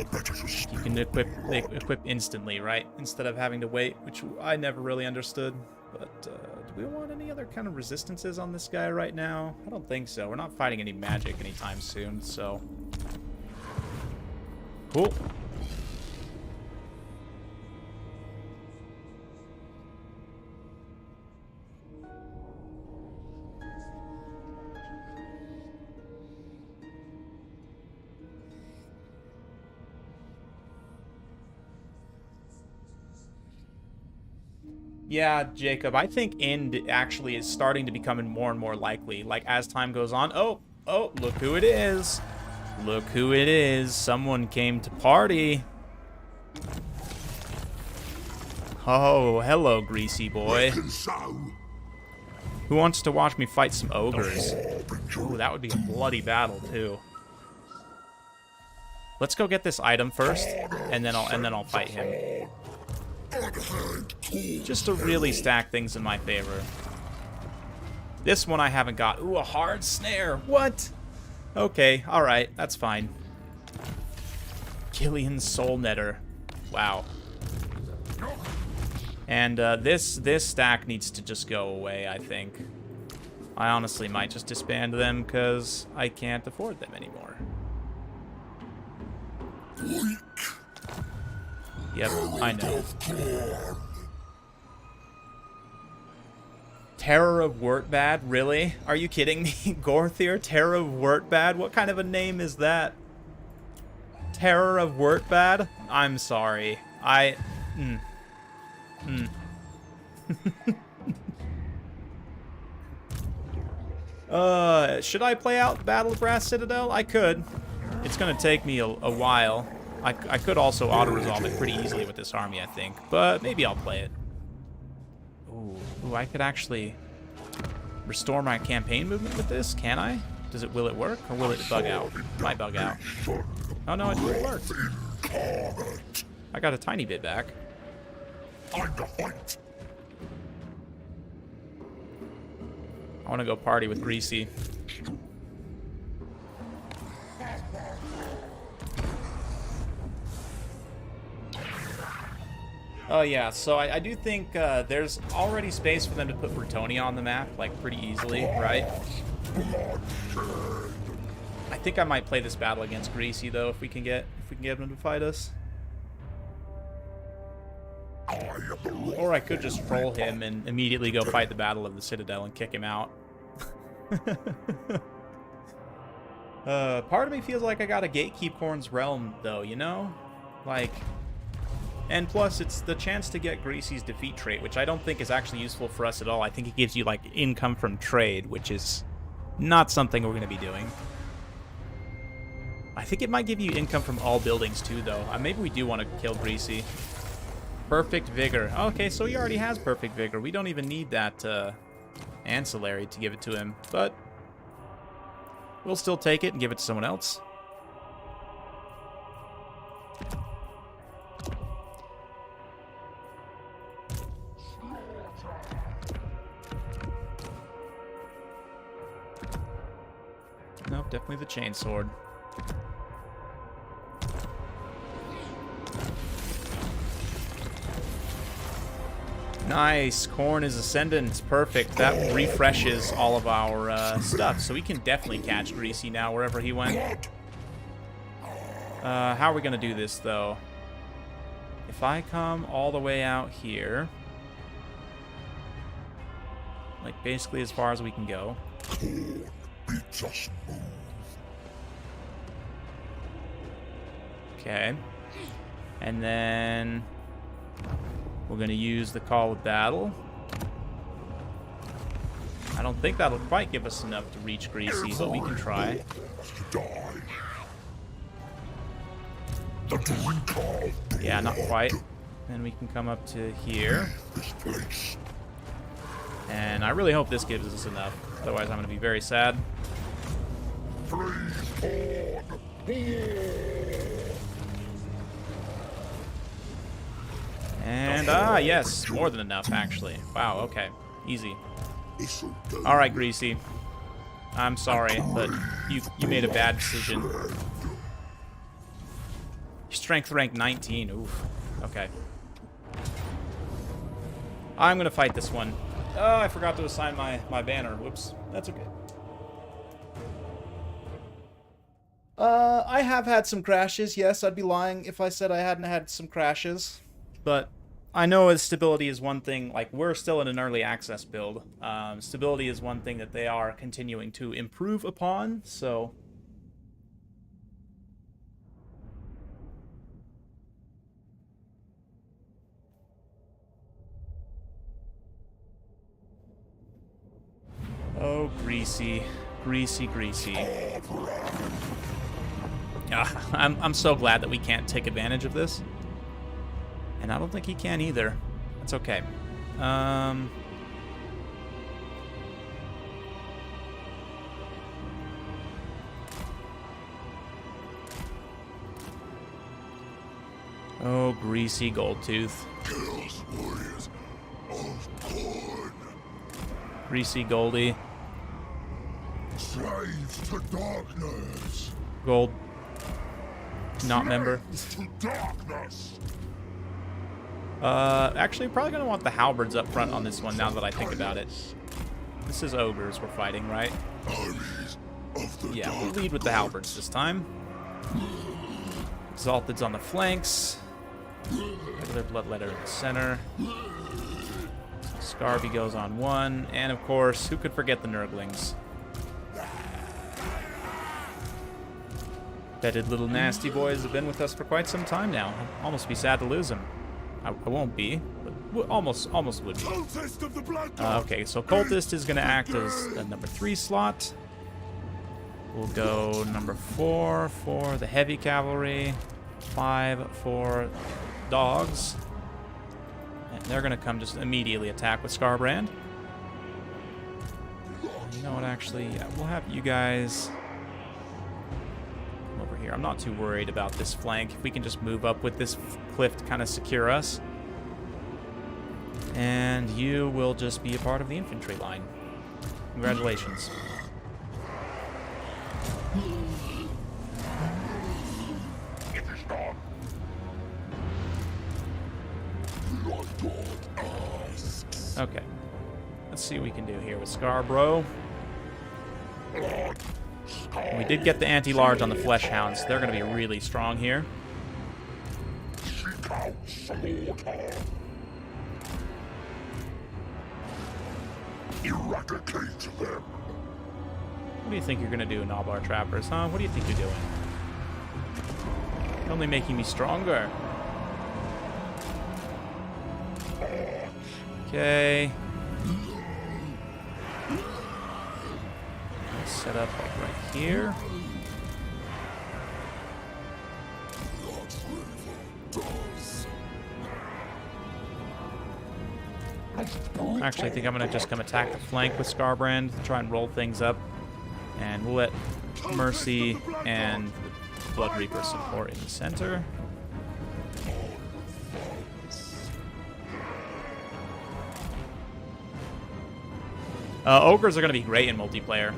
can equip instantly, right? Instead of having to wait, which I never really understood. But do we want any other kind of resistances on this guy right now? I don't think so. We're not fighting any magic anytime soon, so... Cool. Yeah, Jacob, I think end actually is starting to become more and more likely. Like, as time goes on. Oh, look who it is. Look who it is. Someone came to party. Oh, hello, greasy boy. Who wants to watch me fight some ogres? Ooh, that would be a bloody battle, too. Let's go get this item first, and then I'll fight him. Just to really stack things in my favor. This one I haven't got. Ooh, a hard snare. What? Okay, alright, that's fine. Killian's Soul Netter. Wow. And this stack needs to just go away, I think. I honestly might just disband them because I can't afford them anymore. Yep, I know. Terror of Wurtbad? Really? Are you kidding me? Gorthir? Terror of Wurtbad? What kind of a name is that? Terror of Wurtbad? I'm sorry. Should I play out Battle of Brass Citadel? I could. It's gonna take me a while. I could also auto-resolve it pretty easily with this army, I think. But maybe I'll play it. Ooh, I could actually restore my campaign movement with this, can I? Will it work, or will it bug out? It might bug out. Oh no, it worked. I got a tiny bit back. I want to go party with Greasy. Oh yeah, so I do think there's already space for them to put Bretonia on the map, like, pretty easily, right? I think I might play this battle against Greasy, though, if we can get him to fight us. Or I could just troll him and immediately go fight the Battle of the Citadel and kick him out. Part of me feels like I gotta gatekeep Khorne's realm, though, you know? Like... And plus, it's the chance to get Greasy's defeat trait, which I don't think is actually useful for us at all. I think it gives you, like, income from trade, which is not something we're going to be doing. I think it might give you income from all buildings, too, though. Maybe we do want to kill Greasy. Perfect Vigor. Okay, so he already has Perfect Vigor. We don't even need that ancillary to give it to him, but we'll still take it and give it to someone else. Nope, definitely the chainsword. Nice, Khorne is Ascendant. Perfect. That refreshes all of our stuff, so we can definitely catch Greasy now wherever he went. How are we gonna do this, though? If I come all the way out here, like basically as far as we can go. Okay. And then we're going to use the Call of Battle. I don't think that'll quite give us enough to reach Greasy, but we can try. To die. The drink of Yeah, not blood. quite. Then we can come up to here. This place. And I really hope this gives us enough. Otherwise, I'm going to be very sad. Freeze, Khorne. And, yes. More than enough, actually. Wow, okay. Easy. This'll do. Alright, Greasy. I'm sorry, but you made a bad decision. Strength rank 19. Oof. Okay. I'm going to fight this one. Oh, I forgot to assign my banner. Whoops. That's okay. I have had some crashes. Yes, I'd be lying if I said I hadn't had some crashes. But I know stability is one thing. Like, we're still in an early access build. Stability is one thing that they are continuing to improve upon, so... Oh, Greasy. Greasy, Greasy. I'm so glad that we can't take advantage of this. And I don't think he can either. That's okay. Oh, Greasy Goldtooth. Chaos warriors of Khorne. Greasy Goldie. Slaves to darkness. Gold. Not member. Slaves to darkness. Actually, probably gonna want the halberds up front on this one now that I think about it. This is ogres we're fighting, right? Armies of the Yeah, we'll lead with the halberds this time. Exalted's on the flanks. Regular Bloodletter in the center. Scarby goes on one. And of course, who could forget the Nurglings? Bedded little nasty boys have been with us for quite some time now. I'd almost be sad to lose them. I won't be, but almost would be. Cultist of the blood. Okay, so Cultist is going to act as the number 3 slot. We'll go number 4 for the heavy cavalry, 5 for dogs. And they're going to come just immediately attack with Scarbrand. You know what, actually, yeah, we'll have you guys come over here. I'm not too worried about this flank. If we can just move up with this cliff to kind of secure us. And you will just be a part of the infantry line. Congratulations. It is done. Blood God asks. Okay. Let's see what we can do here with Scarborough. Blood. We did get the anti-large on the Flesh Hounds. They're going to be really strong here. Seek out slaughter. Eradicate them. What do you think you're going to do, Knoblar Trappers, huh? What do you think you're doing? You're only making me stronger. Okay. Let's set up like right here. Actually, I think I'm going to just come attack the flank with Scarbrand, try and roll things up. And we'll let Mercy and Blood Reaper support in the center. Ogres are going to be great in multiplayer.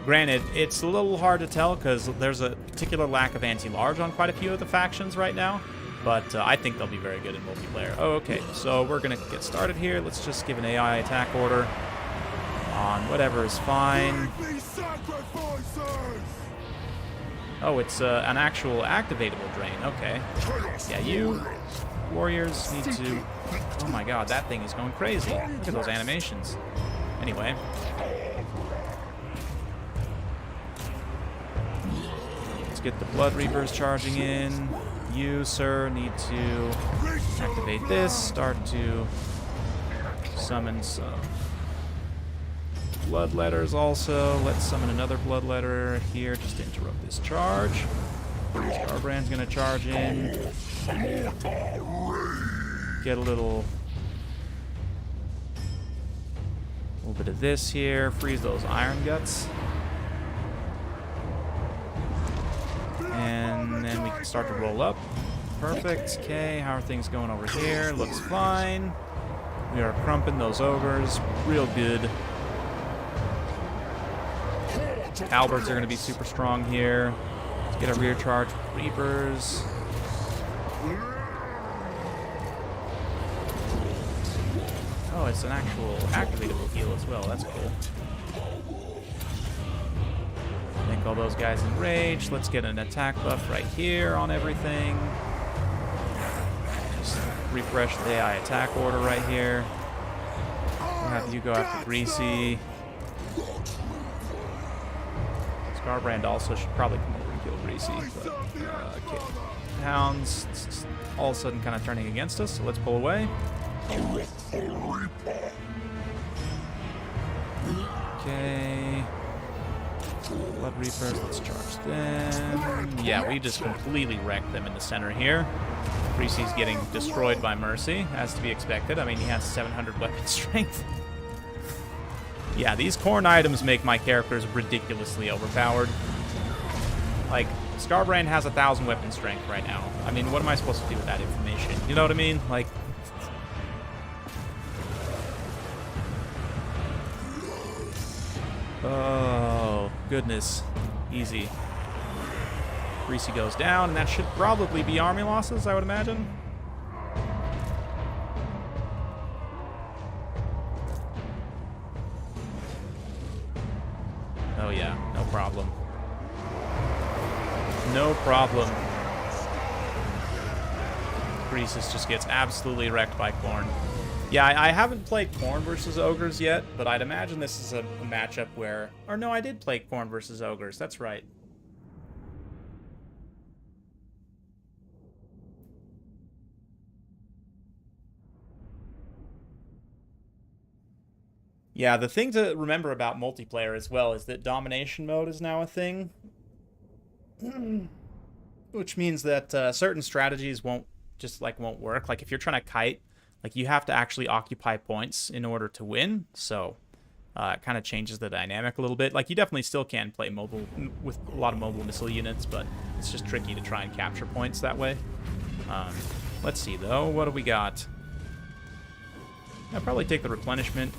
Granted, it's a little hard to tell because there's a particular lack of anti-large on quite a few of the factions right now. But I think they'll be very good in multiplayer. Oh, okay, so we're going to get started here. Let's just give an AI attack order on whatever is fine. Oh, it's an actual activatable drain. Okay. Yeah, you warriors need to... Oh my god, that thing is going crazy. Look at those animations. Anyway. Let's get the Blood Reapers charging in. You, sir, need to activate this. Start to summon some bloodletters also. Let's summon another bloodletter here just to interrupt this charge. Starbrand's gonna charge in. Get a little bit of this here. Freeze those iron guts. And then we can start to roll up. Perfect. Okay, how are things going over here? Looks fine. We are crumping those ogres real good. Halberds are going to be super strong here. Let's get a rear charge with Reapers. Oh, it's an actual activatable heal as well. That's cool. Make all those guys enraged. Let's get an attack buff right here on everything. Just refresh the AI attack order right here. We'll have you go after Greasy. Scarbrand also should probably come over and kill Greasy. But, okay. Hounds all of a sudden kind of turning against us, so let's pull away. Okay. Blood Reapers, let's charge them. Yeah, we just completely wrecked them in the center here. Greasy's getting destroyed by Mercy, as to be expected. I mean, he has 700 weapon strength. Yeah, these Khorne items make my characters ridiculously overpowered. Like, Scarbrand has 1,000 weapon strength right now. I mean, what am I supposed to do with that information? You know what I mean? Like... Oh, goodness. Easy. Greasy goes down, and that should probably be army losses, I would imagine. Oh yeah, no problem. No problem. Greasis just gets absolutely wrecked by Khorne. Yeah, I haven't played Khorne versus Ogres yet, but I'd imagine this is a matchup where... Or no, I did play Khorne versus Ogres, that's right. Yeah, the thing to remember about multiplayer as well is that Domination Mode is now a thing. Which means that certain strategies won't work. Like if you're trying to kite, like you have to actually occupy points in order to win. So it kind of changes the dynamic a little bit. Like you definitely still can play mobile with a lot of mobile missile units, but it's just tricky to try and capture points that way. Let's see though, what do we got? I'll probably take the replenishment.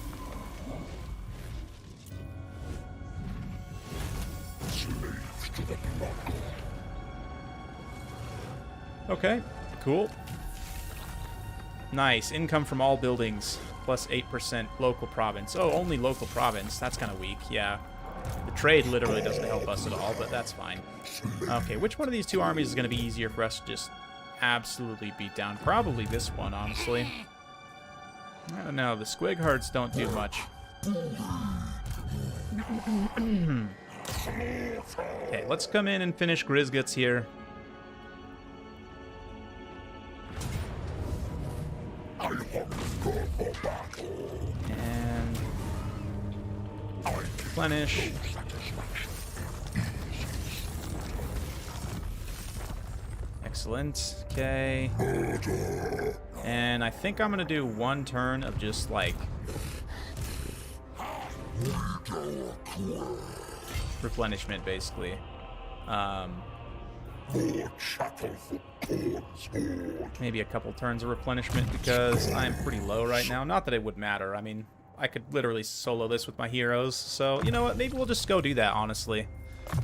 Okay, cool. Nice. Income from all buildings. Plus 8% local province. Oh, only local province. That's kind of weak, yeah. The trade literally doesn't help us at all, but that's fine. Okay, which one of these two armies is going to be easier for us to just absolutely beat down? Probably this one, honestly. I don't know. The squig herds don't do much. Okay, let's come in and finish Grizguts here. And replenish. Excellent. Okay. And I think I'm gonna do one turn of just like replenishment, basically. Maybe a couple turns of replenishment because I'm pretty low right now. Not that it would matter. I mean, I could literally solo this with my heroes. So, you know what? Maybe we'll just go do that, honestly. I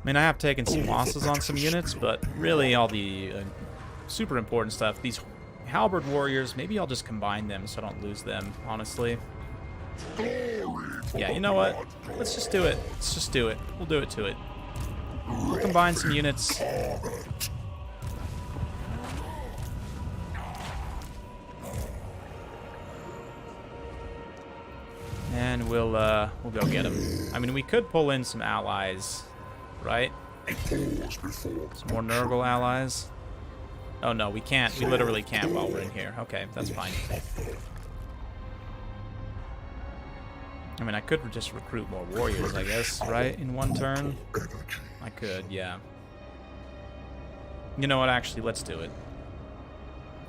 mean, I have taken some losses on some units, but really all the super important stuff, these halberd warriors, maybe I'll just combine them so I don't lose them, honestly. Yeah, you know what? Let's just do it. Let's just do it. We'll do it to it. We'll combine some units. And we'll go get them. I mean, we could pull in some allies, right? Some more Nurgle allies. Oh no, we can't. We literally can't while we're in here. Okay, that's fine. I mean, I could just recruit more warriors, I guess, right? In one turn? I could, yeah. You know what? Actually, let's do it.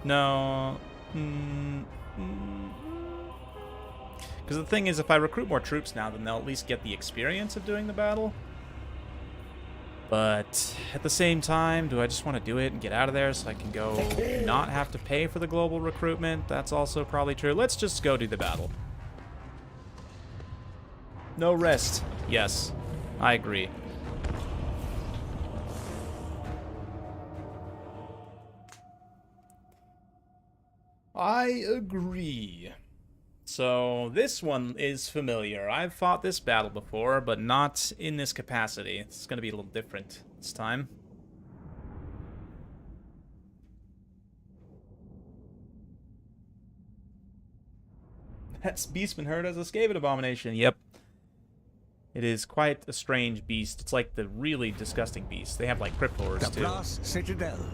No. Because the thing is, if I recruit more troops now, then they'll at least get the experience of doing the battle. But at the same time, do I just want to do it and get out of there so I can go not have to pay for the global recruitment? That's also probably true. Let's just go do the battle. No rest. Yes, I agree. I agree. So this one is familiar. I've fought this battle before, but not in this capacity. It's going to be a little different this time. That's Beastman heard as a Skaven abomination. Yep. It is quite a strange beast. It's like the really disgusting beast. They have like cryptors too. The Brass Citadel,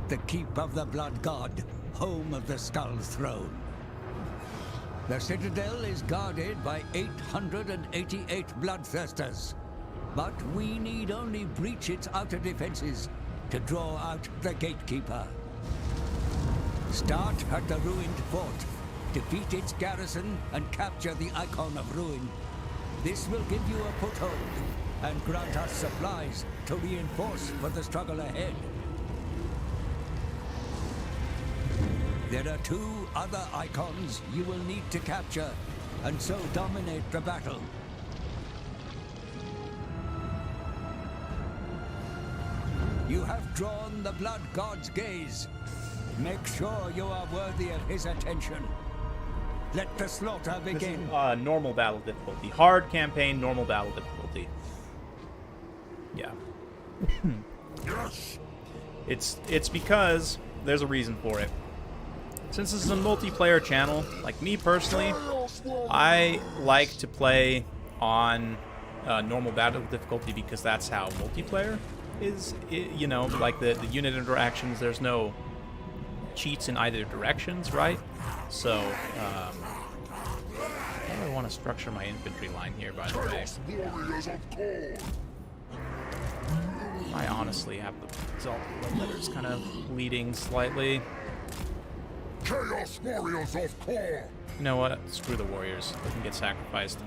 the keep of the Blood God, home of the Skull Throne. The Citadel is guarded by 888 bloodthirsters, but we need only breach its outer defenses to draw out the Gatekeeper. Start at the ruined fort, defeat its garrison, and capture the Icon of Ruin. This will give you a foothold and grant us supplies to reinforce for the struggle ahead. There are 2 other icons you will need to capture, and so dominate the battle. You have drawn the Blood God's gaze. Make sure you are worthy of his attention. Let the slaughter begin. This is, normal battle difficulty. Hard campaign, normal battle difficulty. Yeah. Yes. It's because there's a reason for it. Since this is a multiplayer channel, like me personally, I like to play on normal battle difficulty because that's how multiplayer is. You know, like the unit interactions, there's no cheats in either directions, right? So, how do I want to structure my infantry line here, by the way? I honestly have the letters kind of leading slightly. Chaos Warriors of Khorne! You know what? Screw the warriors. They can get sacrificed.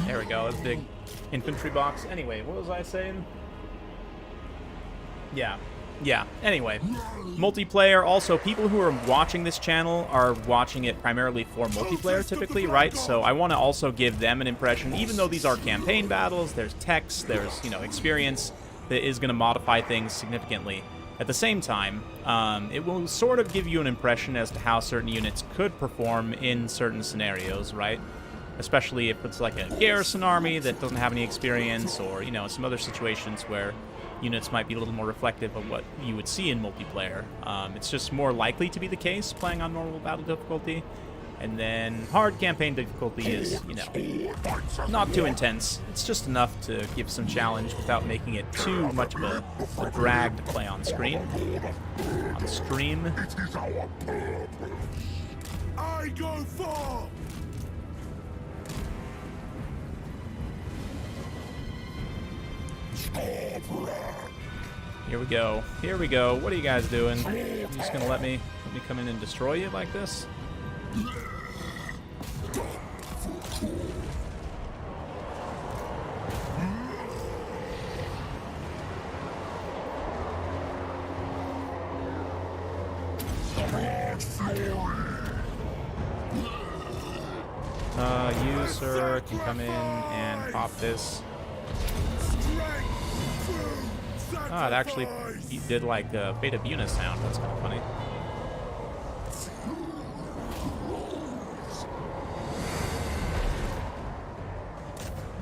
There we go. That's a big infantry box. Anyway, what was I saying? Yeah. Anyway, multiplayer. Also, people who are watching this channel are watching it primarily for multiplayer, typically, right? So I want to also give them an impression. Even though these are campaign battles, there's text, there's, experience that is going to modify things significantly. At the same time, it will sort of give you an impression as to how certain units could perform in certain scenarios, right? Especially if it's like a garrison army that doesn't have any experience, or, some other situations where units might be a little more reflective of what you would see in multiplayer. It's just more likely to be the case playing on normal battle difficulty. And then hard campaign difficulty is, not too intense. It's just enough to give some challenge without making it too much of a drag to play on screen. On stream. It is our purpose. I go for. Here we go. Here we go. What are you guys doing? You just gonna let me come in and destroy you like this? You, sir, can come in and pop this. Oh, it actually did like a Fate of Yuna sound. That's kind of funny.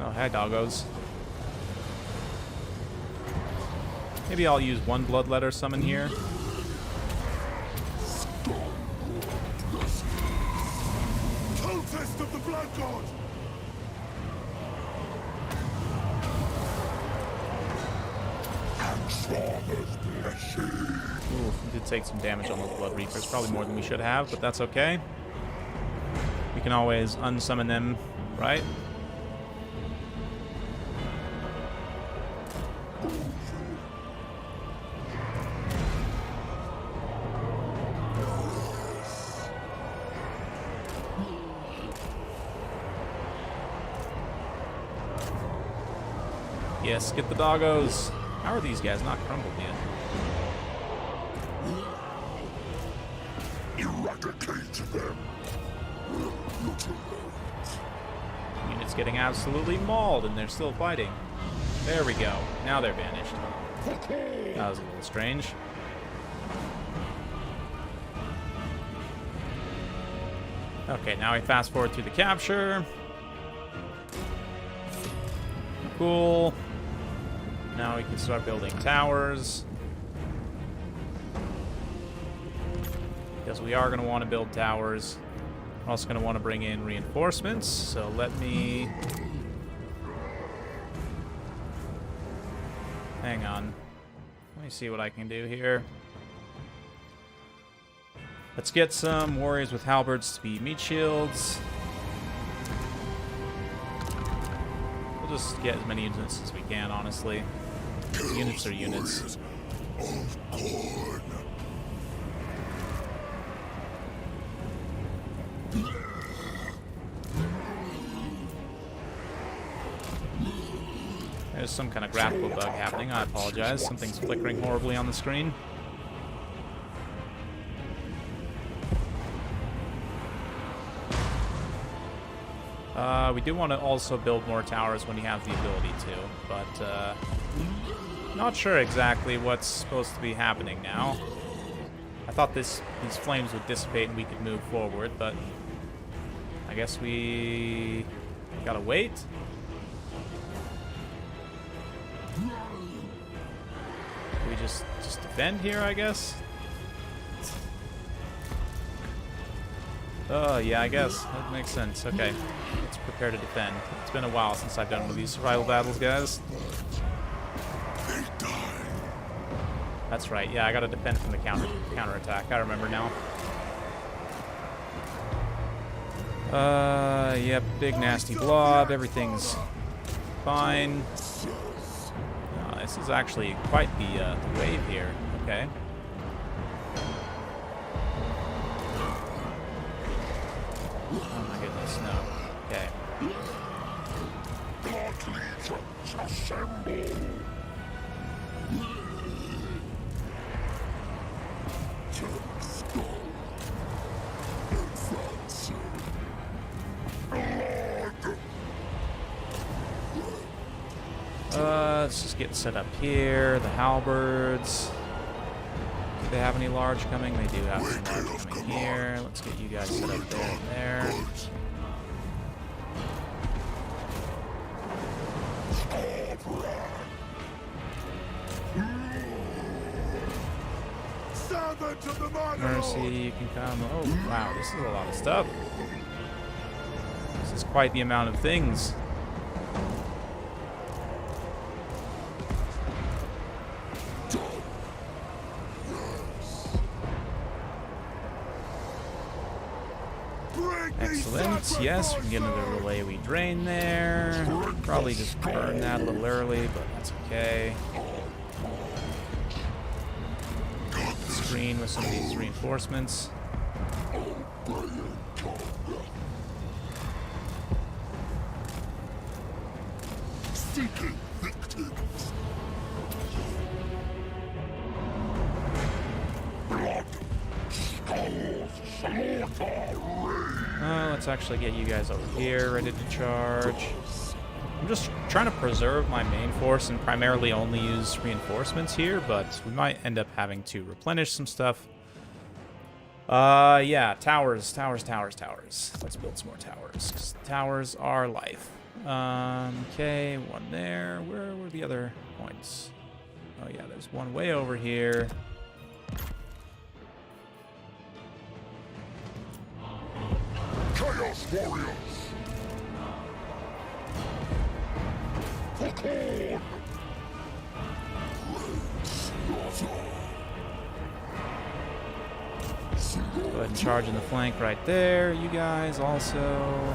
Oh, hi, doggos. Maybe I'll use one Bloodletter summon here. Protest of the Blood God! Father's blessing. did take some damage on those Blood Reapers, probably more than we should have, but that's okay. We can always unsummon them, right? Yes, get the doggos. How are these guys not crumbled yet? Eradicate them. Units getting absolutely mauled, and they're still fighting. There we go. Now they're vanished. That was a little strange. Okay, now we fast forward through the capture. Cool. Now we can start building towers. Because we are going to want to build towers. We're also going to want to bring in reinforcements. So let me... Hang on. Let me see what I can do here. Let's get some warriors with halberds to be meat shields. We'll just get as many units as we can, honestly. Units are units. Of Khorne. There's some kind of graphical bug happening. I apologize. Something's flickering horribly on the screen. We do want to also build more towers when you have the ability to, but not sure exactly what's supposed to be happening now. I thought these flames would dissipate and we could move forward, but I guess we gotta wait. We just defend here, I guess. Oh, yeah, I guess. That makes sense. Okay. Let's prepare to defend. It's been a while since I've done one of these survival battles, guys. That's right. Yeah, I gotta defend from the counterattack. I remember now. Yep. Big nasty blob. Everything's fine. This is actually quite the wave here. Okay. Oh my goodness, no. Okay. Let's just get set up here. The halberds. Do they have any large coming? They do have some large coming here. Let's get you guys set up there and there. Mercy, you can come. Oh, wow, this is a lot of stuff. This is quite the amount of things. Excellent. Yes, we can get another relay we drain there. Probably just burn that a little early, but that's okay. Screen with some of these reinforcements. Let's actually get you guys over here ready to charge. I'm just trying to preserve my main force and primarily only use reinforcements here, but we might end up having to replenish some stuff. Yeah, towers. Let's build some more towers, because towers are life. Okay, one there. Where were the other points? Oh yeah, there's one way over here. Chaos Warriors! For Khorne! Go ahead and charge in the flank right there. You guys also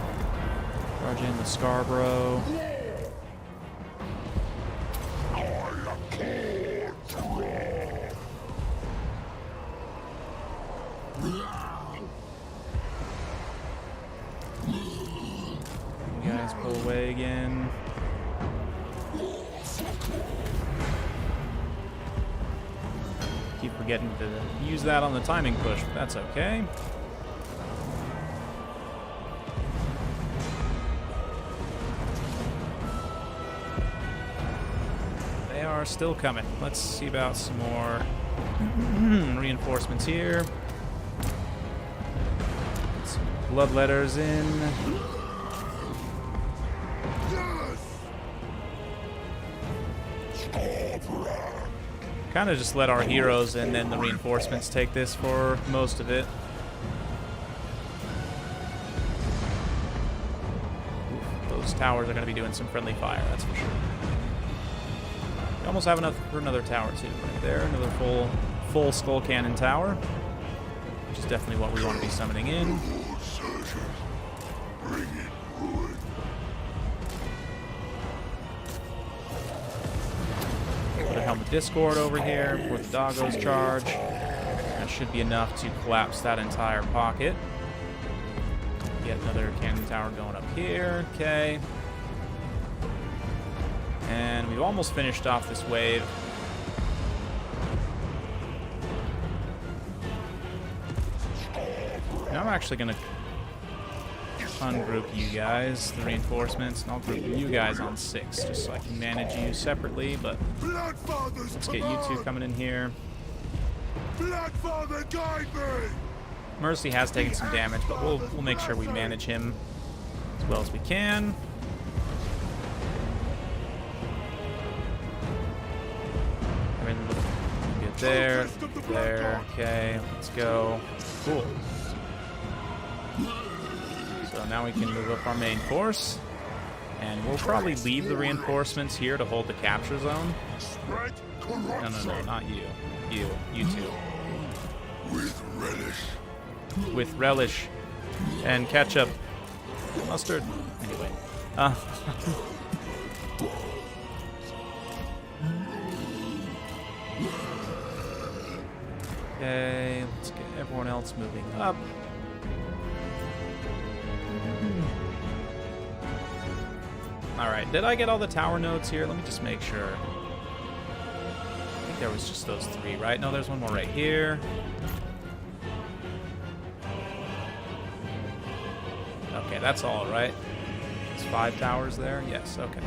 charge in the Scarborough. You guys pull away again. Keep forgetting to use that on the timing push, but that's okay. They are still coming. Let's see about some more reinforcements here. Get some bloodletters in. Kind of just let our heroes and then the reinforcements take this for most of it. Oof, those towers are going to be doing some friendly fire, that's for sure. We almost have enough for another tower too, right there. Another full skull cannon tower, which is definitely what we want to be summoning in. Helmet Discord over here before the doggos charge. That should be enough to collapse that entire pocket. Get another cannon tower going up here. Okay. And we've almost finished off this wave. Now I'm actually going to ungroup you guys, the reinforcements, and I'll group you guys on 6, just so I can manage you separately, but let's get you two coming in here. Mercy has taken some damage, but we'll make sure we manage him as well as we can. Everything looking good there, there, okay, let's go. Cool. So now we can move up our main force, and we'll probably leave the reinforcements here to hold the capture zone. No, not you. You two. With relish. With relish and ketchup. Mustard. Anyway. Okay, let's get everyone else moving up. Alright, did I get all the tower notes here? Let me just make sure. I think there was just those 3, right? No, there's one more right here. Okay, that's all, right? There's 5 towers there? Yes, okay.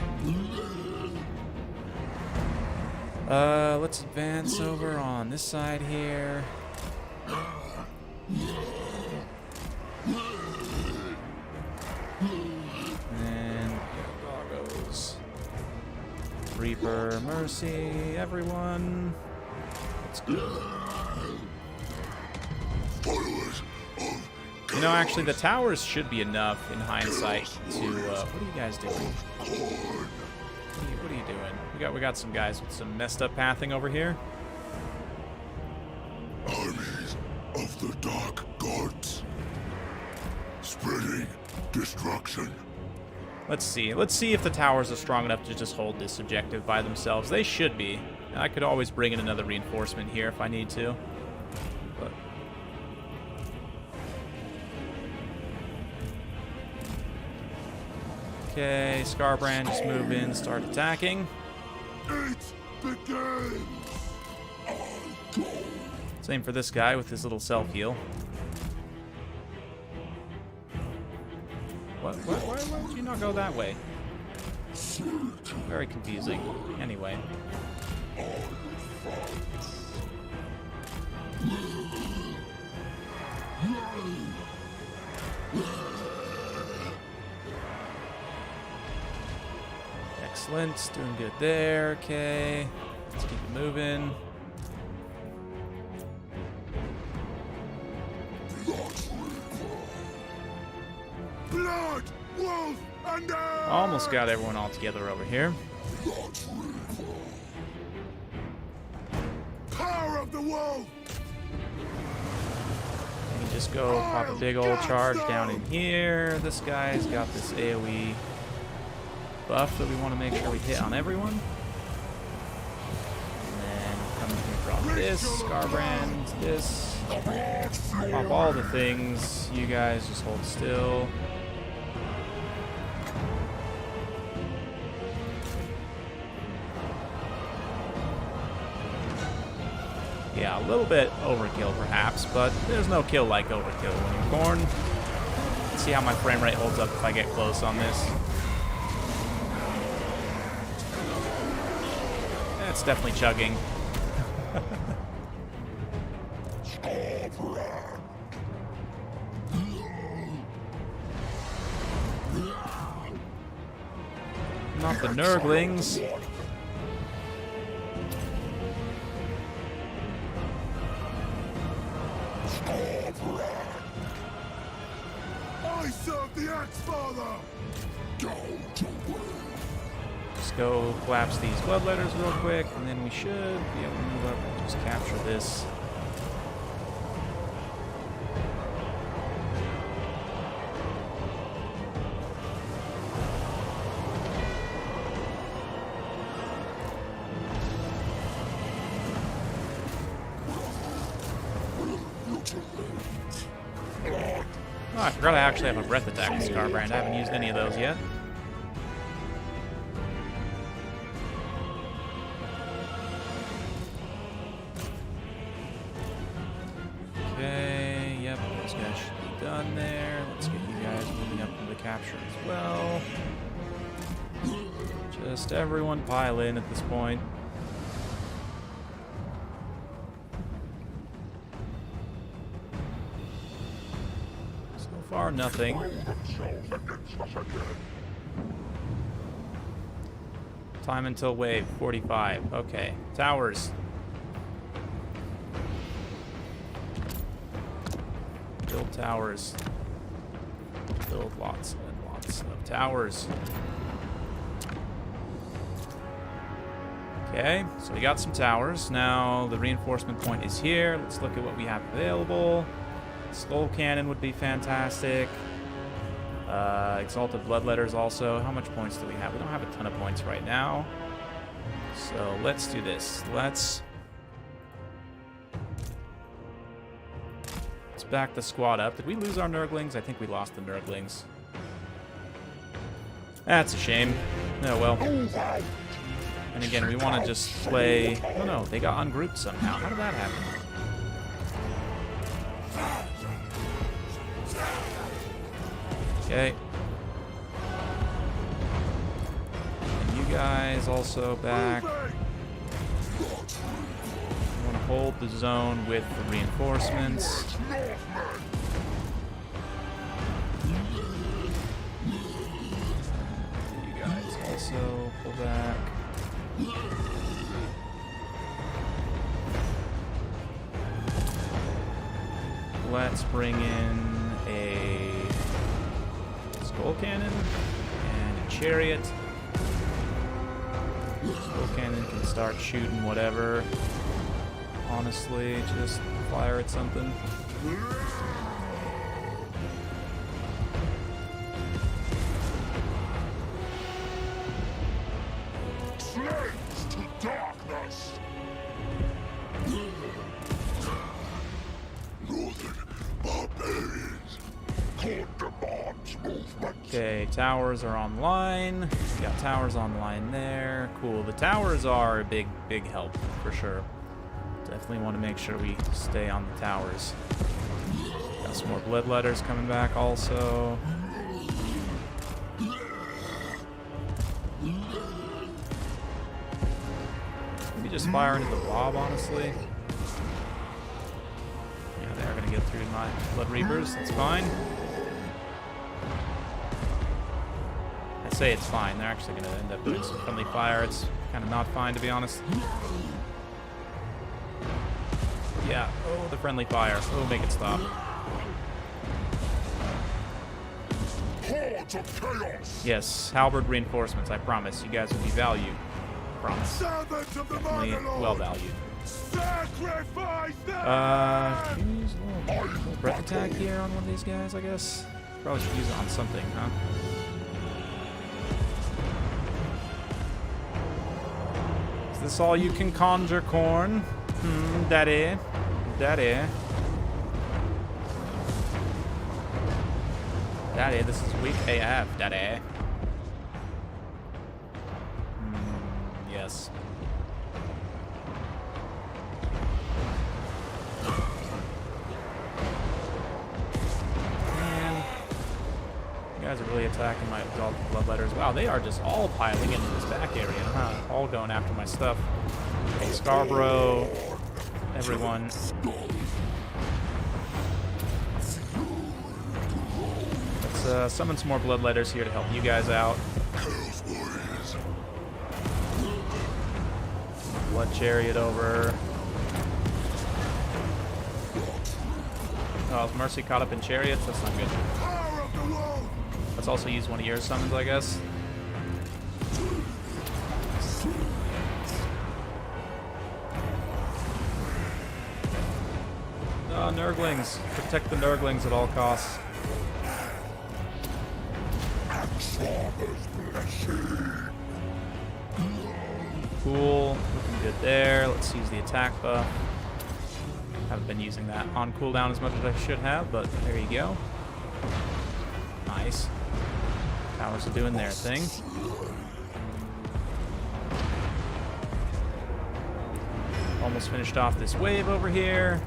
Let's advance over on this side here. Reaper, Mercy, everyone. Let's go. You know, actually, the towers should be enough in hindsight to. What are you guys doing? What are you doing? We got some guys with some messed up pathing over here. Armies of the dark gods, spreading destruction. Let's see if the towers are strong enough to just hold this objective by themselves. They should be. I could always bring in another reinforcement here if I need to. But okay, Scarbrand, just move in, start attacking. It begins. Same for this guy with his little self-heal. Why would you not go that way? Very confusing. Anyway. Excellent. Doing good there. Okay. Let's keep it moving. Blood, wolf, and almost got everyone all together over here. Power of the wolf. just go pop a big old charge down in here. This guy's got this AoE buff that we want to make sure we hit on everyone. And then come in here, drop this, Scarbrand, this. Pop all the things. You guys just hold still. Yeah, a little bit overkill perhaps, but there's no kill like overkill when you're Khorne. Let's see how my frame rate holds up if I get close on this. It's definitely chugging. Not the Nurglings. I serve the Axe-Father! Just go collapse these bloodletters real quick, and then we should be able to move up and just capture this. Oh, I forgot I actually have a breath attack with Scarbrand. I haven't used any of those yet. Okay, yep, those guys should be done there. Let's get you guys moving up to the capture as well. Just everyone pile in at this point. Far nothing. Time until wave 45. Okay, towers. Build towers. Build lots and lots of towers. Okay, so we got some towers. Now the reinforcement point is here. Let's look at what we have available. Skull Cannon would be fantastic. Exalted Bloodletters also. How much points do we have? We don't have a ton of points right now. So let's do this. Let's back the squad up. Did we lose our Nurglings? I think we lost the Nurglings. That's a shame. Oh well. And again, we want to just play... Oh no, they got ungrouped somehow. How did that happen? Okay. And you guys also back. We want to hold the zone with the reinforcements. You guys also pull back. Let's bring in a Skull Cannon and a Chariot. Skull Cannon can start shooting whatever. Honestly, just fire at something. Slaves to darkness! Northern barbarians. Khorne demands movement. Okay, towers are online. We got towers online there. Cool. The towers are a big help for sure. Definitely want to make sure we stay on the towers. Got some more bloodletters coming back also. Maybe just fire into the blob, honestly. Yeah, they are going to get through my Blood Reapers. That's fine. I say it's fine. They're actually going to end up doing some friendly fire. It's kind of not fine, to be honest. Yeah. Oh, the friendly fire. Oh, make it stop. Hordes of chaos! Yes, halberd reinforcements. I promise. You guys will be valued. Promise. Servants of the Definitely Mother Lord! well valued. Sacrifice them! Use breath attack here on one of these guys, I guess. Probably should use it on something, huh? Is this all you can conjure, Khorne? Daddy? Daddy? Daddy, this is weak AF, Daddy. Yes. Man. You guys are really attacking my exalted bloodletters. Wow, they are just all piling into this back area, huh? All going after my stuff. Okay, Scarborough. Everyone. Let's summon some more bloodletters here to help you guys out. Blood chariot over. Oh, is Mercy caught up in chariots? That's not good. Let's also use one of your summons, I guess. Oh, Nurglings. Protect the Nurglings at all costs. Cool. Looking good there. Let's use the attack buff. Haven't been using that on cooldown as much as I should have, but there you go. Nice. Towers are doing their thing. Almost finished off this wave over here.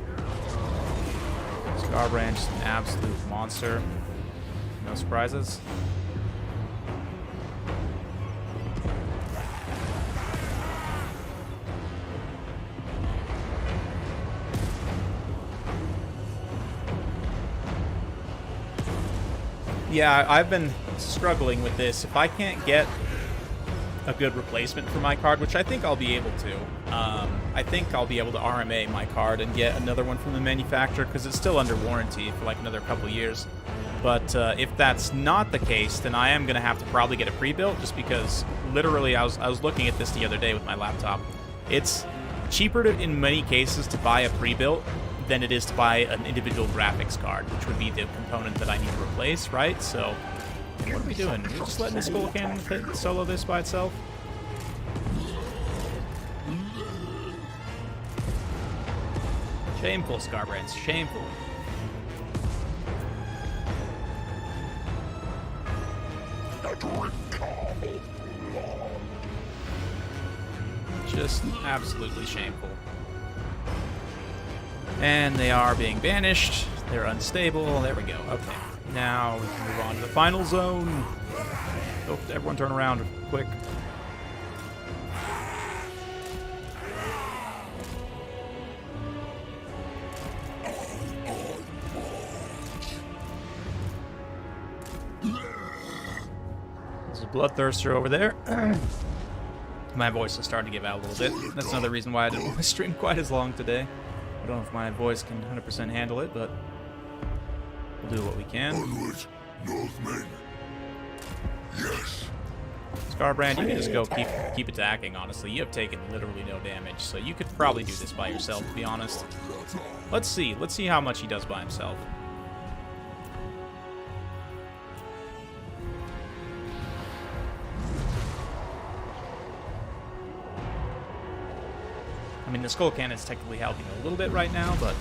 Scarbrand, just an absolute monster. No surprises. Yeah, I've been struggling with this. If I can't get a good replacement for my card, which I think I'll be able to, I think I'll be able to RMA my card and get another one from the manufacturer because it's still under warranty for like another couple years. But if that's not the case, then I am going to have to probably get a pre-built just because literally I was looking at this the other day with my laptop. It's cheaper in many cases to buy a pre-built than it is to buy an individual graphics card, which would be the component that I need to replace, right? So, what are we doing? We're just letting the Skull Cannon solo this by itself? Shameful, Scarbrands. Shameful. Just absolutely shameful. And they are being banished. They're unstable. There we go. Okay. Now we can move on to the final zone. Oh, everyone turn around quick. There's a bloodthirster over there. My voice is starting to give out a little bit. That's another reason why I didn't want to stream quite as long today. I don't know if my voice can 100% handle it, but we'll do what we can. Onward, Northmen. Yes. Scarbrand, you can just go keep attacking, honestly. You have taken literally no damage, so you could probably do this by yourself, to be honest. Let's see. Let's see how much he does by himself. I mean, the Skull Cannon's technically helping a little bit right now, but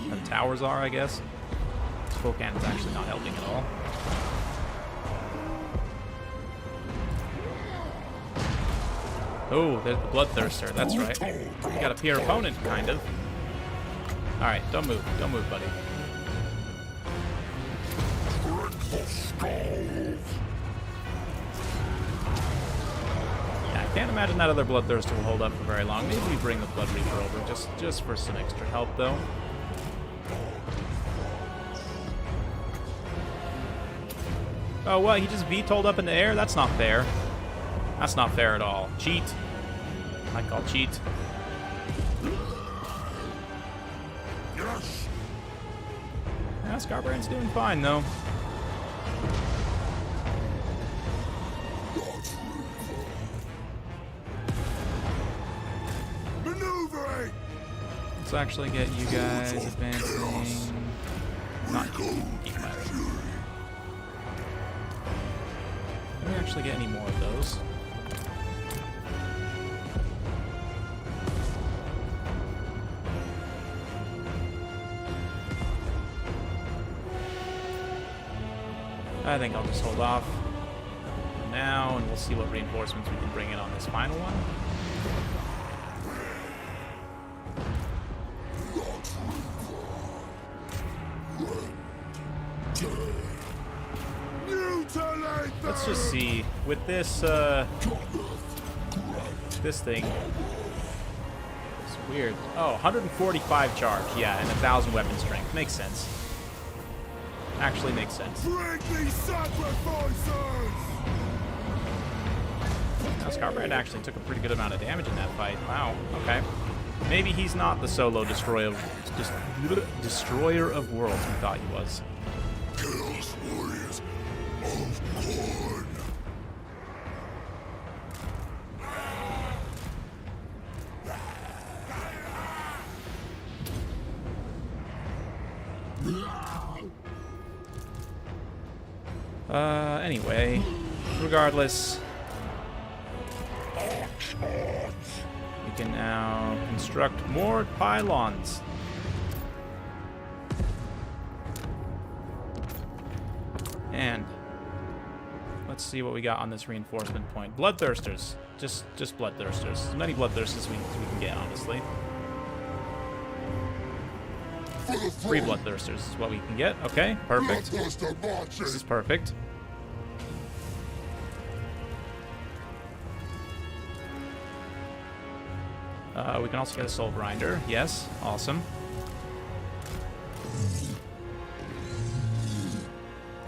the towers are, I guess. Skull Cannon's actually not helping at all. Oh, there's the Bloodthirster. That's right. You got a peer opponent, kind of. All right, don't move. Don't move, buddy. I can't imagine that other Bloodthirster will hold up for very long. Maybe we bring the Blood Reaper over just for some extra help, though. Oh, what? He just VTOL'd up in the air? That's not fair. That's not fair at all. Cheat. I call cheat. Yes. Yeah, Scarbrand's doing fine, though. Let's actually get you guys advancing. Not keep that. Can we actually get any more of those? I think I'll just hold off for now, and we'll see what reinforcements we can bring in on this final one. Let's just see with this this thing. It's weird. Oh, 145 charge, yeah, and 1,000 weapon strength. Makes sense. Actually makes sense. Now, Scarbrand actually took a pretty good amount of damage in that fight. Wow. Okay. Maybe he's not the solo destroyer of worlds we thought he was. Chaos Warriors of Khorne. Anyway, regardless, we can now construct more pylons. And let's see what we got on this reinforcement point. Bloodthirsters. Just bloodthirsters. As many bloodthirsters as we can get, honestly. 3 bloodthirsters is what we can get. Okay, perfect. This is perfect. We can also get a soul grinder. Yes, awesome.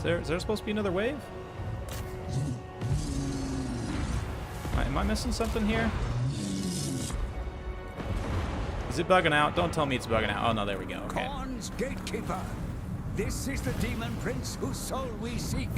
Is there supposed to be another wave? Am I missing something here? Is it bugging out? Don't tell me it's bugging out. Oh no, there we go. Okay. Khorne's gatekeeper. This is the demon prince whose soul we seek.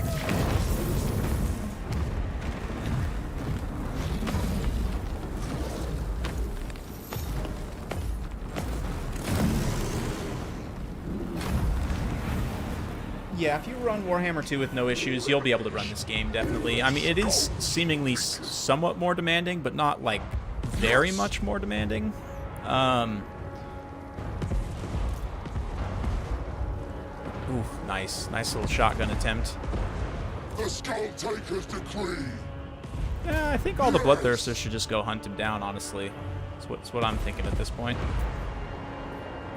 Yeah, if you run Warhammer 2 with no issues, you'll be able to run this game, definitely. I mean, it is seemingly somewhat more demanding, but not, like, very much more demanding. Oof, nice. Nice little shotgun attempt. The Skull Taker's decree. Yeah, I think all the Bloodthirsters should just go hunt him down, honestly. That's what I'm thinking at this point.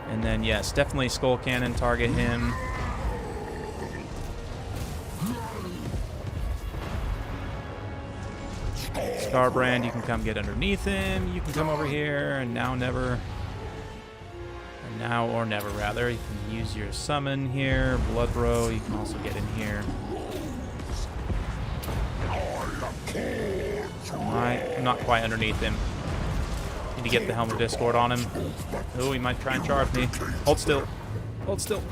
And then, yes, definitely Skull Cannon target him. Scarbrand, you can come get underneath him. You can come over here, and now never. And now or never, rather. You can use your summon here. Bloodbro, you can also get in here. I'm not quite underneath him. Need to get the Helm of Discord on him. Oh, he might try and charge me. Hold still. Hold still.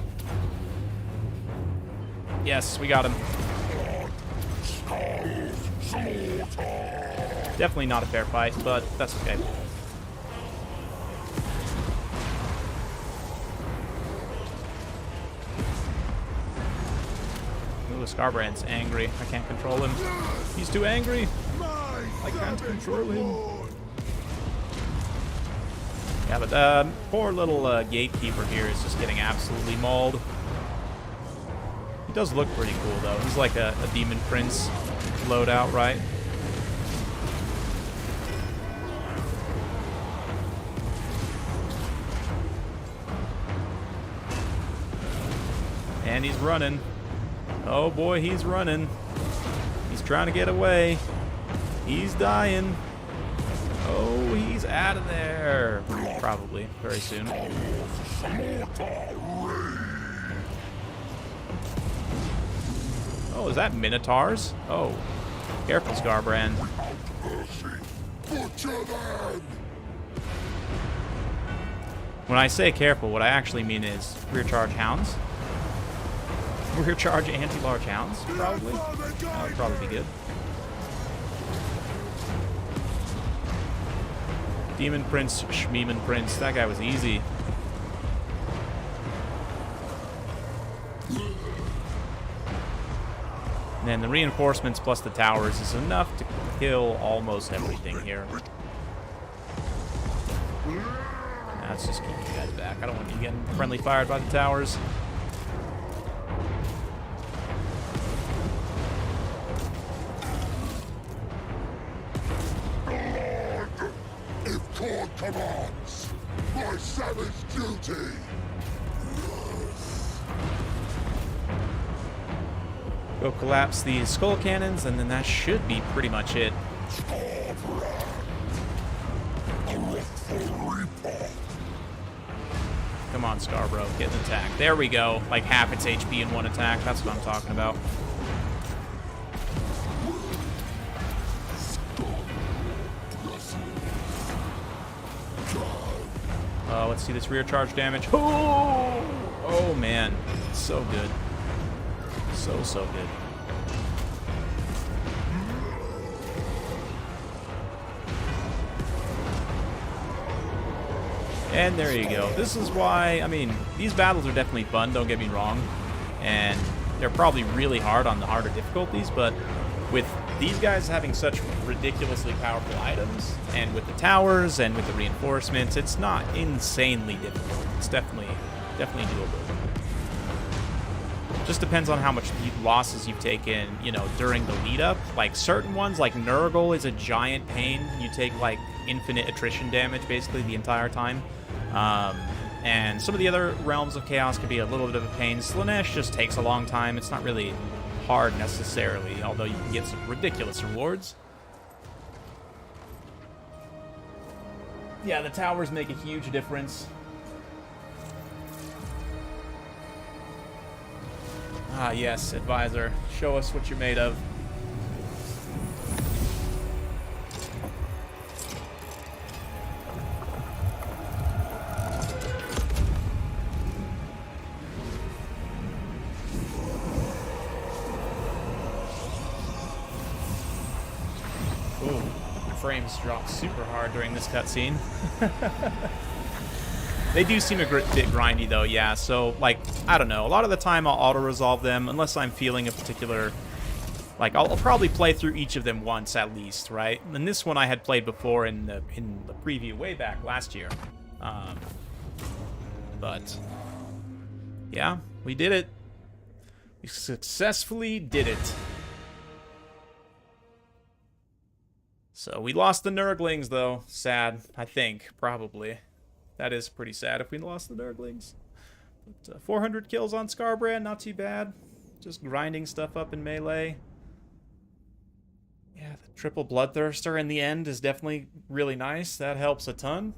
Yes, we got him. Definitely not a fair fight, but that's okay. Ooh, Scarbrand's angry. I can't control him. He's too angry. I can't control him. Yeah, but poor little gatekeeper here is just getting absolutely mauled. He does look pretty cool, though. He's like a demon prince loadout, right? And he's running. Oh boy, he's running. He's trying to get away. He's dying. Oh, he's out of there. Probably very soon. Oh, is that Minotaurs? Oh, careful, Scarbrand. When I say careful, what I actually mean is rear charge hounds. Rear charge anti-large hounds, probably. That would probably be good. Demon Prince, Shmeeman Prince. That guy was easy. And then the reinforcements plus the towers is enough to kill almost everything here. Let's just keep you guys back. I don't want you getting friendly fired by the towers. If Khorne commands, my savage duty. Go collapse the skull cannons, and then that should be pretty much it. Come on, Scarborough, get an attack. There we go. Like half its HP in one attack. That's what I'm talking about. Let's see this rear charge damage. Oh man, so good. So good. And there you go. This is why, I mean, these battles are definitely fun, don't get me wrong. And they're probably really hard on the harder difficulties, but with these guys having such ridiculously powerful items, and with the towers and with the reinforcements, it's not insanely difficult. It's definitely doable. Just depends on how much losses you've taken, you know, during the lead up. Like certain ones, like Nurgle is a giant pain. You take like infinite attrition damage basically the entire time. And some of the other realms of chaos can be a little bit of a pain. Slaanesh just takes a long time. It's not really hard necessarily, although you can get some ridiculous rewards. Yeah, the towers make a huge difference. Ah, yes, advisor. Show us what you're made of. Ooh, the frames drop super hard during this cutscene. They do seem a bit grindy, though, yeah. So, like, I don't know. A lot of the time, I'll auto-resolve them, unless I'm feeling a particular... Like, I'll probably play through each of them once, at least, right? And this one I had played before in the preview way back last year. But, yeah, we did it. We successfully did it. So, we lost the Nurglings, though. Sad, I think, probably. That is pretty sad if we lost the Nurglings. But 400 kills on Scarbrand, not too bad. Just grinding stuff up in melee. Yeah, the triple Bloodthirster in the end is definitely really nice. That helps a ton.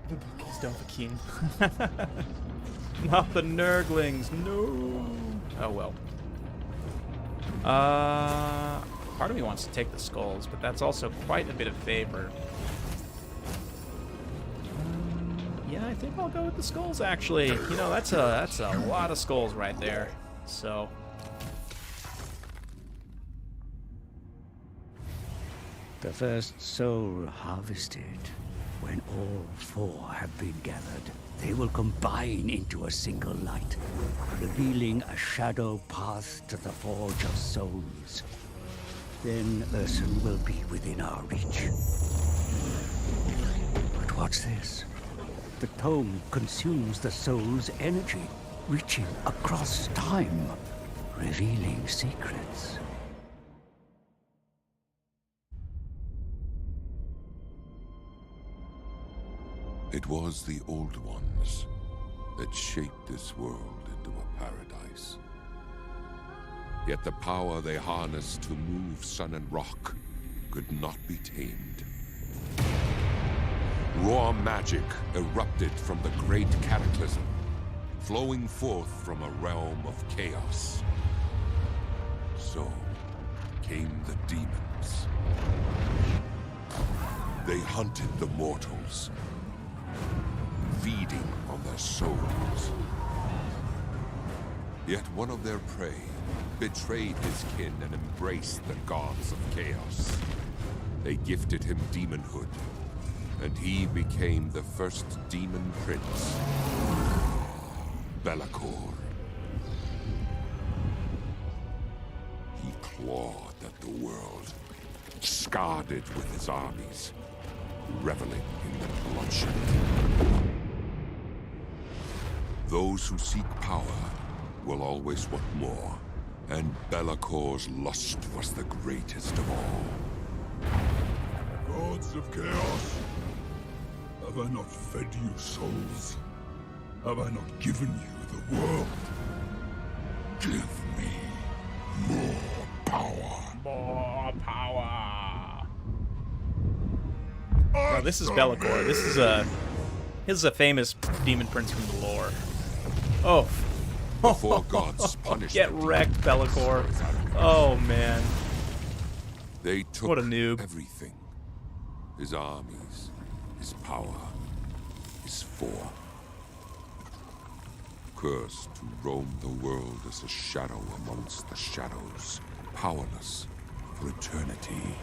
The book is Dovahkiin. Not the Nurglings, no. Oh well. Part of me wants to take the skulls, but that's also quite a bit of favor. Yeah, I think I'll go with the skulls, actually. You know, that's a lot of skulls right there. So. The first soul harvested. When all four have been gathered, they will combine into a single light, revealing a shadow path to the Forge of Souls. Then Ursun will be within our reach. But what's this? The tome consumes the soul's energy, reaching across time, revealing secrets. It was the Old Ones that shaped this world into a paradise. Yet the power they harnessed to move sun and rock could not be tamed. Raw magic erupted from the great cataclysm, flowing forth from a realm of chaos. So came the demons. They hunted the mortals, feeding on their souls. Yet one of their prey betrayed his kin and embraced the gods of chaos. They gifted him demonhood, and he became the first demon prince, Be'lakor. He clawed at the world, scarred it with his armies, reveling in the bloodshed. Those who seek power will always want more, and Be'lakor's lust was the greatest of all. Gods of Chaos, have I not fed you souls? Have I not given you the world? Give me more power. More power. Now, this is Be'lakor. This is a famous demon prince from the lore. Oh. Before gods punished Get wrecked, Be'lakor. Oh, man. They took What a noob. everything. His armies, his power, his form. Cursed to roam the world as a shadow amongst the shadows, powerless for eternity.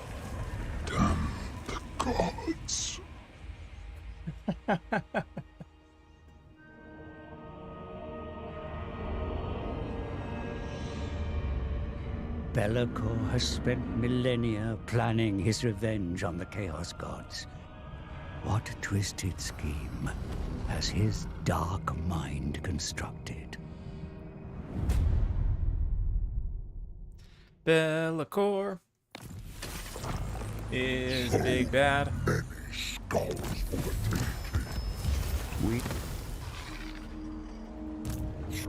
Damn the gods. Be'lakor has spent millennia planning his revenge on the Chaos Gods. What a twisted scheme has his dark mind constructed. Be'lakor is big bad. We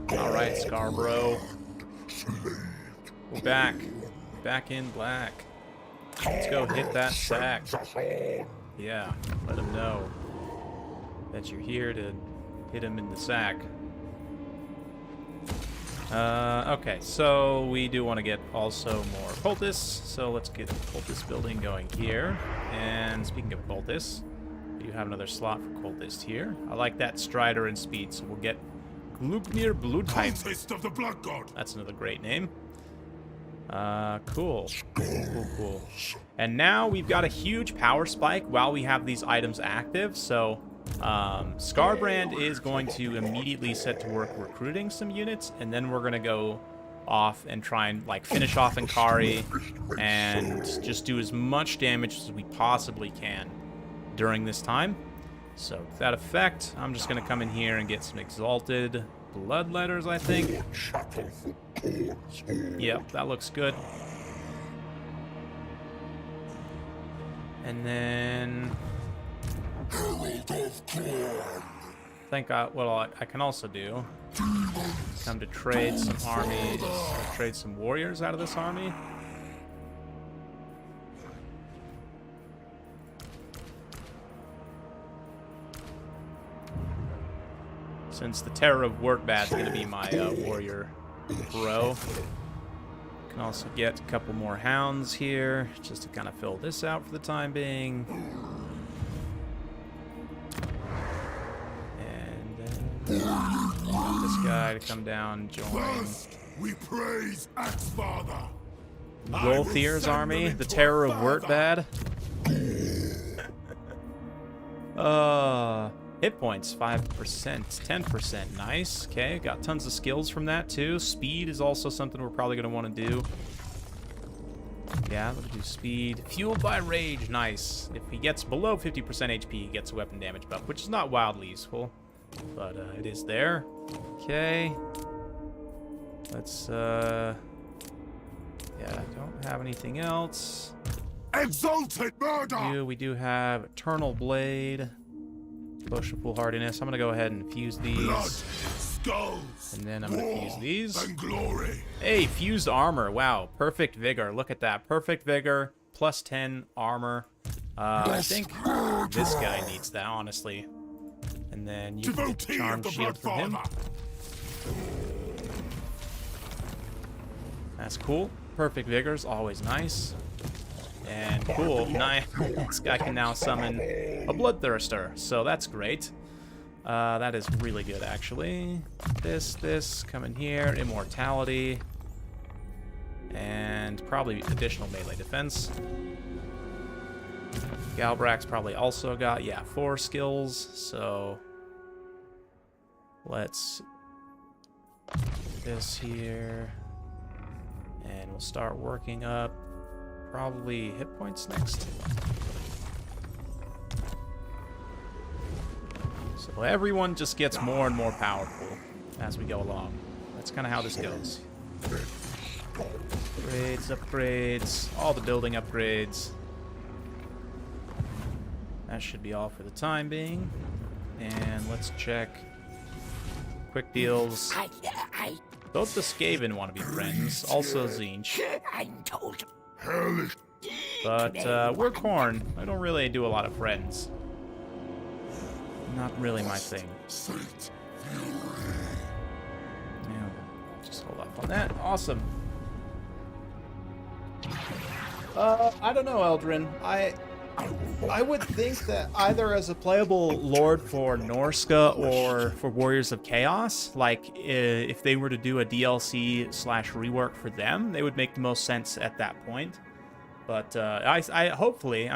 Alright, Scarborough. We're back. Back in black. Let's go hit that sack. Yeah, let him know that you're here to hit him in the sack. Okay, so we do want to get also more cultists, so let's get the cultist building going here. And speaking of cultists, we do have another slot for cultist here. I like that Strider and speed, so we'll get Glubnir Bludheim. Cultist of the Blood God. That's another great name. Cool. Cool. And now we've got a huge power spike while we have these items active, so Skarbrand is going to immediately set to work recruiting some units, and then we're going to go off and try and like finish off Inkari and just do as much damage as we possibly can during this time. So to that effect, I'm just going to come in here and get some exalted bloodletters, I think. Yep, that looks good. And then think what I can also do, come to trade some armies, trade some warriors out of this army. Since the Terror of Workbad is going to be my warrior pro. Can also get a couple more hounds here, just to kind of fill this out for the time being. And then want this guy to come down and join First, we praise Axfather. Golthier's army, the Terror of Workbad. Hit points, 5%, 10%, nice. Okay, got tons of skills from that too. Speed is also something we're probably going to want to do. Yeah, let's do speed. Fueled by rage, nice. If he gets below 50% HP, he gets a weapon damage buff, which is not wildly useful, but it is there. Okay. Let's, yeah, I don't have anything else. Exalted murder! We do have Eternal Blade. Potion of Foolhardiness. I'm going to go ahead and fuse these. Blood, skulls, And then I'm going to fuse these. and glory. Hey, fused armor. Wow. Perfect vigor. Look at that. Perfect vigor. Plus 10 armor. I think this guy needs that, honestly. And then you can get Devotee Charm of the Shield from him. Bloodfather. That's cool. Perfect vigor's always nice. And cool, nice. This guy can now summon a Bloodthirster, so that's great. That is really good, actually. This, come in here, Immortality, and probably additional melee defense. Galbrax's probably also got, yeah, 4 skills, so let's do this here, and we'll start working up probably hit points next. So everyone just gets more and more powerful as we go along. That's kind of how this goes. Upgrades, upgrades, all the building upgrades. That should be all for the time being. And let's check quick deals. Both the Skaven want to be friends, also Tzeentch. But we're Khorne. I don't really do a lot of friends. Not really my thing. Yeah, just hold off on that. Awesome. I don't know, Eldrin. I would think that either as a playable lord for Norska or for Warriors of Chaos, like if they were to do a DLC / rework for them, they would make the most sense at that point. But hopefully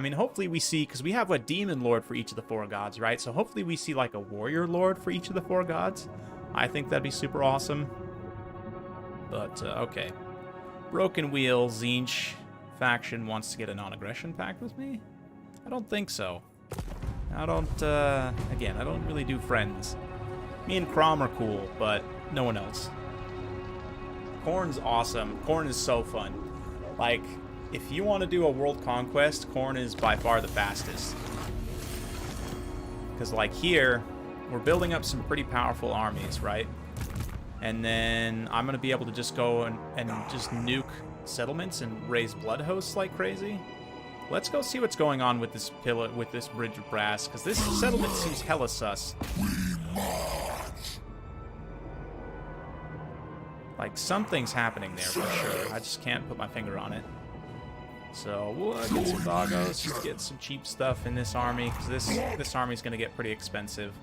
we see, because we have a demon lord for each of the 4 gods, right? So hopefully we see like a warrior lord for each of the 4 gods. I think that'd be super awesome. But okay, Broken Wheel Tzeentch faction wants to get a non-aggression pact with me. I don't think so. I don't, again, I don't really do friends. Me and Crom are cool, but no one else. Khorne's awesome. Khorne is so fun. Like, if you want to do a world conquest, Khorne is by far the fastest. Because, like, here, we're building up some pretty powerful armies, right? And then I'm going to be able to just go and just nuke settlements and raise blood hosts like crazy. Let's go see what's going on with this pillar, with this bridge of brass, because this settlement seems hella sus. Like, something's happening there for sure. I just can't put my finger on it. So we'll get some doggos, just get some cheap stuff in this army, because this army's going to get pretty expensive.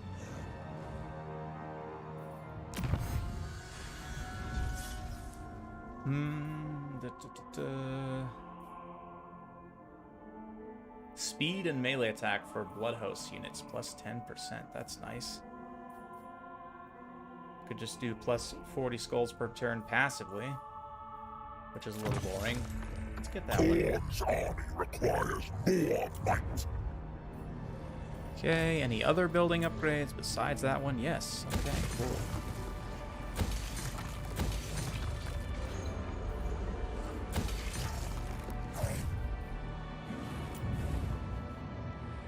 Speed and melee attack for blood host units, plus 10%. That's nice. Could just do plus 40 skulls per turn passively, which is a little boring. Let's get that one. Okay, any other building upgrades besides that one? Yes. Okay, cool.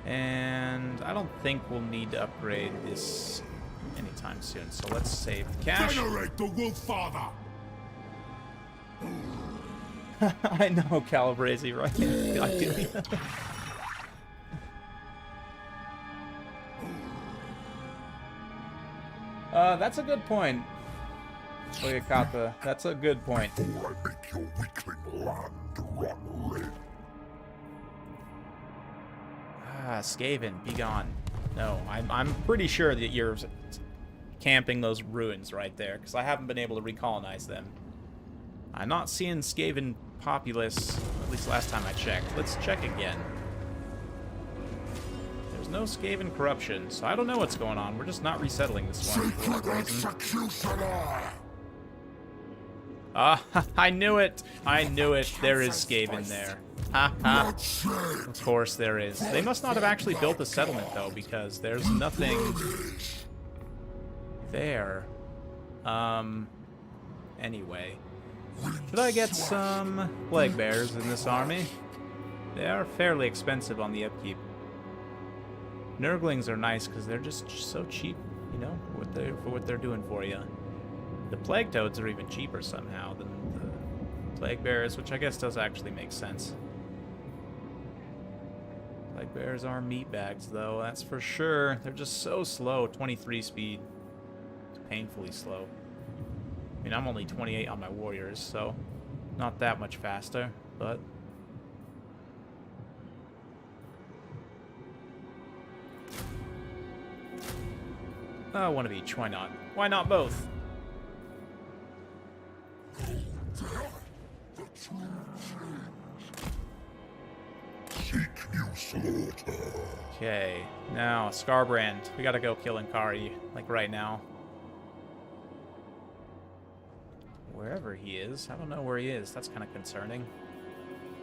And I don't think we'll need to upgrade this anytime soon, so let's save the cash. Generate the Wolf Father! I know, Calabrese, right? That's a good point. Oyakata, that's a good point. Or I make your weakling land run red. Ah, Skaven, be gone. No, I'm pretty sure that you're camping those ruins right there, because I haven't been able to recolonize them. I'm not seeing Skaven populace, at least last time I checked. Let's check again. There's no Skaven Corruption, so I don't know what's going on. We're just not resettling this one for whatever reason. Ah, I knew it! I knew it! There is Skaven there. Ha ha. Of course there is. They must not have actually built a settlement, though, because there's nothing there. Anyway. Should I get some plague bears in this army? They are fairly expensive on the upkeep. Nurglings are nice because they're just so cheap, you know, for what they're doing for you. The plague toads are even cheaper somehow than the plague bears, which I guess does actually make sense. Plague bears are meat bags, though, that's for sure. They're just so slow. 23 speed. It's painfully slow. I mean, I'm only 28 on my warriors, so not that much faster, but... Oh, one of each. Why not? Why not both? Seek you Okay, now Scarbrand. We gotta go kill Inkari, like right now. Wherever he is. I don't know where he is. That's kind of concerning.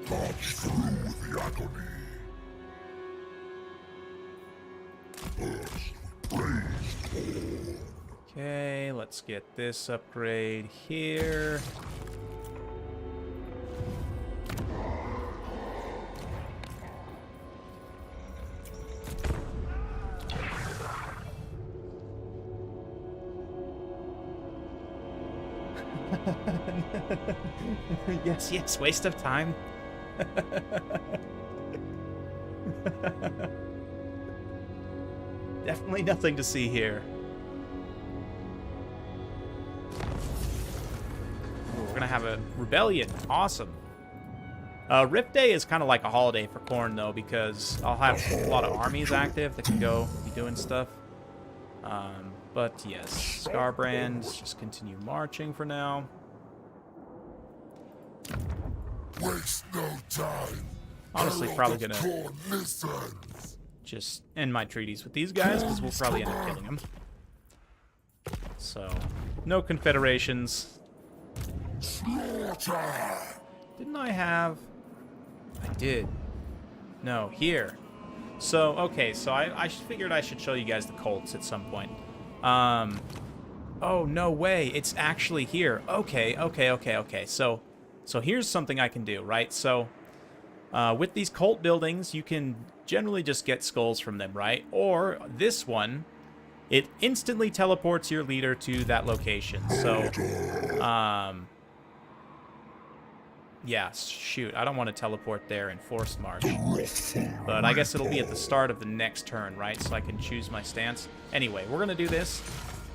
Touch through the agony. First, we praise Khorne. Okay, let's get this upgrade here. Yes, yes, waste of time. Definitely nothing to see here. Ooh, we're gonna have a rebellion. Awesome. Rift Day is kind of like a holiday for Khorne, though, because I'll have a lot of armies active that can go be doing stuff. But yes, Scarbrand, just continue marching for now. Waste no time. Honestly, probably gonna Khorne listens. just end my treaties with these guys, because we'll probably end up killing them. So, no confederations. Slaughter. Didn't I have... I did. No, here. So, okay, so I figured I should show you guys the Colts at some point. Oh, no way. It's actually here. Okay. So here's something I can do, right? So, with these Colt buildings, you can generally just get skulls from them, right? Or this one, it instantly teleports your leader to that location. So, yeah, shoot, I don't want to teleport there in Forced March. But I guess it'll be at the start of the next turn, right? So I can choose my stance. Anyway, we're going to do this.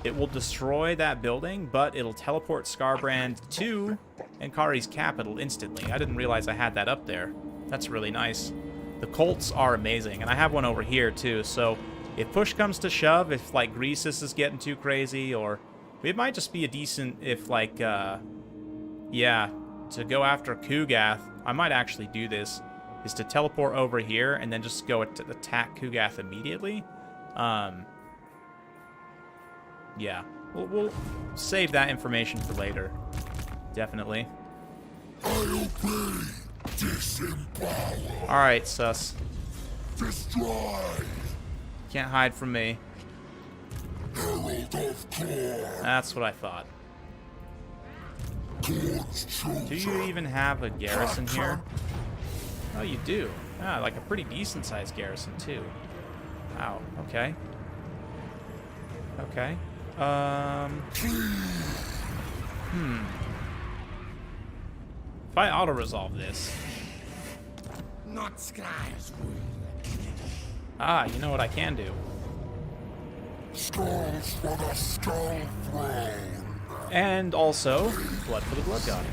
It will destroy that building, but it'll teleport Scarbrand to Inkari's capital instantly. I didn't realize I had that up there. That's really nice. The Colts are amazing, and I have one over here, too. So if push comes to shove, if, like, Greasus is getting too crazy, or it might just be a decent, if, like, yeah... to go after Kugath, I might actually do this, is to teleport over here and then just go attack Kugath immediately. Yeah, we'll save that information for later. Definitely. I obey. Disempower. Alright, sus. Destroy. Can't hide from me. Herald of Khorne. That's what I thought. Khorne's chosen. Do you even have a garrison here? Oh, you do. Ah, like a pretty decent-sized garrison, too. Wow, okay. Okay. If I auto-resolve this... Not skies. Ah, you know what I can do? Skulls for the Skull Throne. And also, blood for the Blood God.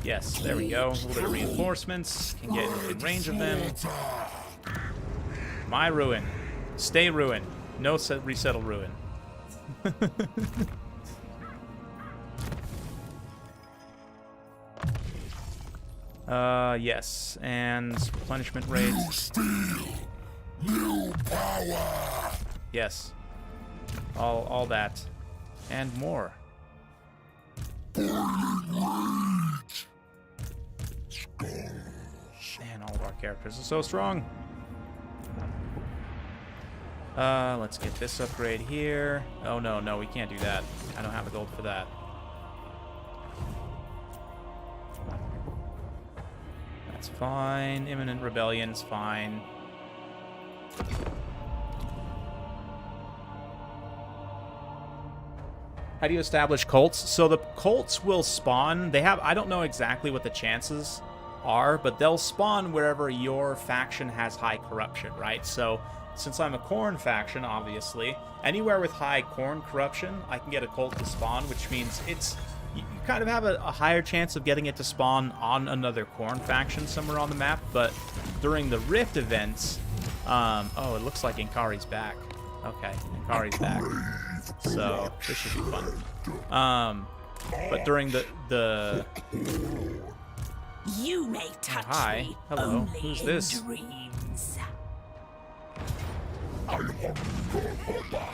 Yes, there we go. A little bit of reinforcements. Can get in range of them. My ruin. Stay ruin. No resettle ruin. Yes. And replenishment rates. New steel. New power. Yes. All that. And more. Rage. Man, all of our characters are so strong. Let's get this upgrade here. Oh, no, we can't do that. I don't have the gold for that. That's fine. Imminent Rebellion's fine. How do you establish cults? So the cults will spawn. They have, I don't know exactly what the chances are, but they'll spawn wherever your faction has high corruption, right? So since I'm a Khorne faction, obviously, anywhere with high Khorne corruption, I can get a cult to spawn, which means it's, you kind of have a higher chance of getting it to spawn on another Khorne faction somewhere on the map. But during the Rift events, oh, it looks like Inkari's back. Okay, Inkari's back. So this should be fun. But during the You may touch hi. me Hello. only Who's in this? dreams.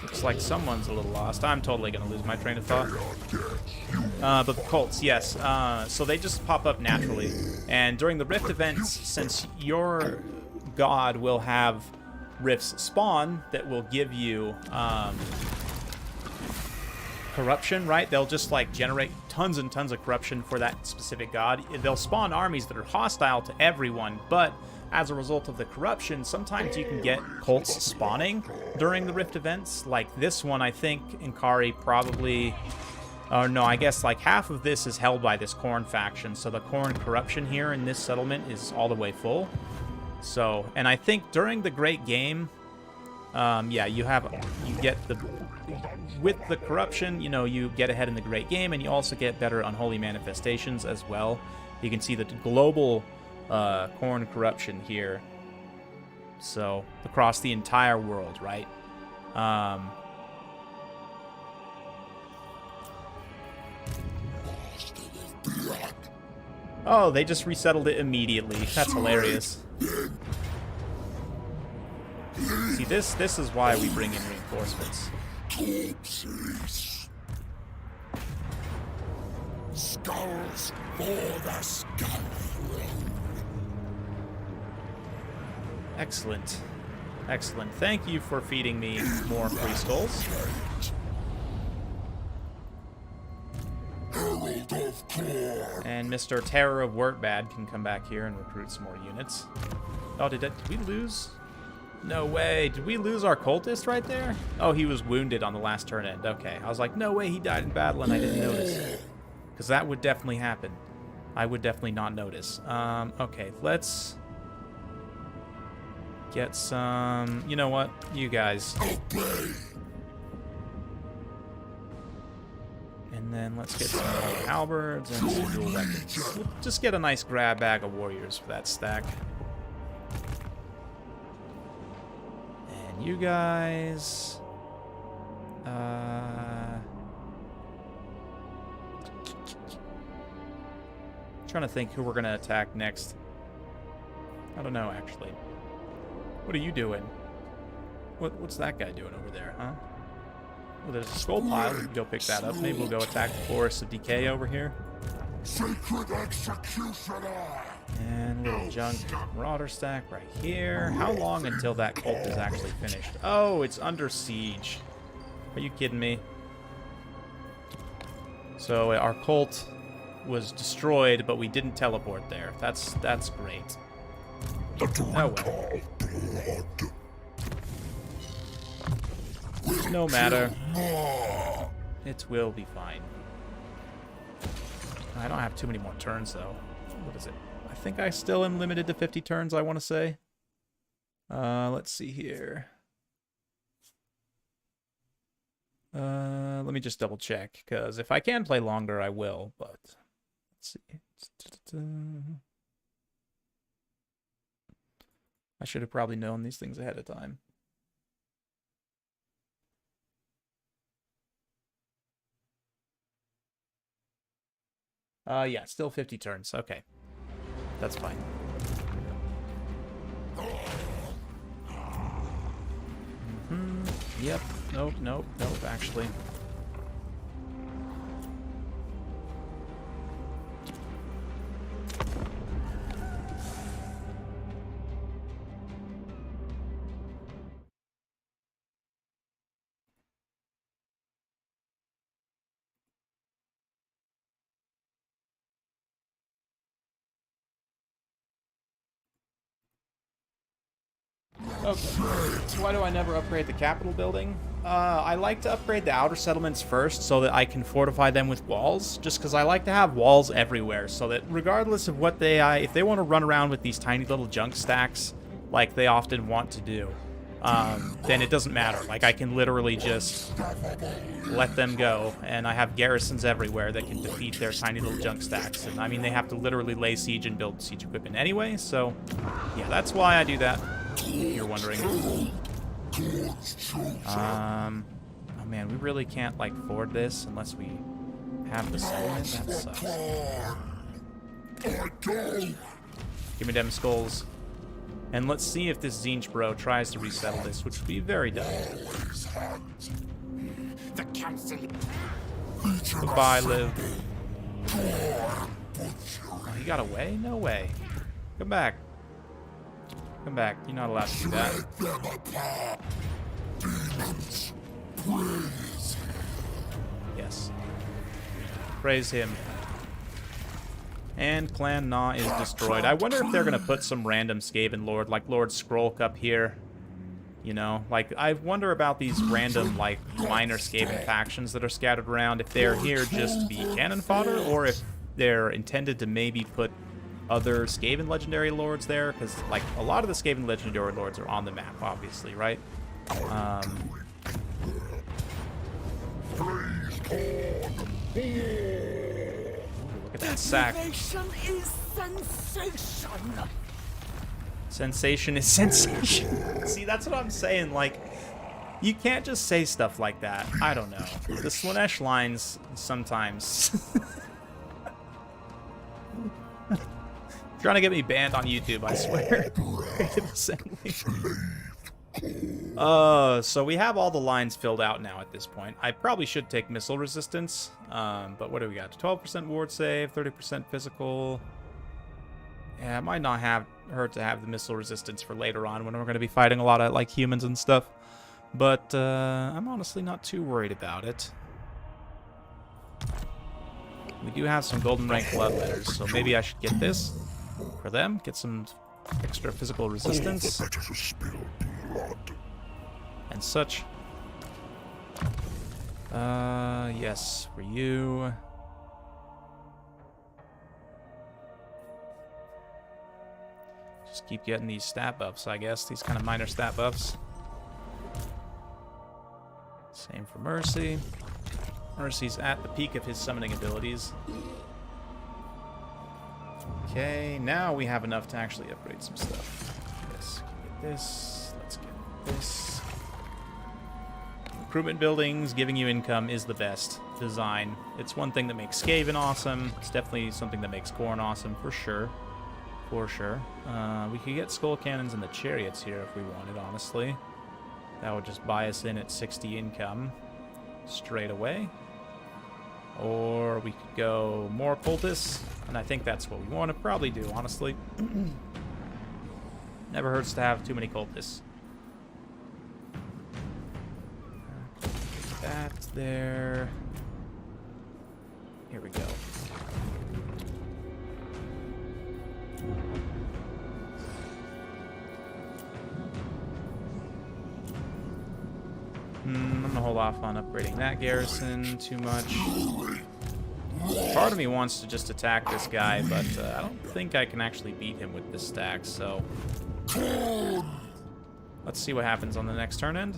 Looks like someone's a little lost. I'm totally gonna lose my train of thought. But the cults, yes. So they just pop up naturally. And during the Rift events, since your god will have rifts spawn that will give you corruption, right? They'll just like generate tons and tons of corruption for that specific god. They'll spawn armies that are hostile to everyone, but as a result of the corruption, sometimes you can get cults spawning during the Rift events. Like this one, I think Inkari probably... Oh, no, I guess like half of this is held by this Khorne faction, so the Khorne Corruption here in this settlement is all the way full. So, and I think during the Great Game, yeah, you get the... With the Corruption, you know, you get ahead in the Great Game, and you also get better Unholy Manifestations as well. You can see the global... Khorne Corruption here, so across the entire world, right? Oh, they just resettled it immediately. That's hilarious. See, this is why we bring in reinforcements. Skulls for the skull. Excellent. Excellent. Thank you for feeding me more free skulls. Herald of Khorne. And Mr. Terror of Workbad can come back here and recruit some more units. Oh, did we lose? No way. Did we lose our cultist right there? Oh, he was wounded on the last turn end. Okay. I was like, no way he died in battle and I didn't notice. Because that would definitely happen. I would definitely not notice. Okay, let's... get some... You know what? You guys. And then let's get some more halberds and some dual weapons. We'll just get a nice grab bag of warriors for that stack. And you guys... trying to think who we're going to attack next. I don't know, actually. What are you doing? What's that guy doing over there, huh? Well, there's a skull pile. We can go pick that up. Maybe we'll go attack the Forest of Decay over here. Sacred Executioner! And a little junk marauder stack right here. How long until that cult is actually finished? Oh, it's under siege. Are you kidding me? So our cult was destroyed, but we didn't teleport there. That's great. Oh well. No matter. It will be fine. I don't have too many more turns, though. What is it? I think I still am limited to 50 turns, I want to say. Let's see here. Let me just double check, because if I can play longer, I will, but... Let's see. I should have probably known these things ahead of time. Yeah, still 50 turns. Okay. That's fine. Yep. Nope, actually. Okay. Why do I never upgrade the Capitol building? I like to upgrade the outer settlements first so that I can fortify them with walls, just because I like to have walls everywhere, so that regardless of what if they want to run around with these tiny little junk stacks, like they often want to do, then it doesn't matter. Like, I can literally just let them go, and I have garrisons everywhere that can defeat their tiny little junk stacks. And I mean, they have to literally lay siege and build siege equipment anyway, so yeah, that's why I do that. If you're wondering. Oh man, we really can't like ford this unless we have the settlement. That sucks. Give me them skulls. And let's see if this Zinch bro tries to resettle this, which would be very dumb. The council. Goodbye, Liv. Oh, he got away? No way. Come back. Come back. You're not allowed to do that. Yes. Praise him. And Clan Na is destroyed. I wonder if they're going to put some random Skaven Lord, like Lord Scrollk up here. You know, like, I wonder about these random, like, minor Skaven factions that are scattered around, if they're here just to be cannon fodder, or if they're intended to maybe put other Skaven Legendary Lords there, because, like, a lot of the Skaven Legendary Lords are on the map, obviously, right? Look at that sack. Innovation is sensation. Sensation is sensation. See, that's what I'm saying. Like, you can't just say stuff like that. I don't know. The Slaanesh lines sometimes. Trying to get me banned on YouTube, I swear. So we have all the lines filled out now at this point. I probably should take missile resistance. But what do we got? 12% ward save, 30% physical. Yeah, it might not hurt to have the missile resistance for later on when we're going to be fighting a lot of like humans and stuff. But I'm honestly not too worried about it. We do have some golden rank blood letters, so maybe I should get this for them. Get some extra physical resistance and such. Yes, for you. Just keep getting these stat buffs, I guess. These kind of minor stat buffs. Same for Mercy. Mercy's at the peak of his summoning abilities. Okay, now we have enough to actually upgrade some stuff. Yes, get this. Let's get this. Recruitment buildings, giving you income is the best design. It's one thing that makes Skaven awesome. It's definitely something that makes Khorne awesome, for sure. For sure. We could get skull cannons and the chariots here if we wanted, honestly. That would just buy us in at 60 income straight away. Or we could go more cultists, and I think that's what we want to probably do, honestly. Never hurts to have too many cultists. That's there. Here we go. I'm gonna hold off on upgrading that garrison too much. Part of me wants to just attack this guy, but I don't think I can actually beat him with this stack, so... Let's see what happens on the next turn end.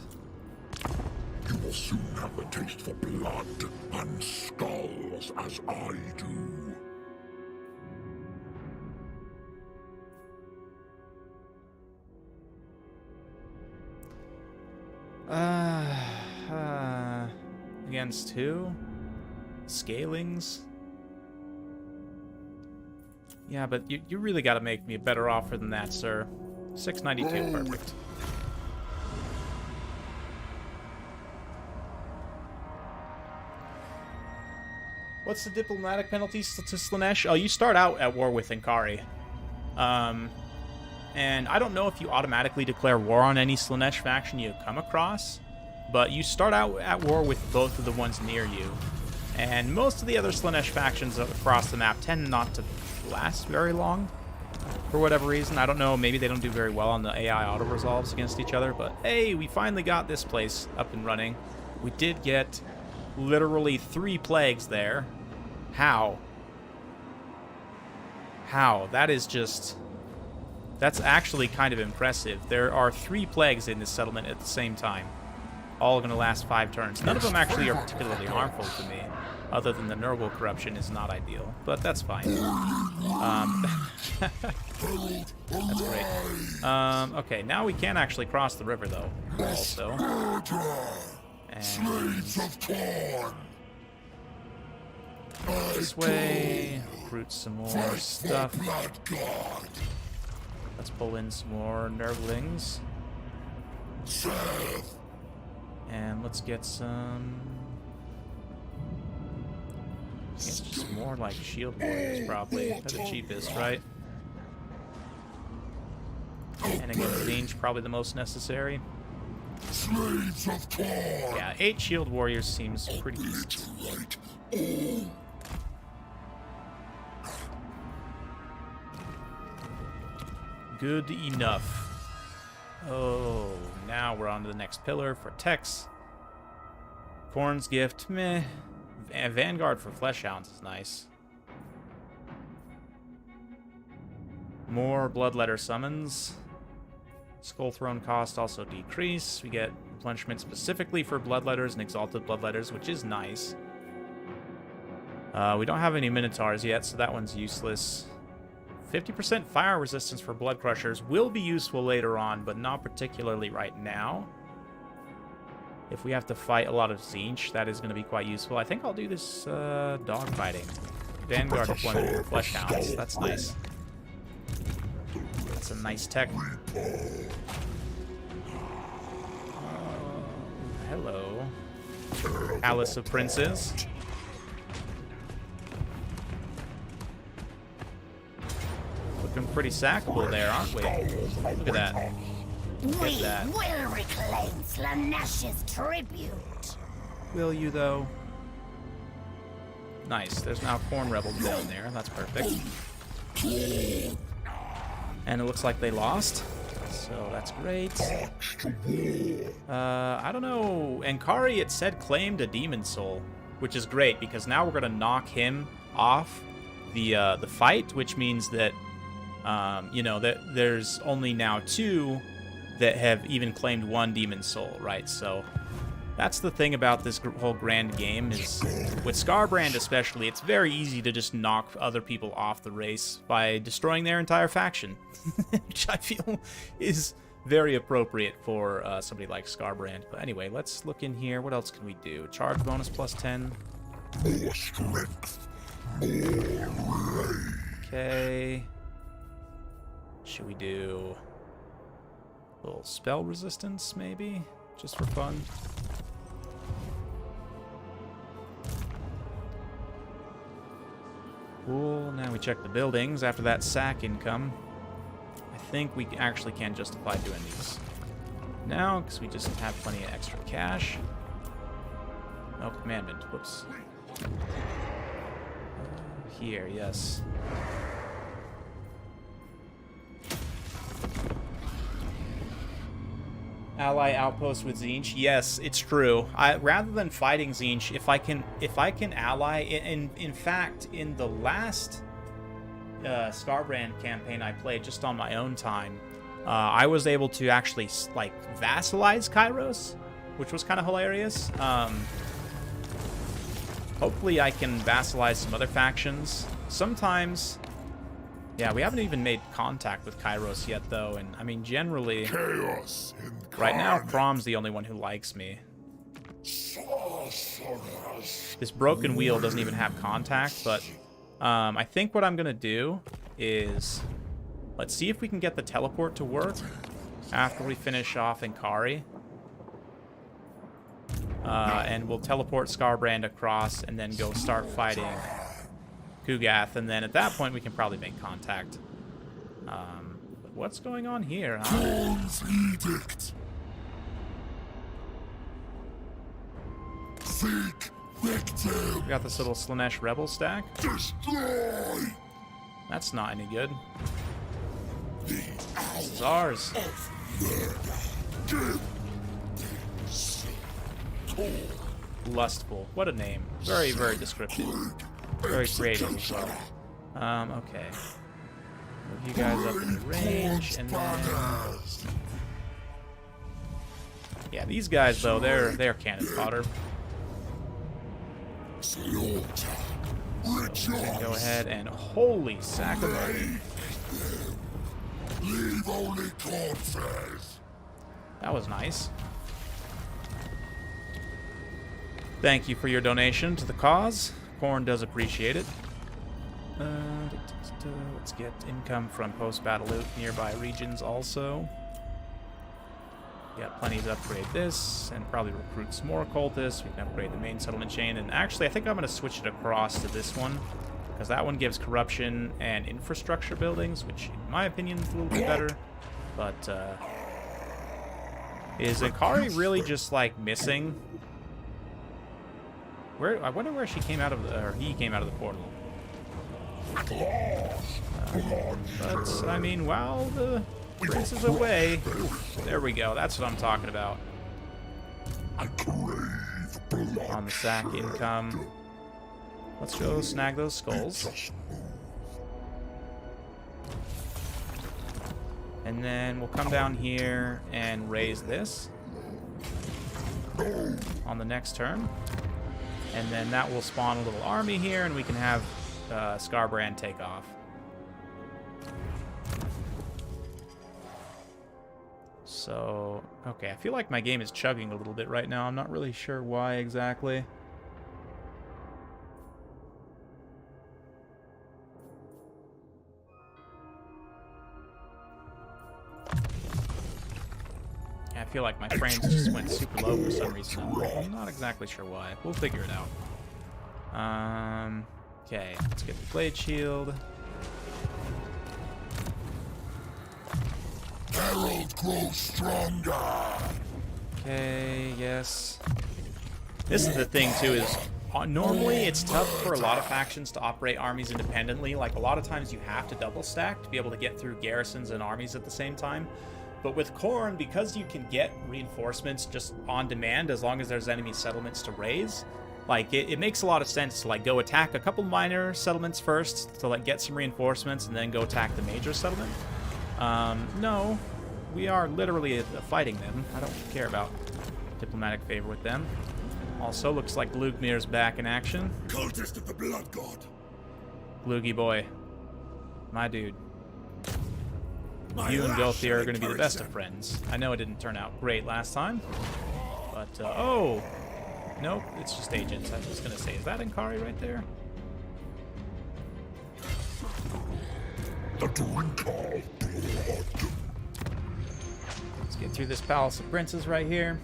You will soon have a taste for blood and skulls as I do. Against who? Scalings? Yeah, but you really got to make me a better offer than that, sir. 692, perfect. What's the diplomatic penalties to Slaanesh? Oh, you start out at war with Inkari. And I don't know if you automatically declare war on any Slaanesh faction you come across, but you start out at war with both of the ones near you. And most of the other Slaanesh factions across the map tend not to last very long, for whatever reason. I don't know, maybe they don't do very well on the AI auto-resolves against each other, but hey, we finally got this place up and running. We did get literally 3 plagues there. How? How? That is just... That's actually kind of impressive. There are 3 plagues in this settlement at the same time. All going to last 5 turns. None of them actually are particularly harmful to me, other than the Nurgle Corruption is not ideal, but that's fine. That's great. Okay, now we can actually cross the river, though, also. And this way. recruit some more stuff. Let's pull in some more nerdlings. And let's get some... I guess just more like shield warriors, probably. They're the cheapest, right? And again, range probably the most necessary. Yeah, 8 shield warriors seems pretty decent. Good enough. Oh, now we're on to the next pillar for Tex. Khorne's gift, meh. Vanguard for Fleshhounds is nice. More Bloodletter summons. Skull Throne cost also decrease. We get replenishment specifically for Bloodletters and Exalted Bloodletters, which is nice. We don't have any Minotaurs yet, so that one's useless. 50% fire resistance for Blood Crushers will be useful later on, but not particularly right now. If we have to fight a lot of Tzeentch, that is going to be quite useful. I think I'll do this dogfighting. Vanguard deployment for Fleshhounds. That's nice. That's a nice tech. Hello. Palace of Princes. Looking pretty sackable there, aren't we? Look at that. We will reclaim Slanesh's tribute. Will you, though? Nice. There's now Khorne rebels down there. That's perfect. And it looks like they lost. So that's great. I don't know. Ankari, it said, claimed a demon soul, which is great because now we're going to knock him off the fight, which means that, you know, that there's only now 2 that have even claimed 1 demon soul, right? So that's the thing about this whole grand game is, with Skarbrand especially, it's very easy to just knock other people off the race by destroying their entire faction, which I feel is very appropriate for somebody like Skarbrand. But anyway, let's look in here. What else can we do? Charge bonus plus 10. More strength, more rage. Okay. Should we do a little spell resistance, maybe? Just for fun. Cool. Now we check the buildings after that sack income. I think we actually can justify doing these now because we just have plenty of extra cash. Oh, commandment. Whoops. Here, yes. Ally outpost with Tzeentch. Yes, it's true. Rather than fighting Tzeentch, if I can ally, in fact, in the last Skarbrand campaign I played just on my own time, I was able to actually like vassalize Kairos, which was kind of hilarious. Hopefully I can vassalize some other factions. Sometimes, yeah, we haven't even made contact with Kairos yet, though, and I mean, generally, Chaos right now, Crom's the only one who likes me. This broken wheel doesn't even have contact, but I think what I'm gonna do is, let's see if we can get the teleport to work after we finish off Ankari. And we'll teleport Skarbrand across and then go start fighting Kugath, and then at that point we can probably make contact. But what's going on here, huh? Khorne's edict. Seek victim. We got this little Slanesh rebel stack. Destroy. That's not any good. This is ours. Lustful. What a name. Very, very descriptive. Very creative as well. Okay. Move you guys up in range, and then... Yeah, these guys, though, they're cannon fodder. Go ahead and holy sacrament. Leave only corpses. That was nice. Thank you for your donation to the cause. Khorne does appreciate it. Let's get income from post-battle loot nearby regions also. Got plenty to upgrade this, and probably recruit some more cultists. We can upgrade the main settlement chain, and actually I think I'm going to switch it across to this one, because that one gives corruption and infrastructure buildings, which in my opinion is a little bit better. But is Akari really just like missing? I wonder where she came out of, or he came out of the portal. But I mean, while the prince is away, there we go. That's what I'm talking about. On the sack income. Let's go snag those skulls. And then we'll come down here and raise this on the next turn. And then that will spawn a little army here, and we can have Skarbrand take off. So, okay, I feel like my game is chugging a little bit right now. I'm not really sure why exactly. I feel like my frames just went super low for some reason. I'm not exactly sure why. We'll figure it out. Okay, let's get the blade shield. Herald grows stronger. Okay, yes. This is the thing too, is normally it's tough for a lot of factions to operate armies independently. Like a lot of times you have to double stack to be able to get through garrisons and armies at the same time. But with Khorne, because you can get reinforcements just on demand as long as there's enemy settlements to raise, like it makes a lot of sense to like go attack a couple minor settlements first to like get some reinforcements and then go attack the major settlement. No, we are literally fighting them. I don't care about diplomatic favor with them. Also, looks like Glugmir's back in action. Cultist of the Blood God. Gloogie boy. My dude. You and Gothier are going to be the best of friends. I know it didn't turn out great last time, but, oh! Nope, it's just agents. I was just going to say, is that Inkari right there? The drink of blood. Let's get through this Palace of Princes right here.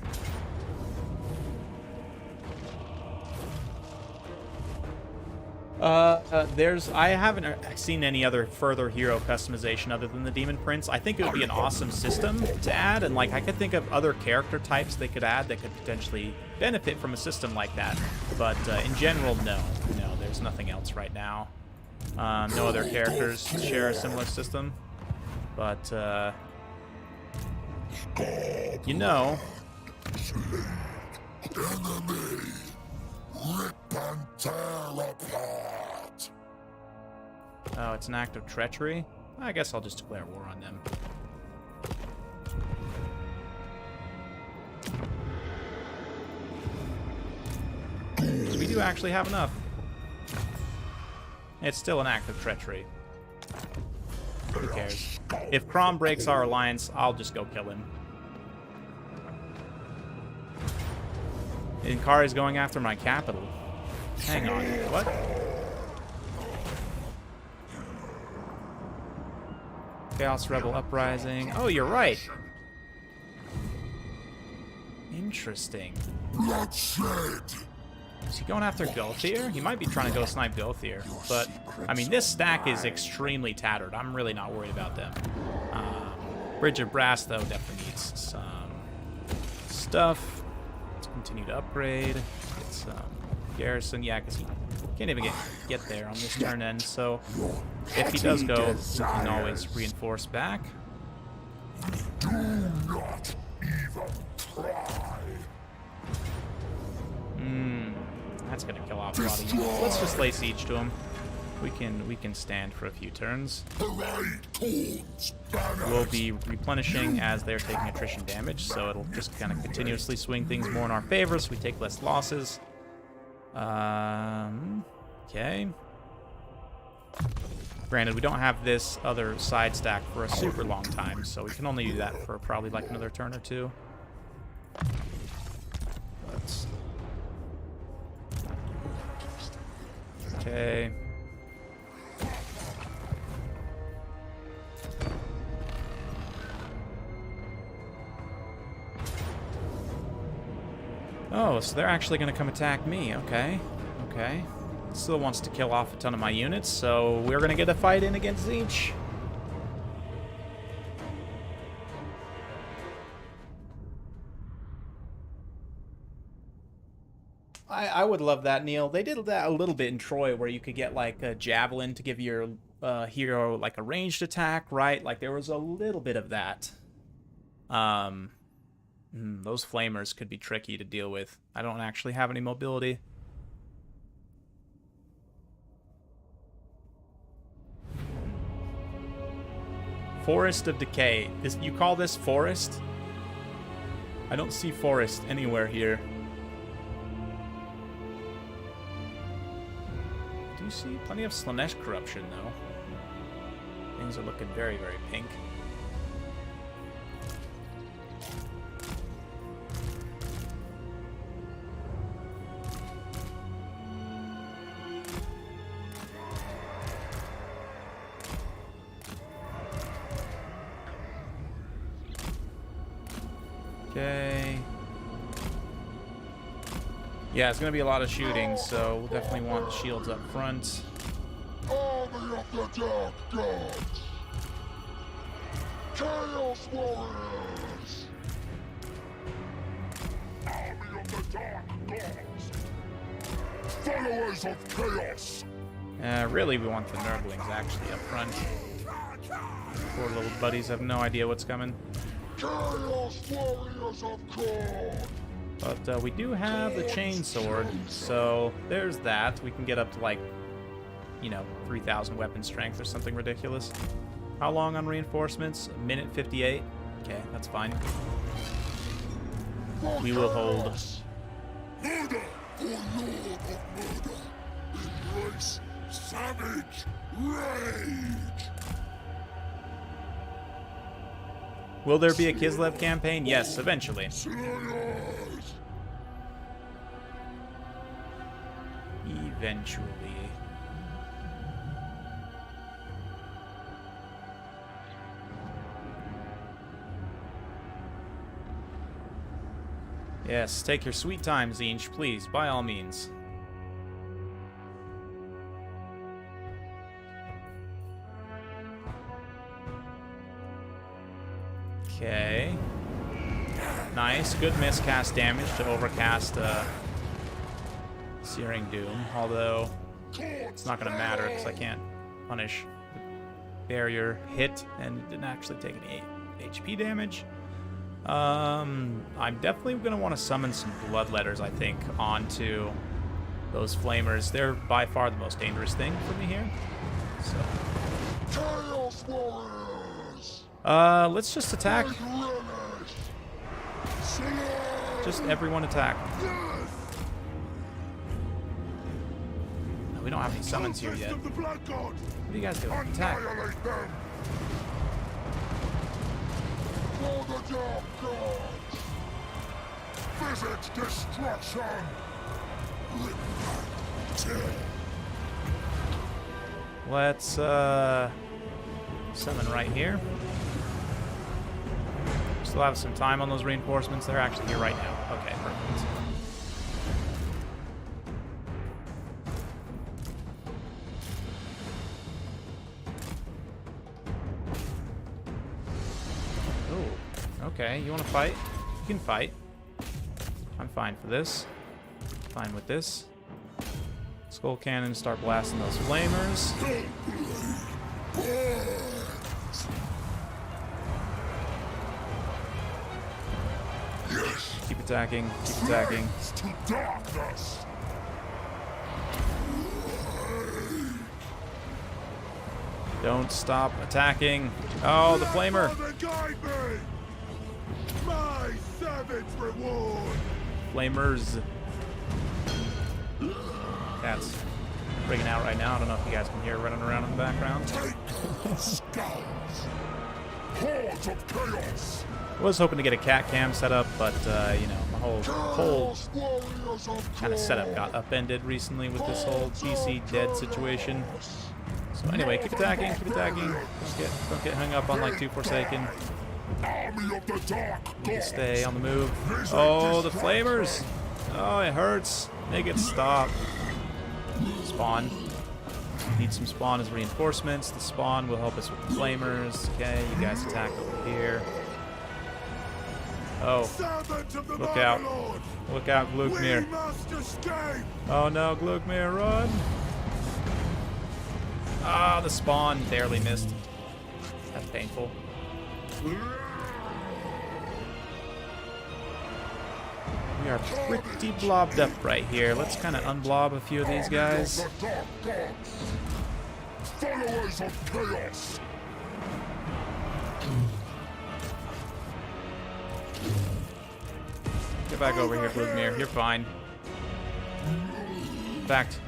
I haven't seen any other further hero customization other than the Demon Prince. I think it would be an awesome system to add, and like I could think of other character types they could add that could potentially benefit from a system like that. But in general, no, there's nothing else right now. No other characters share a similar system, but you know. Enemy. Rip and tear apart. Oh, it's an act of treachery? I guess I'll just declare war on them. So we do actually have enough. It's still an act of treachery. Who cares? If Khorne breaks our alliance, I'll just go kill him. Inkari's going after my capital. Hang on. What? Chaos Rebel Uprising. Oh, you're right. Interesting. Bloodshed. Is he going after Gothier? He might be trying to go snipe Gothier. But, I mean, this stack is extremely tattered. I'm really not worried about them. Bridge of Brass, though, definitely needs some stuff. Continue to upgrade, get some garrison, yeah, because he can't even get there on this turn end, so if he does go, he can always reinforce back. Do not even try. That's gonna kill off a lot of units. Let's just lay siege to him. We can stand for a few turns. We'll be replenishing as they're taking attrition damage, so it'll just kind of continuously swing things more in our favor, so we take less losses. Okay. Granted, we don't have this other side stack for a super long time, so we can only do that for probably like another turn or two. Okay. Oh, so they're actually going to come attack me. Okay. Okay. Still wants to kill off a ton of my units, so we're going to get a fight in against Tzeentch. I would love that, Neil. They did that a little bit in Troy, where you could get, like, a javelin to give your hero, like, a ranged attack, right? Like, there was a little bit of that. Those flamers could be tricky to deal with. I don't actually have any mobility. Forest of Decay. You call this forest? I don't see forest anywhere here. Do you see plenty of Slanesh corruption, though? Things are looking very, very pink. Okay. Yeah, it's going to be a lot of shooting, so we'll definitely want the shields up front. Army of the Dark Gods! Chaos Warriors! Army of the Dark Gods! Followers of Chaos! Really, we want the Nurglings actually up front. Poor little buddies have no idea what's coming. Chaos Warriors of Khorne! But we do have the chainsword, so there's that. We can get up to, like, you know, 3,000 weapon strength or something ridiculous. How long on reinforcements? A minute 58? Okay, that's fine. We will hold. Murder for Lord of Murder! Embrace savage rage! Will there be a Kislev campaign? Yes, eventually. Slayers! Eventually. Yes, take your sweet time, Tzeentch, please, by all means. Okay. Nice. Good miscast damage to overcast Searing Doom. Although, it's not going to matter because I can't punish the barrier hit and it didn't actually take any HP damage. I'm definitely going to want to summon some Bloodletters, I think, onto those Flamers. They're by far the most dangerous thing for me here. So. Chaos Warriors! Let's just attack. Just everyone attack. No, we don't have any summons here yet. What are you guys doing? Attack. For the Dark Gods! Visit destruction! Let's summon right here. Still have some time on those reinforcements. They're actually here right now. Okay, perfect. Oh, okay. You want to fight? You can fight. I'm fine for this. Fine with this. Skull Cannon, start blasting those flamers. Yes. Keep attacking, keep attacking. To darkness. Don't stop attacking. Oh, the flamer. Guide me. My savage reward. Flamers. Cat's freaking out right now. I don't know if you guys can hear running around in the background. Take skulls. Hordes of chaos. I was hoping to get a cat cam set up, but you know, my whole kind of setup got upended recently with this whole PC dead situation. So anyway, keep attacking, keep attacking. Don't get hung up on like 2 Forsaken. Army of the Dark Need to stay on the move. Oh, the flamers! Oh, it hurts. Make it stop. Spawn. Need some spawn as reinforcements. The spawn will help us with the flamers. Okay, you guys attack over here. Oh, look out. Look out, Glukmir. Oh no, Glukmir, run! Ah, the spawn barely missed. That's painful. We are pretty blobbed up right here. Let's kind of unblob a few of these guys. Followers of chaos. Get back over here, Glugmir. You're fine. In fact,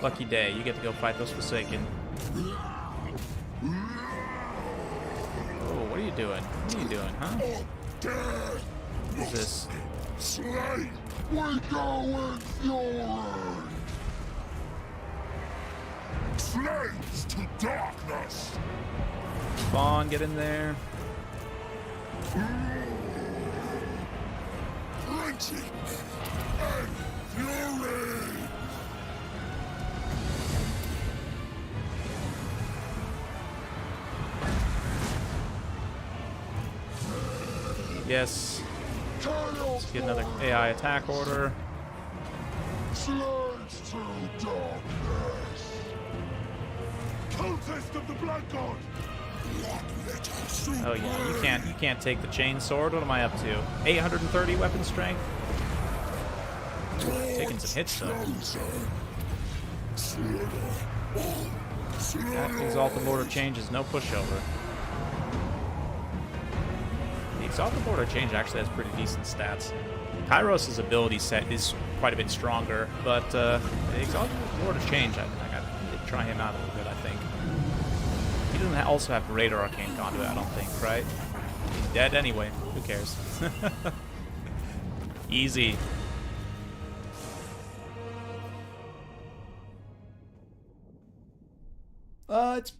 lucky day. You get to go fight those Forsaken. Oh, what are you doing? What are you doing, huh? What is this? Slay, we go in fury. Slaves to darkness. Spawn, get in there. Wrenching and fury. Yes. Let's get another AI attack order. Slaves to darkness. Cultist of the Blood God. Oh yeah, you can't take the chain sword. What am I up to? 830 weapon strength. Taking some hits though. That Exalted Mortar change is no pushover. The Exalted Mortar change actually has pretty decent stats. Kairos' ability set is quite a bit stronger, but the Exalted Mortar change, I need to try him out a little bit, I think. He doesn't also have Greater Arcane Conduit, I don't think, right? He's dead anyway. Who cares? Easy.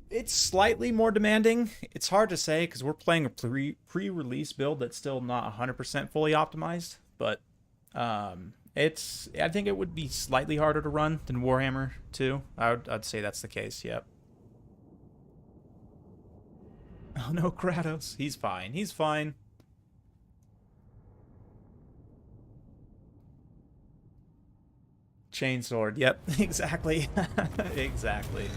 It's slightly more demanding. It's hard to say because we're playing a pre-release build that's still not 100% fully optimized, but I think it would be slightly harder to run than Warhammer 2. I'd say that's the case. Yep. Oh no, Kratos. He's fine. He's fine. Chainsword. Yep, exactly. Exactly.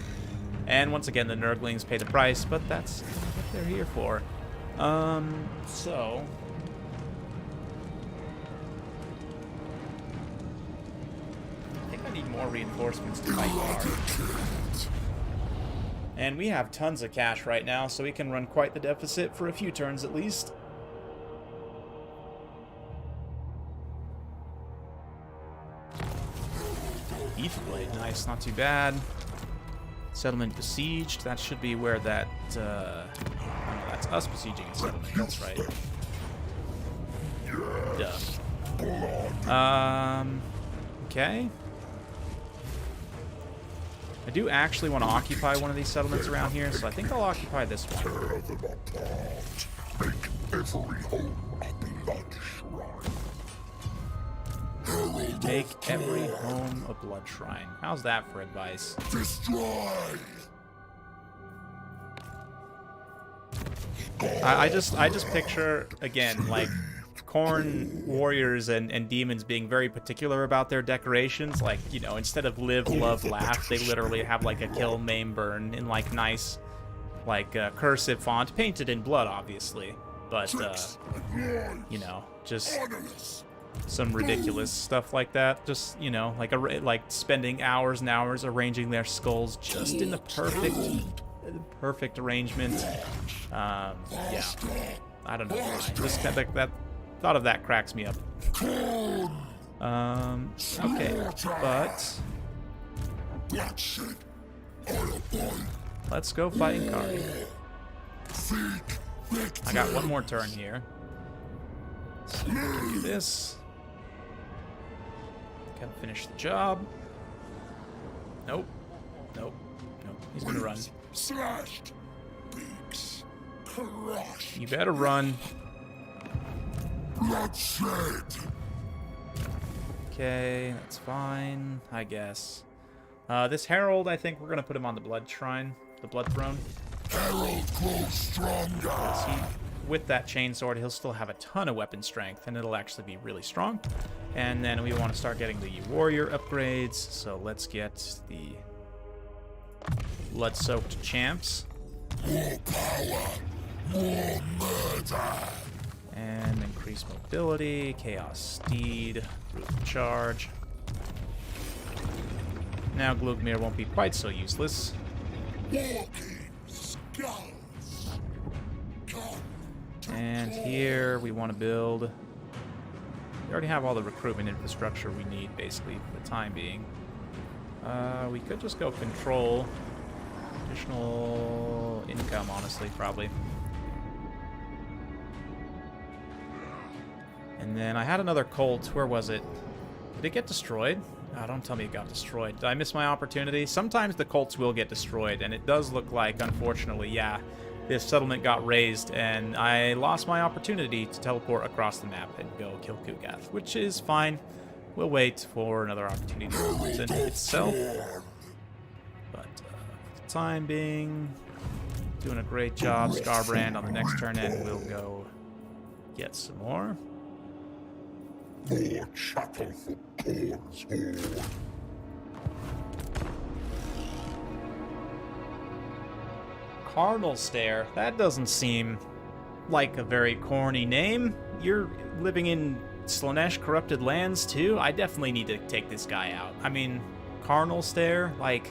And once again, the Nurglings pay the price, but that's what they're here for. So... I think I need more reinforcements to fight hard. And we have tons of cash right now, so we can run quite the deficit for a few turns at least. Heathblade, nice, not too bad. Settlement besieged, that should be where that, oh no, that's us besieging a settlement, that's right. Duh. Okay. I do actually want to occupy one of these settlements around here, so I think I'll occupy this one. Tear them apart. Make every home a blood shrine. Herald Make of every Khorne. home a blood shrine. How's that for advice? Destroy. I just picture, again, like, Khorne warriors and demons being very particular about their decorations. Like, you know, instead of live, love, laugh, they literally have, like, a kill, maim, burn in, like, nice, like, cursive font, painted in blood, obviously. But, you know, just some ridiculous stuff like that. Just, you know, like spending hours and hours arranging their skulls just in the perfect arrangement. Yeah. I don't know why. Just that thought of that cracks me up. Okay, but let's go fight Khorne. I got one more turn here. So we can do this. Gotta finish the job. Nope. Nope. Nope. He's gonna run. Slashed. Beaks. Crushed. You better run. Bloodshed. Okay, that's fine, I guess. This Herald, I think we're gonna put him on the Blood Shrine, the Blood Throne. Herald grows stronger. With that chainsword, he'll still have a ton of weapon strength, and it'll actually be really strong. And then we want to start getting the warrior upgrades, so let's get the blood-soaked champs. More power, more murder. And increase mobility, chaos steed, brutal charge. Now Glugmir won't be quite so useless. Walking skulls. And here we want to build. We already have all the recruitment infrastructure we need, basically, for the time being. We could just go control. Additional income, honestly, probably. And then I had another Colt. Where was it? Did it get destroyed? Oh, don't tell me it got destroyed. Did I miss my opportunity? Sometimes the Colts will get destroyed, and it does look like, unfortunately, yeah, this settlement got razed, and I lost my opportunity to teleport across the map and go kill Kugath, which is fine. We'll wait for another opportunity to present itself. But for the time being, doing a great job. Scarbrand on the next turn, and we'll go get some more. More chattel for Khorne's horde. Cardinal Stare? That doesn't seem like a very corny name. You're living in Slaanesh corrupted lands too? I definitely need to take this guy out. I mean, Cardinal Stare? Like,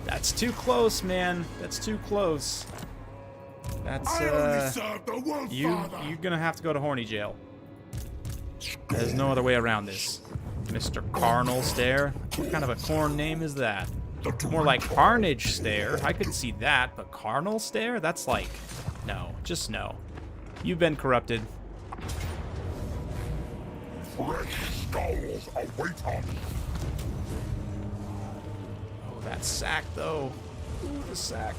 that's too close, man. That's too close. That's, you're gonna have to go to horny jail. There's no other way around this. Mr. Cardinal Stare? What kind of a Khorne name is that? More like Carnage Stare. I could see that, but Cardinal Stare? That's like, no, just no. You've been corrupted. Fresh skulls await us. Oh, that sack, though. Ooh, the sack.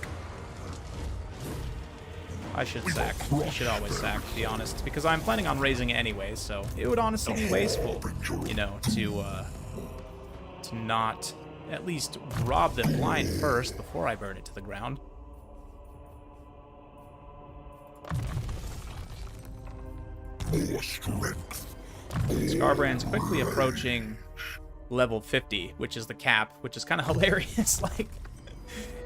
I should sack. I should always sack, to be honest, because I'm planning on raising it anyway, so it would honestly be wasteful, you know, to not at least rob them blind first before I burn it to the ground. More strength. Scarbrand's quickly approaching level 50, which is the cap, which is kind of hilarious. Like,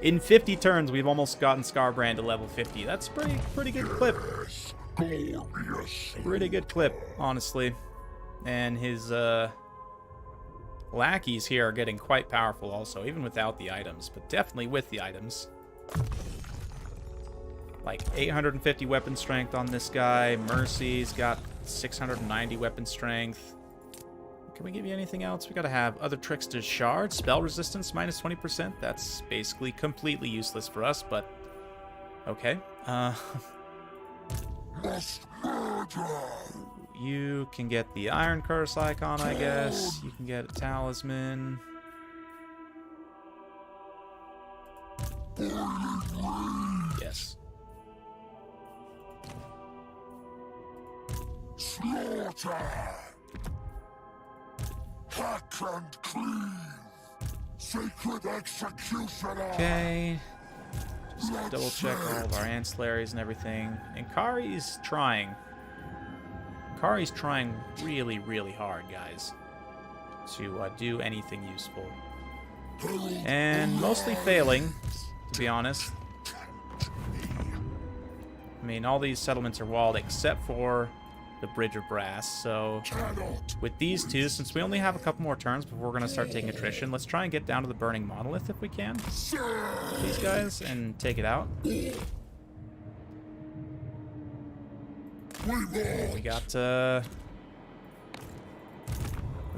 in 50 turns, we've almost gotten Scarbrand to level 50. That's pretty good clip. Pretty good clip, honestly. And his lackeys here are getting quite powerful also, even without the items, but definitely with the items. Like 850 weapon strength on this guy. Mercy's got 690 weapon strength. Can we give you anything else? We gotta have other tricks to shard. Spell resistance minus 20%. That's basically completely useless for us, but okay. You can get the Iron Curse icon, I guess. You can get a talisman. Yes. Slaughter. Hack and cleave. Sacred executioner. Okay. Just double check all of our ancillaries and everything. And Kari's trying. Kari's trying really, really hard, guys, to do anything useful. And mostly failing, to be honest. I mean, all these settlements are walled except for the Bridge of Brass. So with these two, since we only have a couple more turns before we're going to start taking attrition, let's try and get down to the Burning Monolith if we can. These guys, and take it out. We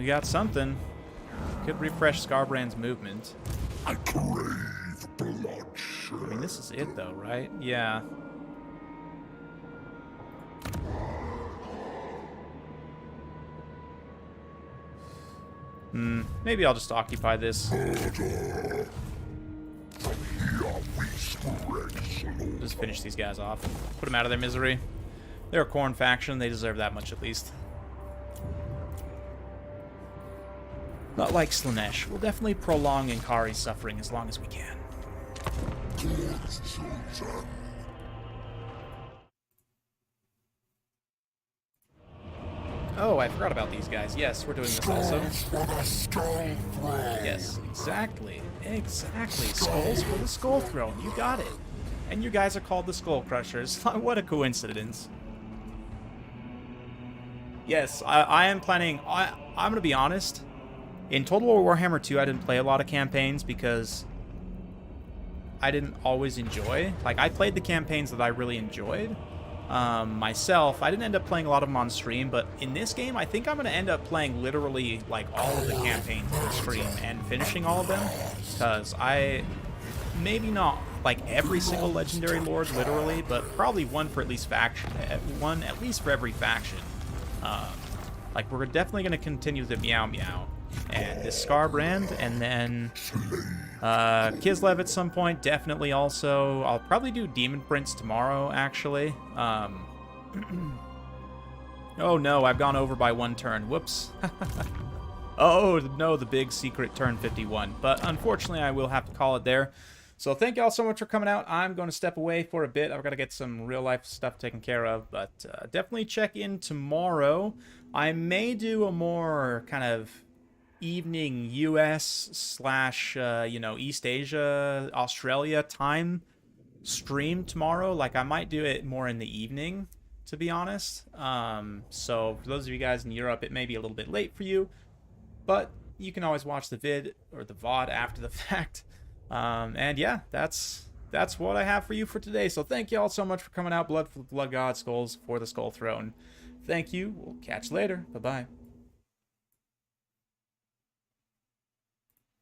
got something. Could refresh Scarbrand's movement. I crave bloodshed. I mean, this is it though, right? Yeah. Maybe I'll just occupy this. Just finish these guys off. Put them out of their misery. They're a Khorne faction. They deserve that much at least. Not like Slanesh. We'll definitely prolong Inkari's suffering as long as we can. Oh, I forgot about these guys. Yes, we're doing this also. Yes, exactly. Exactly. Skulls for the Skull Throne. You got it. And you guys are called the Skull Crushers. What a coincidence. Yes, I am planning... I'm going to be honest. In Total War Warhammer 2, I didn't play a lot of campaigns because I didn't always enjoy. Like, I played the campaigns that I really enjoyed. Myself, I didn't end up playing a lot of them on stream, but in this game, I think I'm going to end up playing literally, like, all of the campaigns on stream and finishing all of them, because maybe not, like, every single Legendary Lord, literally, but probably one for at least faction, one at least for every faction. Like, we're definitely going to continue the Meow Meow, and this Scarbrand, and then Kislev at some point, definitely also. I'll probably do Demon Prince tomorrow, actually. Oh no, I've gone over by 1 turn. Whoops. Oh no, the big secret turn 51. But unfortunately, I will have to call it there. So thank y'all so much for coming out. I'm going to step away for a bit. I've got to get some real life stuff taken care of. But definitely check in tomorrow. I may do a more kind of evening US / you know, East Asia, Australia time stream tomorrow. Like, I might do it more in the evening, to be honest. So for those of you guys in Europe, it may be a little bit late for you, but you can always watch the vid or the VOD after the fact. And yeah, that's what I have for you for today. So thank you all so much for coming out. Blood for the Blood God, Skulls for the Skull Throne. Thank you. We'll catch you later. Bye-bye.